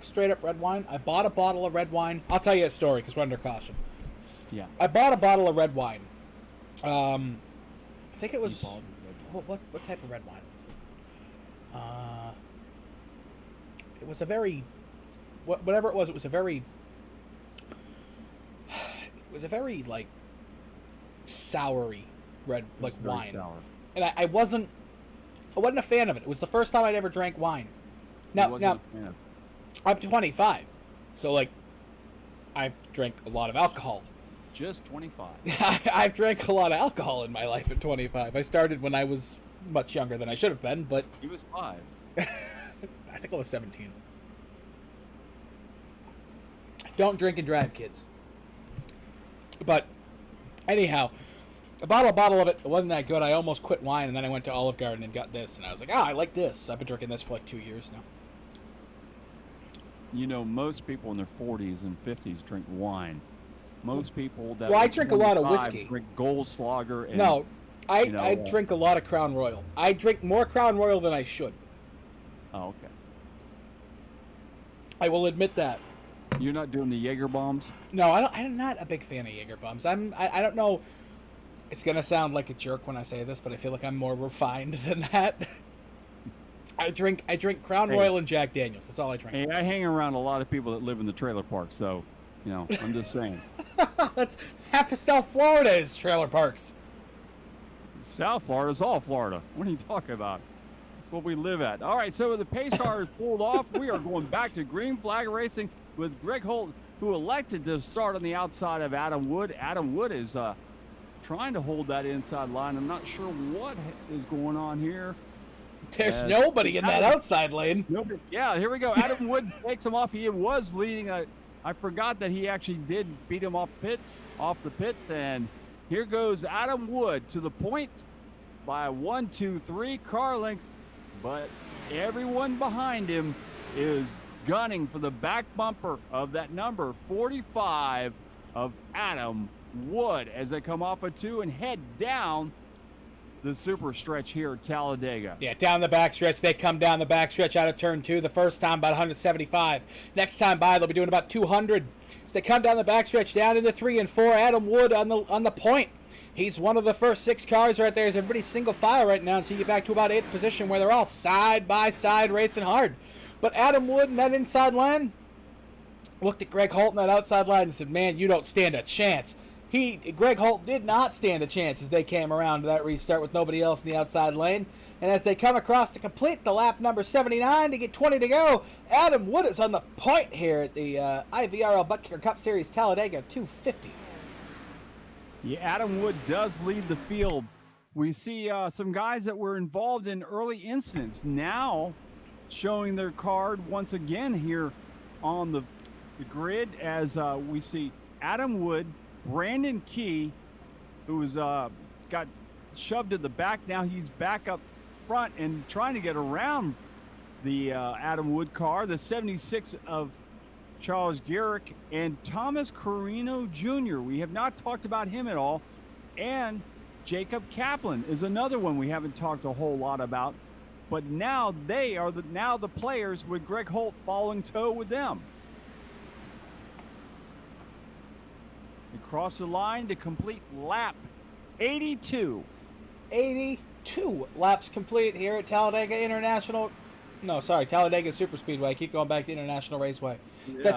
straight up red wine. I bought a bottle of red wine. I'll tell you a story because we're under caution. Yeah. I bought a bottle of red wine. I think it was what type of red wine was it? It was a very whatever it was. It was a very like soury red like wine. Sour. And I wasn't a fan of it. It was the first time I'd ever drank wine. Now I'm 25, so like I've drank a lot of alcohol. Just 25. I've drank a lot of alcohol in my life at 25. I started when I was much younger than I should have been, but He was 5. I think I was 17. Don't drink and drive, kids. But anyhow, I bought a bottle of it. It wasn't that good. I almost quit wine, and then I went to Olive Garden and got this, and I was like, I like this. I've been drinking this for like 2 years now. You know, most people in their 40s and 50s drink wine. Most people that I drink a lot of whiskey. Drink Goldschlager. And, No, I drink a lot of Crown Royal. I drink more Crown Royal than I should. Oh, okay. I will admit that. You're not doing the Jaeger bombs? No, I'm not a big fan of Jaeger bombs. I don't know. It's gonna sound like a jerk when I say this, but I feel like I'm more refined than that. I drink Crown Royal and Jack Daniels. That's all I drink. Hey, I hang around a lot of people that live in the trailer park, so you know, I'm just saying. That's half of South Florida is trailer parks. South Florida's all Florida. What are you talking about? That's what we live at. All right, so the pace car is pulled off. We are going back to green flag racing with Greg Holt, who elected to start on the outside of Adam Wood. Adam Wood is trying to hold that inside line. I'm not sure what is going on here. There's nobody in that outside lane. Nobody. Yeah, here we go. Adam Wood takes him off. He was leading. I forgot that he actually did beat him off the pits, and here goes Adam Wood to the point by 1, 2, 3 car lengths, but everyone behind him is gunning for the back bumper of that number 45 of Adam Wood as they come off a 2 and head down the super stretch here at Talladega. Yeah, down the backstretch. They come down the backstretch out of turn 2. The first time about 175. Next time by, they'll be doing about 200. As they come down the backstretch down into 3 and 4, Adam Wood on the point. He's one of the first 6 cars right there. As everybody's single file right now until you get back to about 8th position where they're all side by side racing hard. But Adam Wood in that inside line looked at Greg Holt in that outside line and said, man, you don't stand a chance. Greg Holt did not stand a chance as they came around to that restart with nobody else in the outside lane. And as they come across to complete the lap number 79 to get 20 to go, Adam Wood is on the point here at the IVRL Buttkicker Cup Series Talladega 250. Yeah, Adam Wood does lead the field. We see some guys that were involved in early incidents now showing their card once again here on the grid as we see Adam Wood, Brandon Key, who was got shoved to the back. Now he's back up front and trying to get around the Adam Wood car, the 76 of Charles Garrick, and Thomas Carino Jr. We have not talked about him at all. And Jacob Kaplan is another one we haven't talked a whole lot about. But now they are the players with Greg Holt following toe with them. They cross the line to complete lap 82. 82 laps complete here at Talladega International. No, sorry, Talladega Super Speedway. I keep going back to International Raceway. The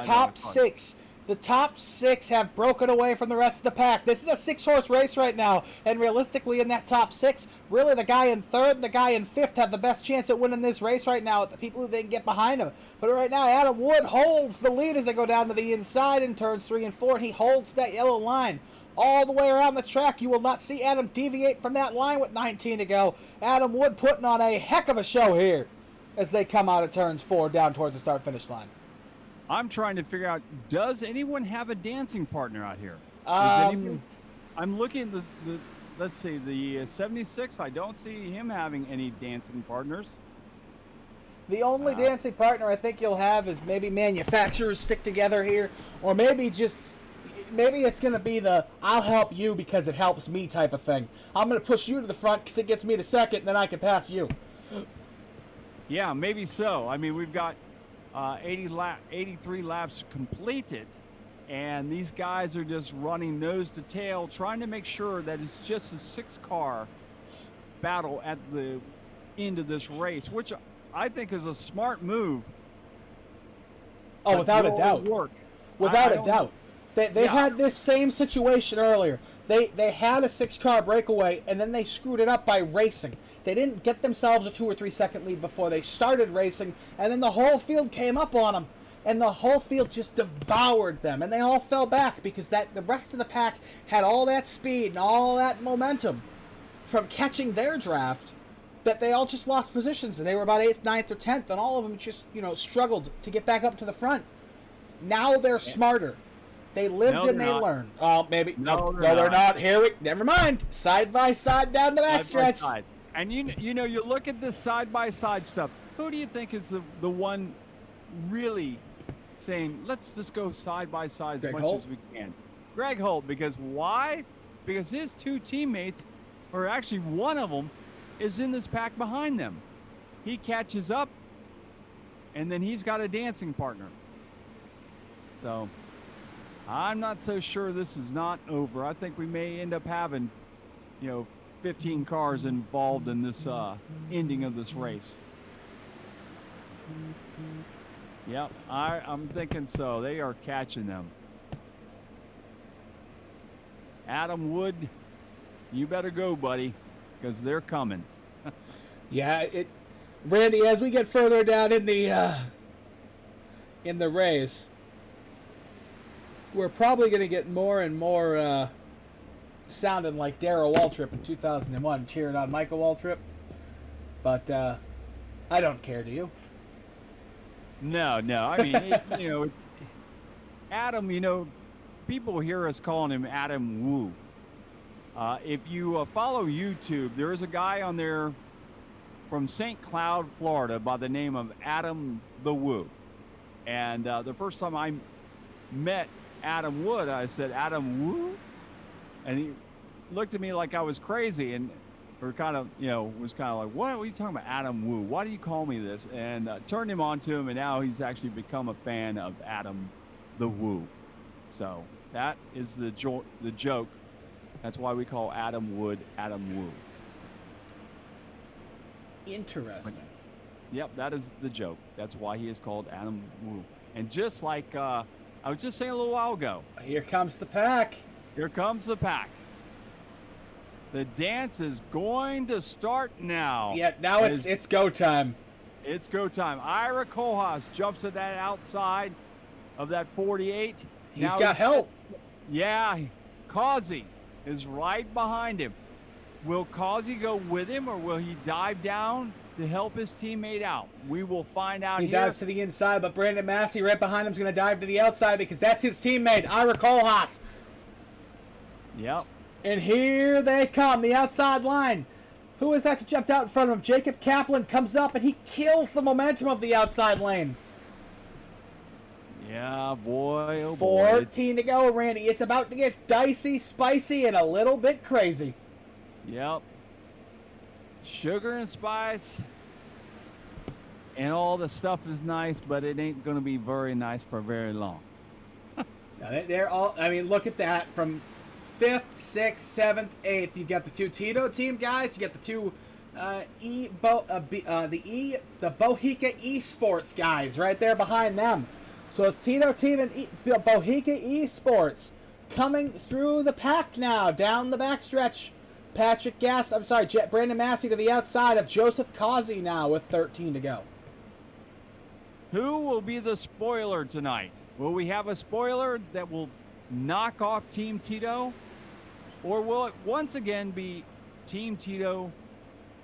top six have broken away from the rest of the pack. This is a 6-horse race right now, and realistically in that top 6, really the guy in 3rd and the guy in 5th have the best chance at winning this race right now with the people who they can get behind him. But right now, Adam Wood holds the lead as they go down to the inside in turns 3 and 4, and he holds that yellow line all the way around the track. You will not see Adam deviate from that line with 19 to go. Adam Wood putting on a heck of a show here as they come out of turns 4 down towards the start-finish line. I'm trying to figure out, does anyone have a dancing partner out here? I'm looking at the let's see, the 76. I don't see him having any dancing partners. The only dancing partner I think you'll have is maybe manufacturers stick together here, or maybe it's going to be the I'll help you because it helps me type of thing. I'm going to push you to the front because it gets me to second, and then I can pass you. Yeah, maybe so. I mean, we've got 83 laps completed, and these guys are just running nose to tail, trying to make sure that it's just a 6-car battle at the end of this race, which I think is a smart move. Oh, without a doubt. Without a doubt. They had this same situation earlier. They had a 6-car breakaway, and then they screwed it up by racing. They didn't get themselves a 2 or 3 second lead before they started racing, and then the whole field came up on them, and the whole field just devoured them, and they all fell back because the rest of the pack had all that speed and all that momentum from catching their draft that they all just lost positions, and they were about 8th, 9th, or 10th, and all of them just, struggled to get back up to the front. Now they're smarter. They lived and they learned. Oh, maybe. No, they're not. Never mind. Side by side down the backstretch. And you look at this side-by-side stuff. Who do you think is the one really saying, let's just go side-by-side as much as we can? Greg Holt. Because why? Because his 2 teammates, or actually one of them, is in this pack behind them. He catches up, and then he's got a dancing partner. So I'm not so sure this is not over. I think we may end up having, 15 cars involved in this ending of this race. Yep, I'm thinking so. They are catching them. Adam Wood, you better go, buddy, because they're coming. Yeah, Randy, as we get further down in the race, we're probably going to get more and more sounding like Darrell Waltrip in 2001 cheering on Michael Waltrip. But I don't care, do you? No. I mean, it's Adam, people hear us calling him Adam Woo. If you follow YouTube, there is a guy on there from St. Cloud, Florida by the name of Adam the Woo. And the first time I met Adam Wood, I said, Adam Woo? And he looked at me like I was crazy, and was kind of like, what are you talking about, Adam Woo? Why do you call me this? And turned him on to him, and now he's actually become a fan of Adam the Woo. So that is the joke. That's why we call Adam Wood Adam Woo. Interesting. Yep, that is the joke. That's why he is called Adam Woo. And just like I was just saying a little while ago. Here comes the pack. Here comes the pack. The dance is going to start now. Yeah, now it's go time. It's go time. Ira Kohlhaas jumps at that outside of that 48. He's got help. Yeah, Causey is right behind him. Will Causey go with him, or will he dive down to help his teammate out? We will find out He here. dives to the inside, but Brandon Massey right behind him is going to dive to the outside because that's his teammate, Ira Kohlhaas. Yep. And here they come, the outside line. Who is that that jumped out in front of him? Jacob Kaplan comes up, and he kills the momentum of the outside lane. Yeah, boy, oh 14 to go, Randy. It's about to get dicey, spicy, and a little bit crazy. Yep. Sugar and spice and all the stuff is nice, but it ain't going to be very nice for very long. Now, they're all, I mean, look at that. From 5th, 6th, 7th, 8th, you've got the two Tito team guys. You got the two the Bohica Esports guys right there behind them. So it's Tito team and Bohica Esports coming through the pack now, down the backstretch. Brandon Massey to the outside of Joseph Causey now with 13 to go. Who will be the spoiler tonight? Will we have a spoiler that will knock off Team Tito? Or will it once again be Team Tito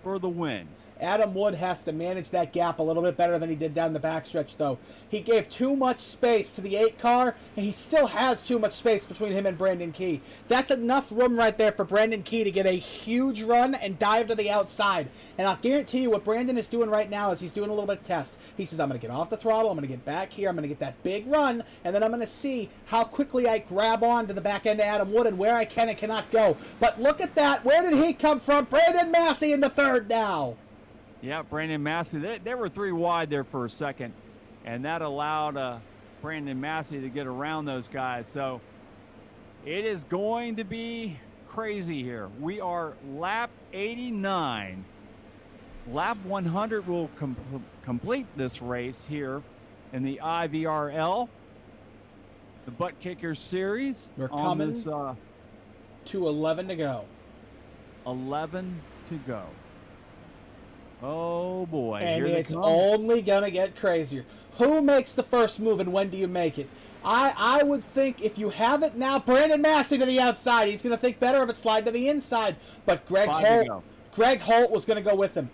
for the win? Adam Wood has to manage that gap a little bit better than he did down the backstretch, though. He gave too much space to the 8 car, and he still has too much space between him and Brandon Key. That's enough room right there for Brandon Key to get a huge run and dive to the outside. And I'll guarantee you what Brandon is doing right now is he's doing a little bit of test. He says, I'm going to get off the throttle, I'm going to get back here, I'm going to get that big run, and then I'm going to see how quickly I grab on to the back end of Adam Wood and where I can and cannot go. But look at that. Where did he come from? Brandon Massey in the third now. Yeah, Brandon Massey. They were 3 wide there for a second, and that allowed Brandon Massey to get around those guys. So it is going to be crazy here. We are lap 89. Lap 100 will complete this race here in the IVRL, the Buttkicker series. We're coming this, to 11 to go. 11 to go. Oh boy. And here it's only going to get crazier. Who makes the first move and when do you make it? I would think if you have it now, Brandon Massey to the outside. He's going to think better of it slide to the inside. But Greg Holt was going to go with him.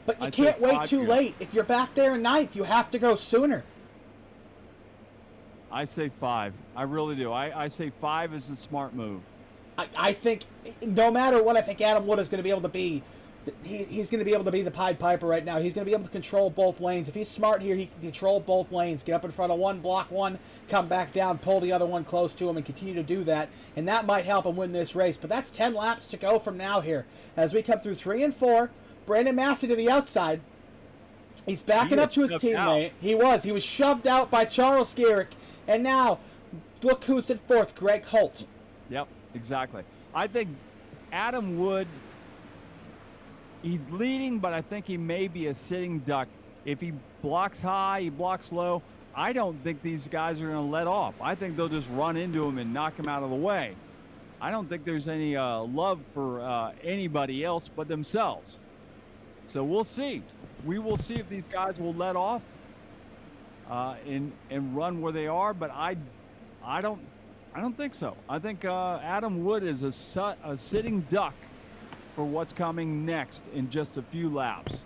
But you can't wait too late. If you're back there in 9th, you have to go sooner. I say 5. I really do. I say 5 is a smart move. I think no matter what, I think Adam Wood is going to be able to be. He's going to be able to be the Pied Piper right now. He's going to be able to control both lanes. If he's smart here, he can control both lanes. Get up in front of one, block one, come back down, pull the other one close to him, and continue to do that. And that might help him win this race. But that's 10 laps to go from now here. As we come through 3 and 4, Brandon Massey to the outside. He's backing up to his teammate. He was shoved out by Charles Garrick. And now, look who's in 4th, Greg Holt. Yep, exactly. I think Adam Wood, he's leading, but I think he may be a sitting duck. If he blocks high, he blocks low, I don't think these guys are going to let off. I think they'll just run into him and knock him out of the way. I don't think there's any love for anybody else but themselves. So we'll see. We will see if these guys will let off and run where they are, but I don't think so. I think Adam Wood is a sitting duck for what's coming next in just a few laps.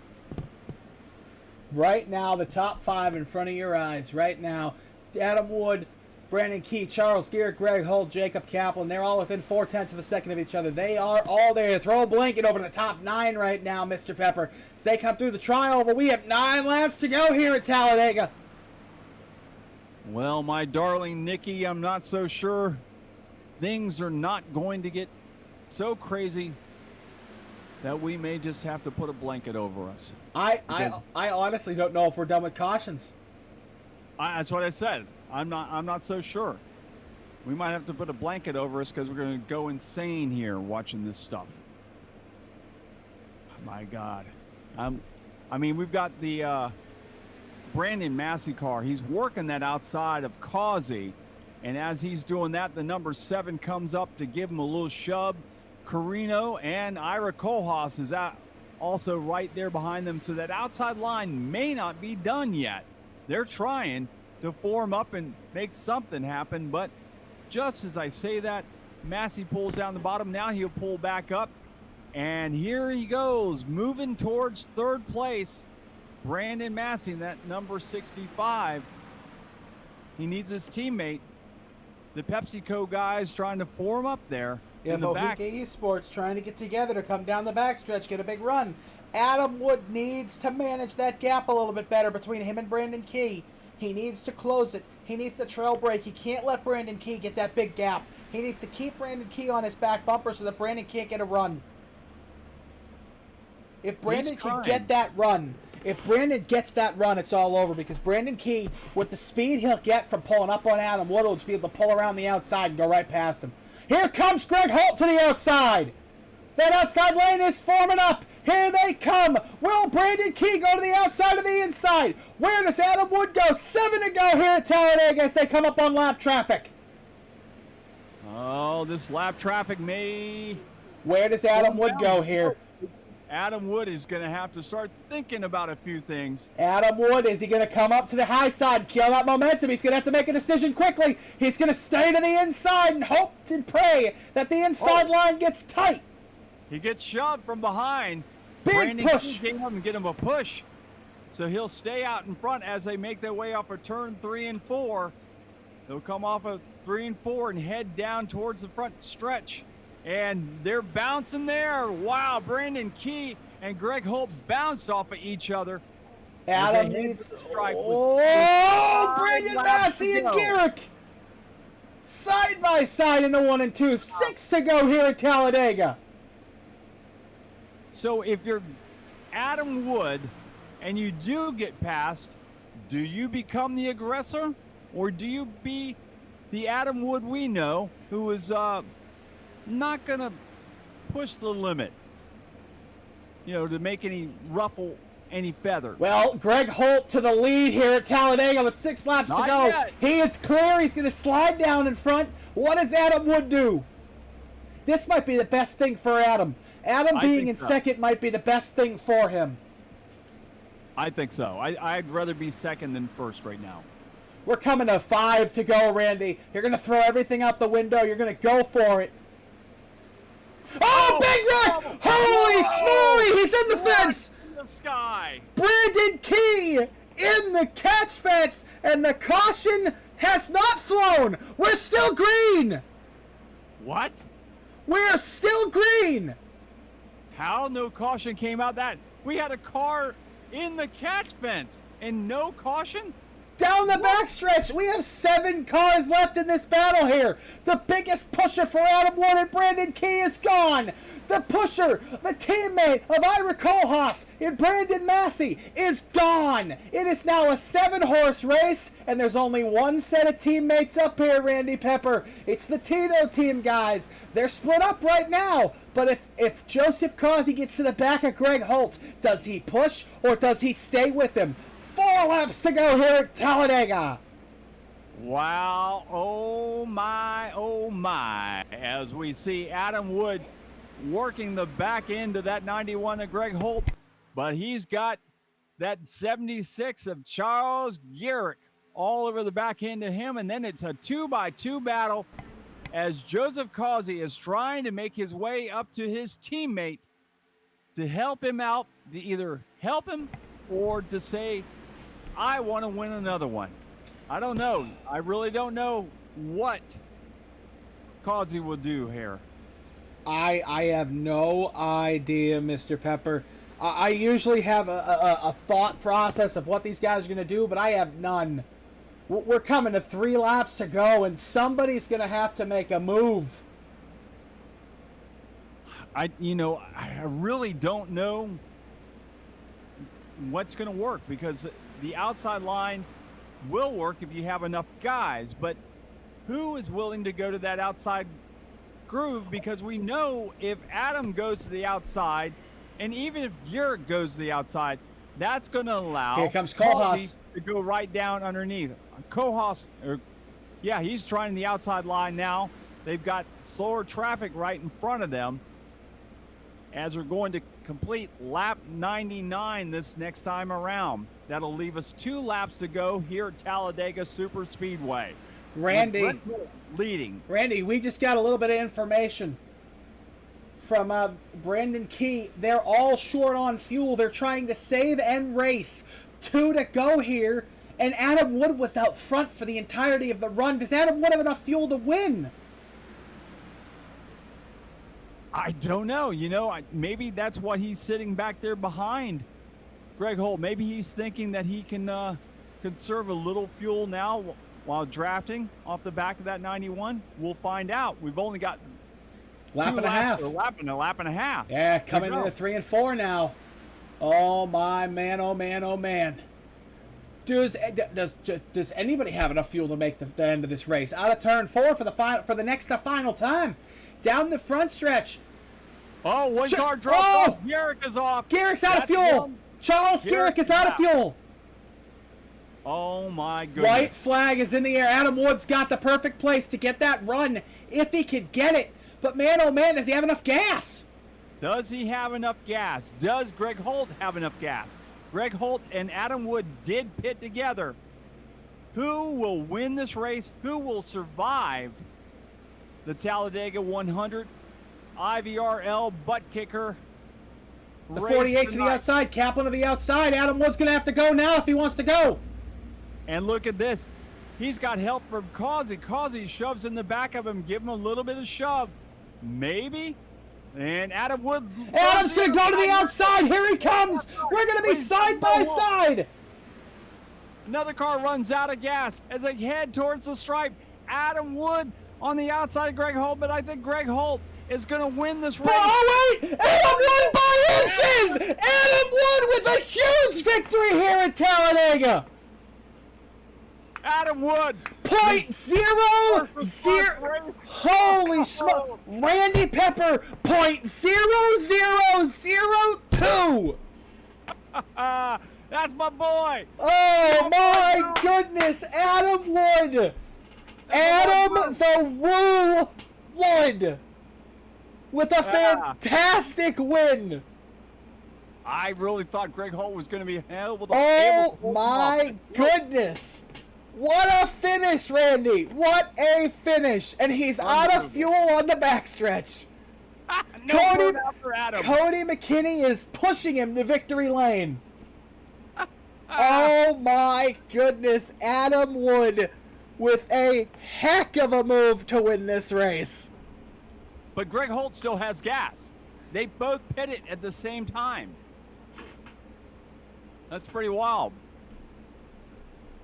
Right now, the top 5 in front of your eyes. Right now, Adam Wood, Brandon Key, Charles Garrett, Greg Holt, Jacob Kaplan. They're all within 0.4 of a second of each other. They are all there. Throw a blanket over the top 9 right now, Mr. Pepper. As they come through the trioval, we have 9 laps to go here at Talladega. Well, my darling Nikki, I'm not so sure. Things are not going to get so crazy that we may just have to put a blanket over us. I honestly don't know if we're done with cautions. That's what I said. I'm not so sure. We might have to put a blanket over us because we're going to go insane here watching this stuff. My God. I mean, we've got the Brandon Massey car. He's working that outside of Causey, and as he's doing that, the number 7 comes up to give him a little shove. Carino and Ira Kohlhaas is also right there behind them, so that outside line may not be done yet. They're trying to form up and make something happen, but just as I say that, Massey pulls down the bottom. Now he'll pull back up. And here he goes, moving towards third place. Brandon Massey, that number 65. He needs his teammate. The PepsiCo guys trying to form up there. Yeah, in the back. Mohica Esports trying to get together to come down the backstretch, get a big run. Adam Wood needs to manage that gap a little bit better between him and Brandon Key. He needs to close it. He needs to trail break. He can't let Brandon Key get that big gap. He needs to keep Brandon Key on his back bumper so that Brandon can't get a run. If Brandon can get that run, if Brandon gets that run, it's all over, because Brandon Key, with the speed he'll get from pulling up on Adam Wood, will just be able to pull around the outside and go right past him. Here comes Greg Holt to the outside. That outside lane is forming up. Here they come. Will Brandon Key go to the outside or the inside? Where does Adam Wood go? 7 to go here at Talladega as they come up on lap traffic. Oh, this lap traffic may... Where does Adam Wood go here? Adam Wood is going to have to start thinking about a few things. Adam Wood, is he going to come up to the high side, kill that momentum? He's going to have to make a decision quickly. He's going to stay to the inside and hope and pray that the inside line gets tight. He gets shoved from behind. Big Brandon push. Key came up and get him a push. So he'll stay out in front as they make their way off of turn 3 and 4. They'll come off of 3 and 4 and head down towards the front stretch. And they're bouncing there. Wow, Brandon Key and Greg Holt bounced off of each other. Adam needs... Oh, Brandon Massey and Garrick. Side by side in the 1 and 2. 6 to go here at Talladega. So if you're Adam Wood and you do get past, do you become the aggressor? Or do you be the Adam Wood we know, who is not going to push the limit, you know, to make any ruffle any feather? Well, Greg Holt to the lead here at Talladega with 6 laps to go. Yet. He is clear. He's going to slide down in front. What does Adam Wood do? This might be the best thing for Adam. Adam being in second might be the best thing for him. I think so. I'd rather be second than first right now. We're coming to 5 to go, Randy. You're going to throw everything out the window. You're going to go for it. Oh, Big Rick! Holy smoly! He's in the fence! In the sky. Brandon Key in the catch fence, and the caution has not flown. We're still green. What? We're still green. How no caution came out? That we had a car in the catch fence and no caution? Down the backstretch, we have 7 cars left in this battle here. The biggest pusher for Adam Wood and Brandon Key is gone. The pusher, the teammate of Ira Kohlhaas and Brandon Massey is gone. It is now a 7-horse race, and there's only one set of teammates up here, Randy Pepper. It's the Tito team, guys. They're split up right now, but if Joseph Causey gets to the back of Greg Holt, does he push or does he stay with him? 4 laps to go here at Talladega. Wow, oh my, as we see Adam Wood working the back end of that 91 of Greg Holt, but he's got that 76 of Charles Garrick all over the back end of him, and then it's a 2x2 battle as Joseph Causey is trying to make his way up to his teammate to help him out, to either help him or to say, I want to win another one. I don't know. I really don't know what Causey will do here. I have no idea, Mr. Pepper. I usually have a thought process of what these guys are going to do, but I have none. We're coming to 3 laps to go, and somebody's going to have to make a move. I really don't know what's going to work, because the outside line will work if you have enough guys, but who is willing to go to that outside groove? Because we know if Adam goes to the outside, and even if Garrett goes to the outside, that's going to allow Here comes Kohlhaas to go right down underneath. Kohlhaas, he's trying the outside line now. They've got slower traffic right in front of them as we're going to complete lap 99 this next time around. That'll leave us 2 laps to go here at Talladega Super Speedway. Randy, leading. Randy, we just got a little bit of information. from Brandon Key. They're all short on fuel. They're trying to save and race. 2 to go here, and Adam Wood was out front for the entirety of the run. Does Adam Wood have enough fuel to win? I don't know. You know, maybe that's what he's sitting back there behind Greg Holt. Maybe he's thinking that he can conserve a little fuel now while drafting off the back of that 91. We'll find out. We've only got Lap and a half. A lap and a half. Yeah, coming into 3 and 4 now. Oh my man! Oh man! Oh man! Does anybody have enough fuel to make the end of this race? Out of turn 4 for the next final time. Down the front stretch. Oh, one car dropped off. Garrick is off. Garrick's out of fuel. Charles Garrick is out of fuel. Oh my goodness. White flag is in the air. Adam Wood's got the perfect place to get that run if he could get it. But man, oh man, does he have enough gas? Does he have enough gas? Does Greg Holt have enough gas? Greg Holt and Adam Wood did pit together. Who will win this race? Who will survive the Talladega 100 IVRL Buttkicker? The 48 to the outside, Kaplan to the outside. Adam Wood's going to have to go now if he wants to go. And look at this. He's got help from Causey. Causey shoves in the back of him, give him a little bit of shove. Maybe. And Adam Wood. Adam's going to go to the outside. Here he comes. We're going to be side by side. Another car runs out of gas as they head towards the stripe. Adam Wood on the outside of Greg Holt, but I think Greg Holt is going to win this race. Oh, wait! Adam Wood by inches! Adam Wood with a huge victory here at Talladega! Adam Wood. .00. Holy smoke! Randy Pepper. .0002. That's my boy. Oh my goodness! Adam Wood. Adam the Woo Wood with a fantastic win. I really thought Greg Holt was going to be able to. Oh my goodness! What a finish, Randy! What a finish! And he's out of fuel on the backstretch. Cody McKinney is pushing him to victory lane. Oh my goodness! Adam Wood with a heck of a move to win this race. But Greg Holt still has gas. They both pitted at the same time. That's pretty wild.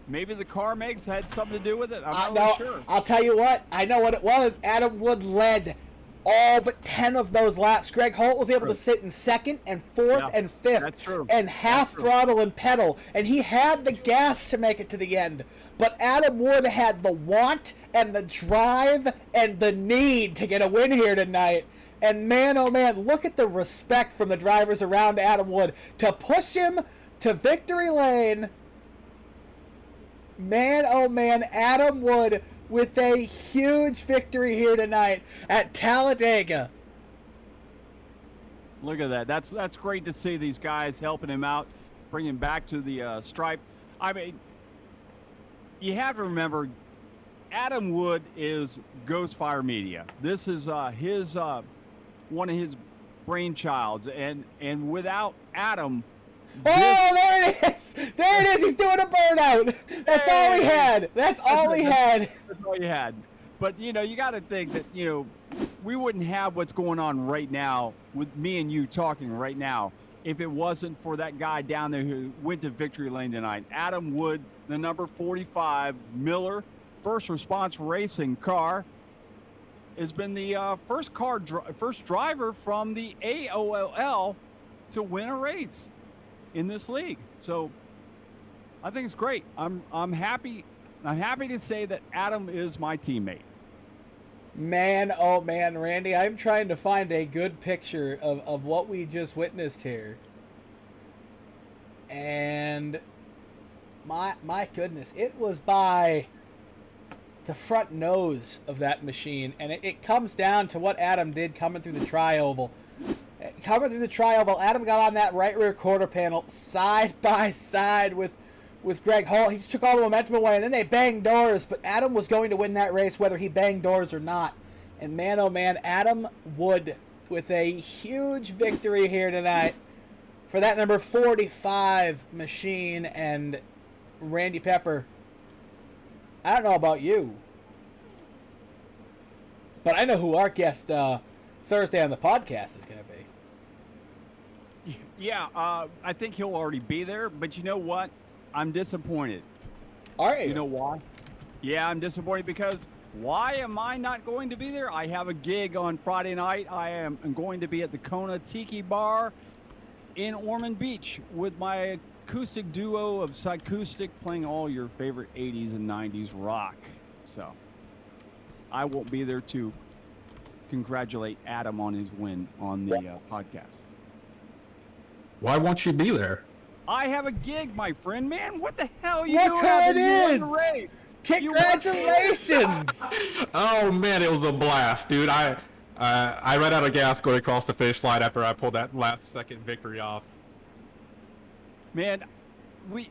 Maybe the car makes had something to do with it. I'm not really sure. I'll tell you what. I know what it was. Adam Wood led all but 10 of those laps. Greg Holt was able to sit in second and fourth and fifth. That's true. And half throttle and pedal. And he had the gas to make it to the end. But Adam Wood had the want and the drive and the need to get a win here tonight. And man, oh man, look at the respect from the drivers around Adam Wood to push him to victory lane. Man, oh man, Adam Wood with a huge victory here tonight at Talladega. Look at that. That's great to see these guys helping him out, bring him back to the stripe. I mean, you have to remember, Adam Wood is Ghostfire Media. This is his one of his brainchilds, and without Adam. Oh, there it is! There it is! He's doing a burnout! That's all he had! That's all he had! That's all you had. But, you know, you got to think that, you know, we wouldn't have what's going on right now with me and you talking right now if it wasn't for that guy down there who went to victory lane tonight. Adam Wood, the number 45 Miller First Response Racing car, has been the first driver from the AOLL to win a race in this league. So I think it's great. I'm happy. I'm happy to say that Adam is my teammate. Man, oh man, Randy, I'm trying to find a good picture of what we just witnessed here. And my goodness, it was by the front nose of that machine. And it comes down to what Adam did coming through the tri-oval. Coming through the tri-oval, Adam got on that right rear quarter panel side by side with Greg Holt. He just took all the momentum away, and then they banged doors. But Adam was going to win that race whether he banged doors or not. And man, oh man, Adam Wood with a huge victory here tonight for that number 45 machine. And Randy Pepper, I don't know about you, but I know who our guest Thursday on the podcast is going to be. Yeah, I think he'll already be there, but you know what? I'm disappointed. All right. You know why? Yeah, I'm disappointed because why am I not going to be there? I have a gig on Friday night. I'm going to be at the Kona Tiki Bar in Ormond Beach with my acoustic duo of Psychoustic playing all your favorite 80s and 90s rock. So I won't be there to congratulate Adam on his win on the podcast. Why won't you be there? I have a gig, my friend. Man, what the hell are you Look doing? who it You is! won the race. Congratulations! Oh man, it was a blast, dude. I ran out of gas going across the finish line after I pulled that last second victory off. Man, we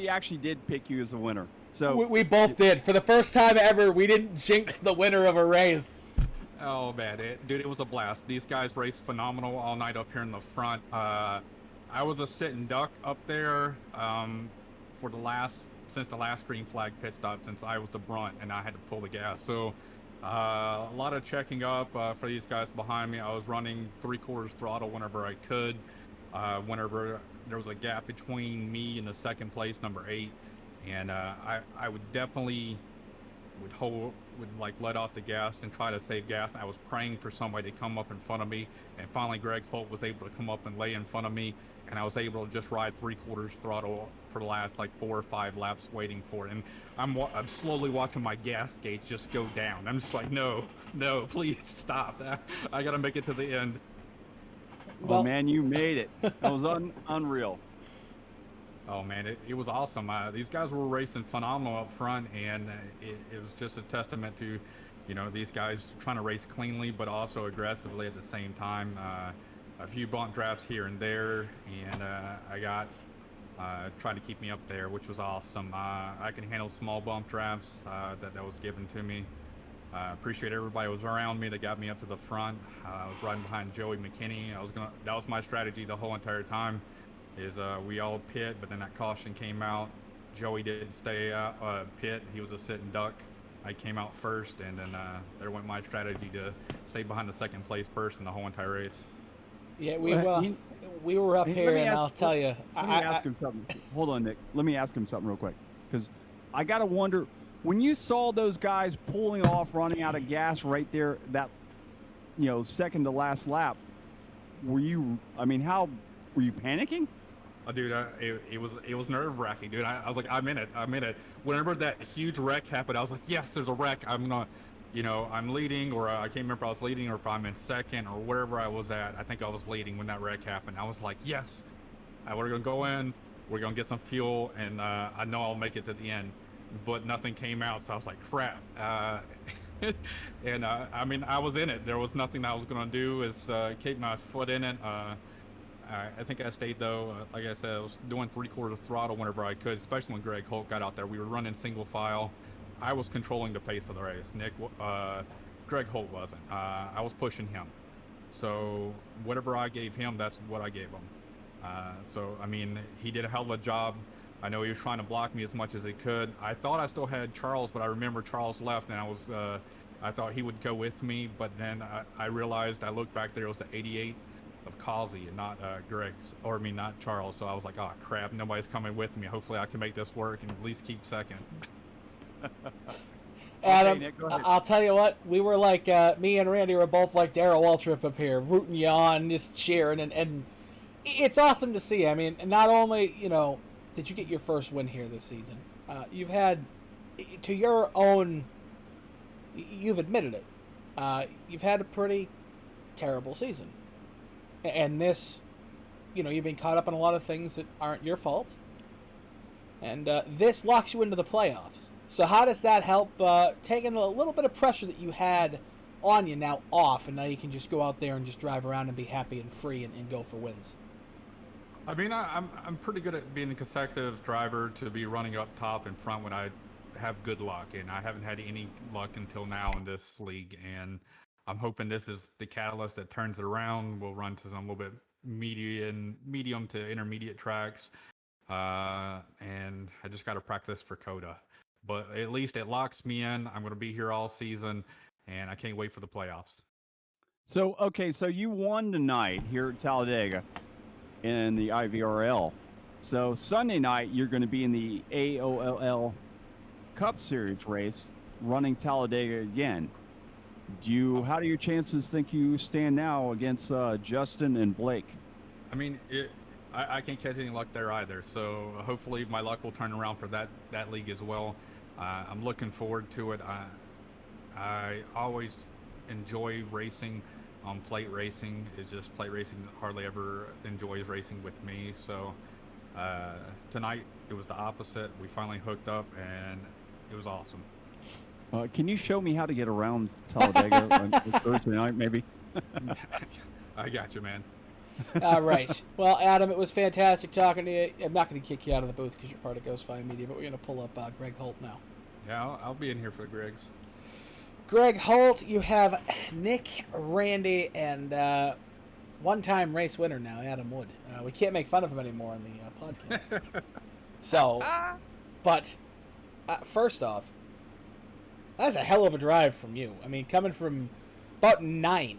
actually did pick you as a winner. So we both did. For the first time ever, we didn't jinx the winner of a race. Oh man, dude, it was a blast. These guys raced phenomenal all night up here in the front. I was a sitting duck up there for since the last green flag pit stop, since I was the brunt and I had to pull the gas. So a lot of checking up for these guys behind me. I was running 3/4 throttle whenever I could. Whenever there was a gap between me and the second place, number 8, and I would definitely would like let off the gas and try to save gas. I was praying for somebody to come up in front of me, and finally Greg Holt was able to come up and lay in front of me, and I was able to just ride 3/4 throttle for the last like 4 or 5 laps waiting for it. And I'm slowly watching my gas gauge just go down. I'm just like, no, please stop. I gotta make it to the end. Well, man, you made it. That was unreal. Oh man, it was awesome. These guys were racing phenomenal up front, and it was just a testament to, these guys trying to race cleanly but also aggressively at the same time. A few bump drafts here and there, and I got tried to keep me up there, which was awesome. I can handle small bump drafts that was given to me. Appreciate everybody who was around me that got me up to the front. I was riding behind Joey McKinney. That was my strategy the whole entire time. Is we all pit, but then that caution came out. Joey didn't stay pit. He was a sitting duck. I came out first, and then there went my strategy to stay behind the second place person the whole entire race. Yeah, we were up here, and I'll tell you. Let me ask him something. Hold on, Nick. Let me ask him something real quick, because I gotta wonder, when you saw those guys pulling off, running out of gas right there, that second to last lap, how were you panicking? Dude, it was nerve-wracking, dude. I was like, I'm in it. Whenever that huge wreck happened, I was like, yes, there's a wreck. I'm gonna, I'm leading, or I can't remember if I was leading or if I'm in second or wherever I was at. I think I was leading when that wreck happened. I was like, yes, we're gonna go in, we're gonna get some fuel, and I know I'll make it to the end. But nothing came out, so I was like, crap. And I was in it. There was nothing I was gonna do is keep my foot in it. I think I stayed, though. Like I said, I was doing 3/4 throttle whenever I could, especially when Greg Holt got out there. We were running single file. I was controlling the pace of the race. Greg Holt wasn't. I was pushing him. So whatever I gave him, that's what I gave him. He did a hell of a job. I know he was trying to block me as much as he could. I thought I still had Charles, but I remember Charles left, and I thought he would go with me. But then I realized, I looked back there, it was the 88 of Causey and not not Charles. So I was like, oh crap, nobody's coming with me. Hopefully I can make this work and at least keep second. Adam, Nick, go ahead. I'll tell you what, we were like, me and Randy were both like Darrell Waltrip up here, rooting you on, just cheering, and it's awesome to see. I mean, not only, did you get your first win here this season, you've had, to your own, you've admitted it, you've had a pretty terrible season. And this, you've been caught up in a lot of things that aren't your fault. And this locks you into the playoffs. So how does that help taking a little bit of pressure that you had on you now off, and now you can just go out there and just drive around and be happy and free and go for wins? I'm pretty good at being a consecutive driver to be running up top and front when I have good luck, and I haven't had any luck until now in this league. And I'm hoping this is the catalyst that turns it around. We'll run to some little bit medium to intermediate tracks. And I just got to practice for Coda. But at least it locks me in. I'm going to be here all season, and I can't wait for the playoffs. So, okay, so you won tonight here at Talladega in the IVRL. So Sunday night, you're going to be in the AOLL Cup Series race, running Talladega again. How do your chances think you stand now against Justin and Blake? I mean, I can't catch any luck there either. So hopefully my luck will turn around for that league as well. I'm looking forward to it. I always enjoy racing on plate racing. It's just plate racing hardly ever enjoys racing with me. So tonight it was the opposite. We finally hooked up and it was awesome. Can you show me how to get around Talladega on Thursday night, maybe? I got you, man. All right. Well, Adam, it was fantastic talking to you. I'm not going to kick you out of the booth because you're part of Ghost Fire Media, but we're going to pull up Greg Holt now. Yeah, I'll be in here for Greg's. Greg Holt, you have Nick, Randy, and one-time race winner now, Adam Wood. We can't make fun of him anymore on the podcast. So, but first off, that's a hell of a drive from you. I mean, coming from about 9th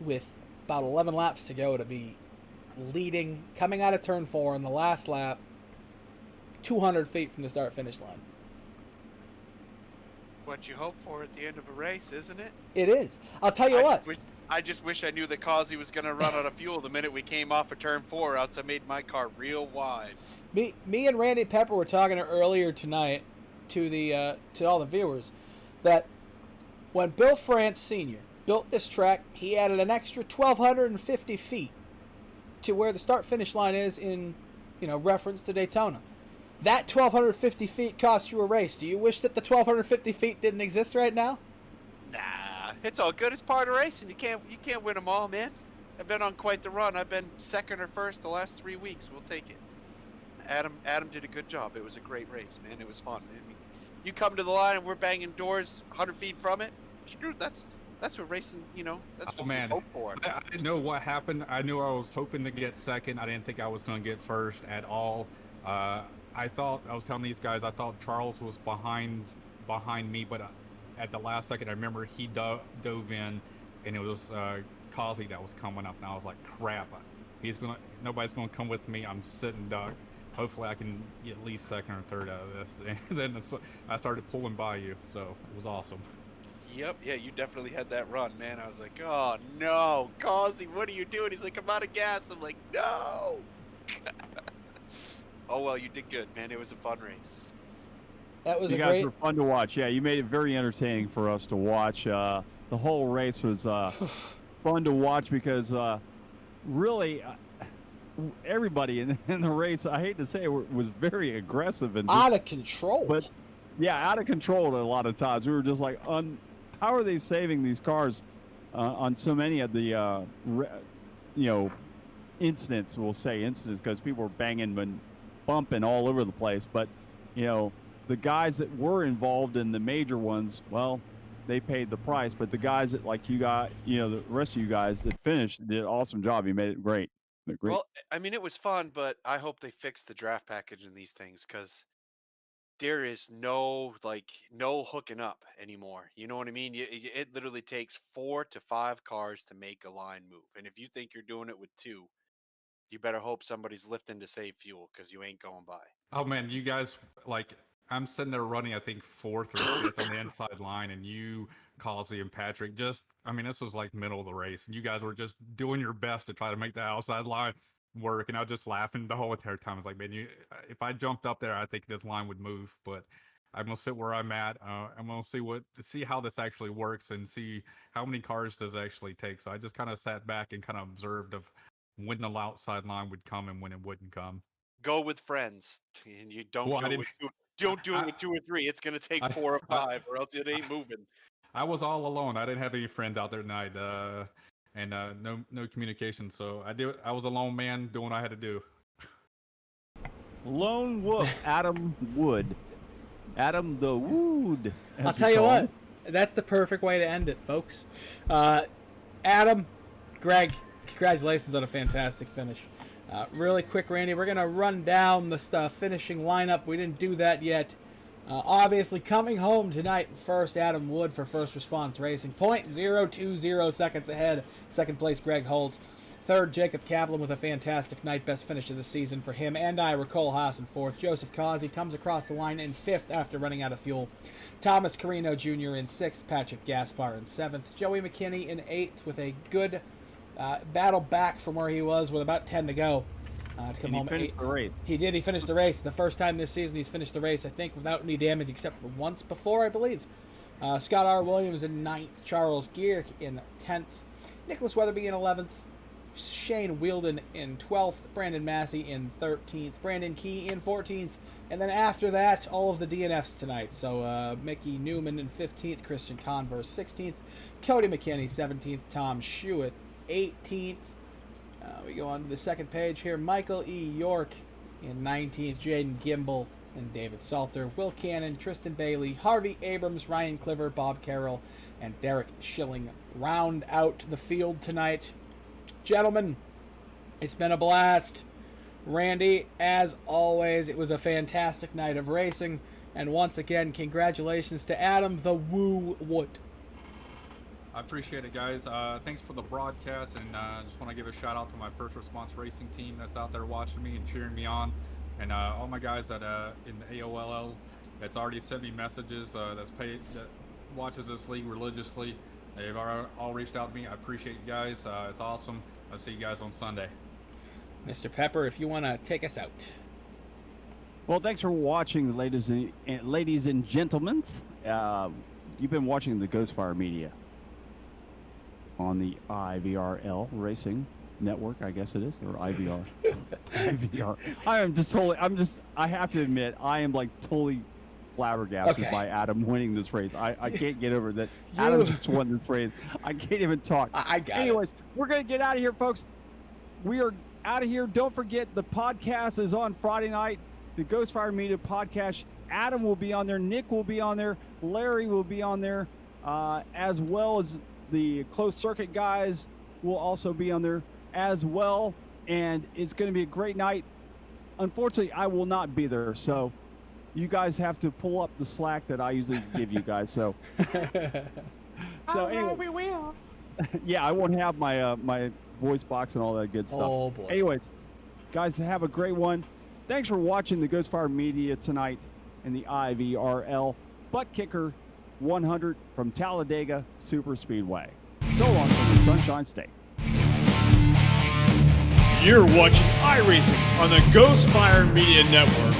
with about 11 laps to go to be leading, coming out of turn 4 in the last lap, 200 feet from the start-finish line. What you hope for at the end of a race, isn't it? It is. I'll tell you what. I just wish I knew that Causey was going to run out of fuel the minute we came off of turn 4, else I made my car real wide. Me and Randy Pepper were talking earlier tonight to all the viewers that when Bill France Sr. built this track, he added an extra 1,250 feet to where the start-finish line is in, reference to Daytona. That 1,250 feet cost you a race. Do you wish that the 1,250 feet didn't exist right now? Nah, it's all good. It's part of racing. You can't win them all, man. I've been on quite the run. I've been second or first the last 3 weeks. We'll take it. Adam did a good job. It was a great race, man. It was fun. I mean, you come to the line and we're banging doors 100 feet from it. Screw, that's what racing, that's what we hope for. I didn't know what happened. I knew I was hoping to get second. I didn't think I was going to get first at all. I was telling these guys, I thought Charles was behind me, but at the last second, I remember he dove in, and it was Causey that was coming up, and I was like, crap, nobody's going to come with me. I'm sitting duck. Hopefully I can get at least second or third out of this. And then I started pulling by you, so it was awesome. Yep, yeah, you definitely had that run, man. I was like, oh, no, Causey, what are you doing? He's like, I'm out of gas. I'm like, no. Oh, well, you did good, man. It was a fun race. That was you a guys great... were fun to watch. Yeah, you made it very entertaining for us to watch. The whole race was fun to watch because really everybody in the race, I hate to say it, was very aggressive and out of control. But yeah, out of control a lot of times. We were just like, how are they saving these cars on so many of the incidents? We'll say incidents because people were banging and bumping all over the place. But the guys that were involved in the major ones, well, they paid the price. But the guys that, like you got, the rest of you guys that finished did an awesome job. You made it great. Well, I mean, it was fun, but I hope they fix the draft package in these things because there is no hooking up anymore. You know what I mean? It literally takes 4 to 5 cars to make a line move. And if you think you're doing it with 2, you better hope somebody's lifting to save fuel because you ain't going by. Oh, man, you guys, I'm sitting there running, I think, 4th or 5th on the inside line, and you, Causey, and Patrick this was like middle of the race, and you guys were just doing your best to try to make the outside line work, and I was just laughing the whole entire time. I was like, man, if I jumped up there, I think this line would move, but I'm going to sit where I'm at. I'm going to see how this actually works and see how many cars does it actually take. So I just kind of sat back and kind of observed of when the outside line would come and when it wouldn't come. Go with friends, and you don't do it with 2. Don't do it with 2 or 3. It's going to take 4 or 5, or else it ain't moving. I was all alone. I didn't have any friends out there tonight, and no communication. So I was a lone man doing what I had to do. Lone Wolf, Adam Wood. Adam the Wood. I'll tell you what. That's the perfect way to end it, folks. Adam, Greg, congratulations on a fantastic finish. Really quick, Randy, we're going to run down the finishing lineup. We didn't do that yet. Obviously, coming home tonight, first, Adam Wood for First Response Racing. 0.020 seconds ahead. Second place, Greg Holt. Third, Jacob Kaplan with a fantastic night. Best finish of the season for him and Ira Kohlhaas in fourth. Joseph Causey comes across the line in fifth after running out of fuel. Thomas Carino Jr. in sixth. Patrick Gaspar in seventh. Joey McKinney in eighth with a good battle back from where he was with about 10 to go. To come home finished the race. He did. He finished the race. The first time this season he's finished the race, I think, without any damage except for once before, I believe. Scott R. Williams in 9th. Charles Gear in 10th. Nicholas Weatherby in 11th. Shane Wielden in 12th. Brandon Massey in 13th. Brandon Key in 14th. And then after that, all of the DNFs tonight. So Mickey Newman in 15th. Christian Converse 16th. Cody McKinney 17th. Tom Shewitt 18th. We go on to the second page here. Michael E. York in 19th. Jaden Gimbel and David Salter. Will Cannon, Tristan Bailey, Harvey Abrams, Ryan Cliver, Bob Carroll, and Derek Schilling round out the field tonight. Gentlemen, it's been a blast. Randy, as always, it was a fantastic night of racing. And once again, congratulations to Adam the Woo Wood. I appreciate it, guys. Thanks for the broadcast, and just want to give a shout out to my First Response Racing team that's out there watching me and cheering me on, and all my guys that in the AOLL that's already sent me messages that watches this league religiously. They've all reached out to me. I appreciate you guys. It's awesome. I'll see you guys on Sunday. Mr. Pepper, if you want to take us out. Well, thanks for watching, ladies and gentlemen. You've been watching the Ghostfire Media on the IVRL Racing Network, I guess it is, or IVR. IVR. I have to admit, I am like totally flabbergasted by Adam winning this race. I can't get over that. Adam just won this race. I can't even talk. I got Anyways, we're going to get out of here, folks. We are out of here. Don't forget, the podcast is on Friday night. The Ghostfire Media podcast. Adam will be on there. Nick will be on there. Larry will be on there, as well as the closed circuit guys will also be on there as well. And it's going to be a great night. Unfortunately, I will not be there. So you guys have to pull up the slack that I usually give you guys. So, anyway, we will. Yeah, I won't have my my voice box and all that good stuff. Oh, boy. Anyways, guys, have a great one. Thanks for watching the Ghostfire Media tonight in the IVRL Buttkicker 100 from Talladega Super Speedway. So long from the Sunshine State. You're watching iRacing on the Ghostfire Media Network.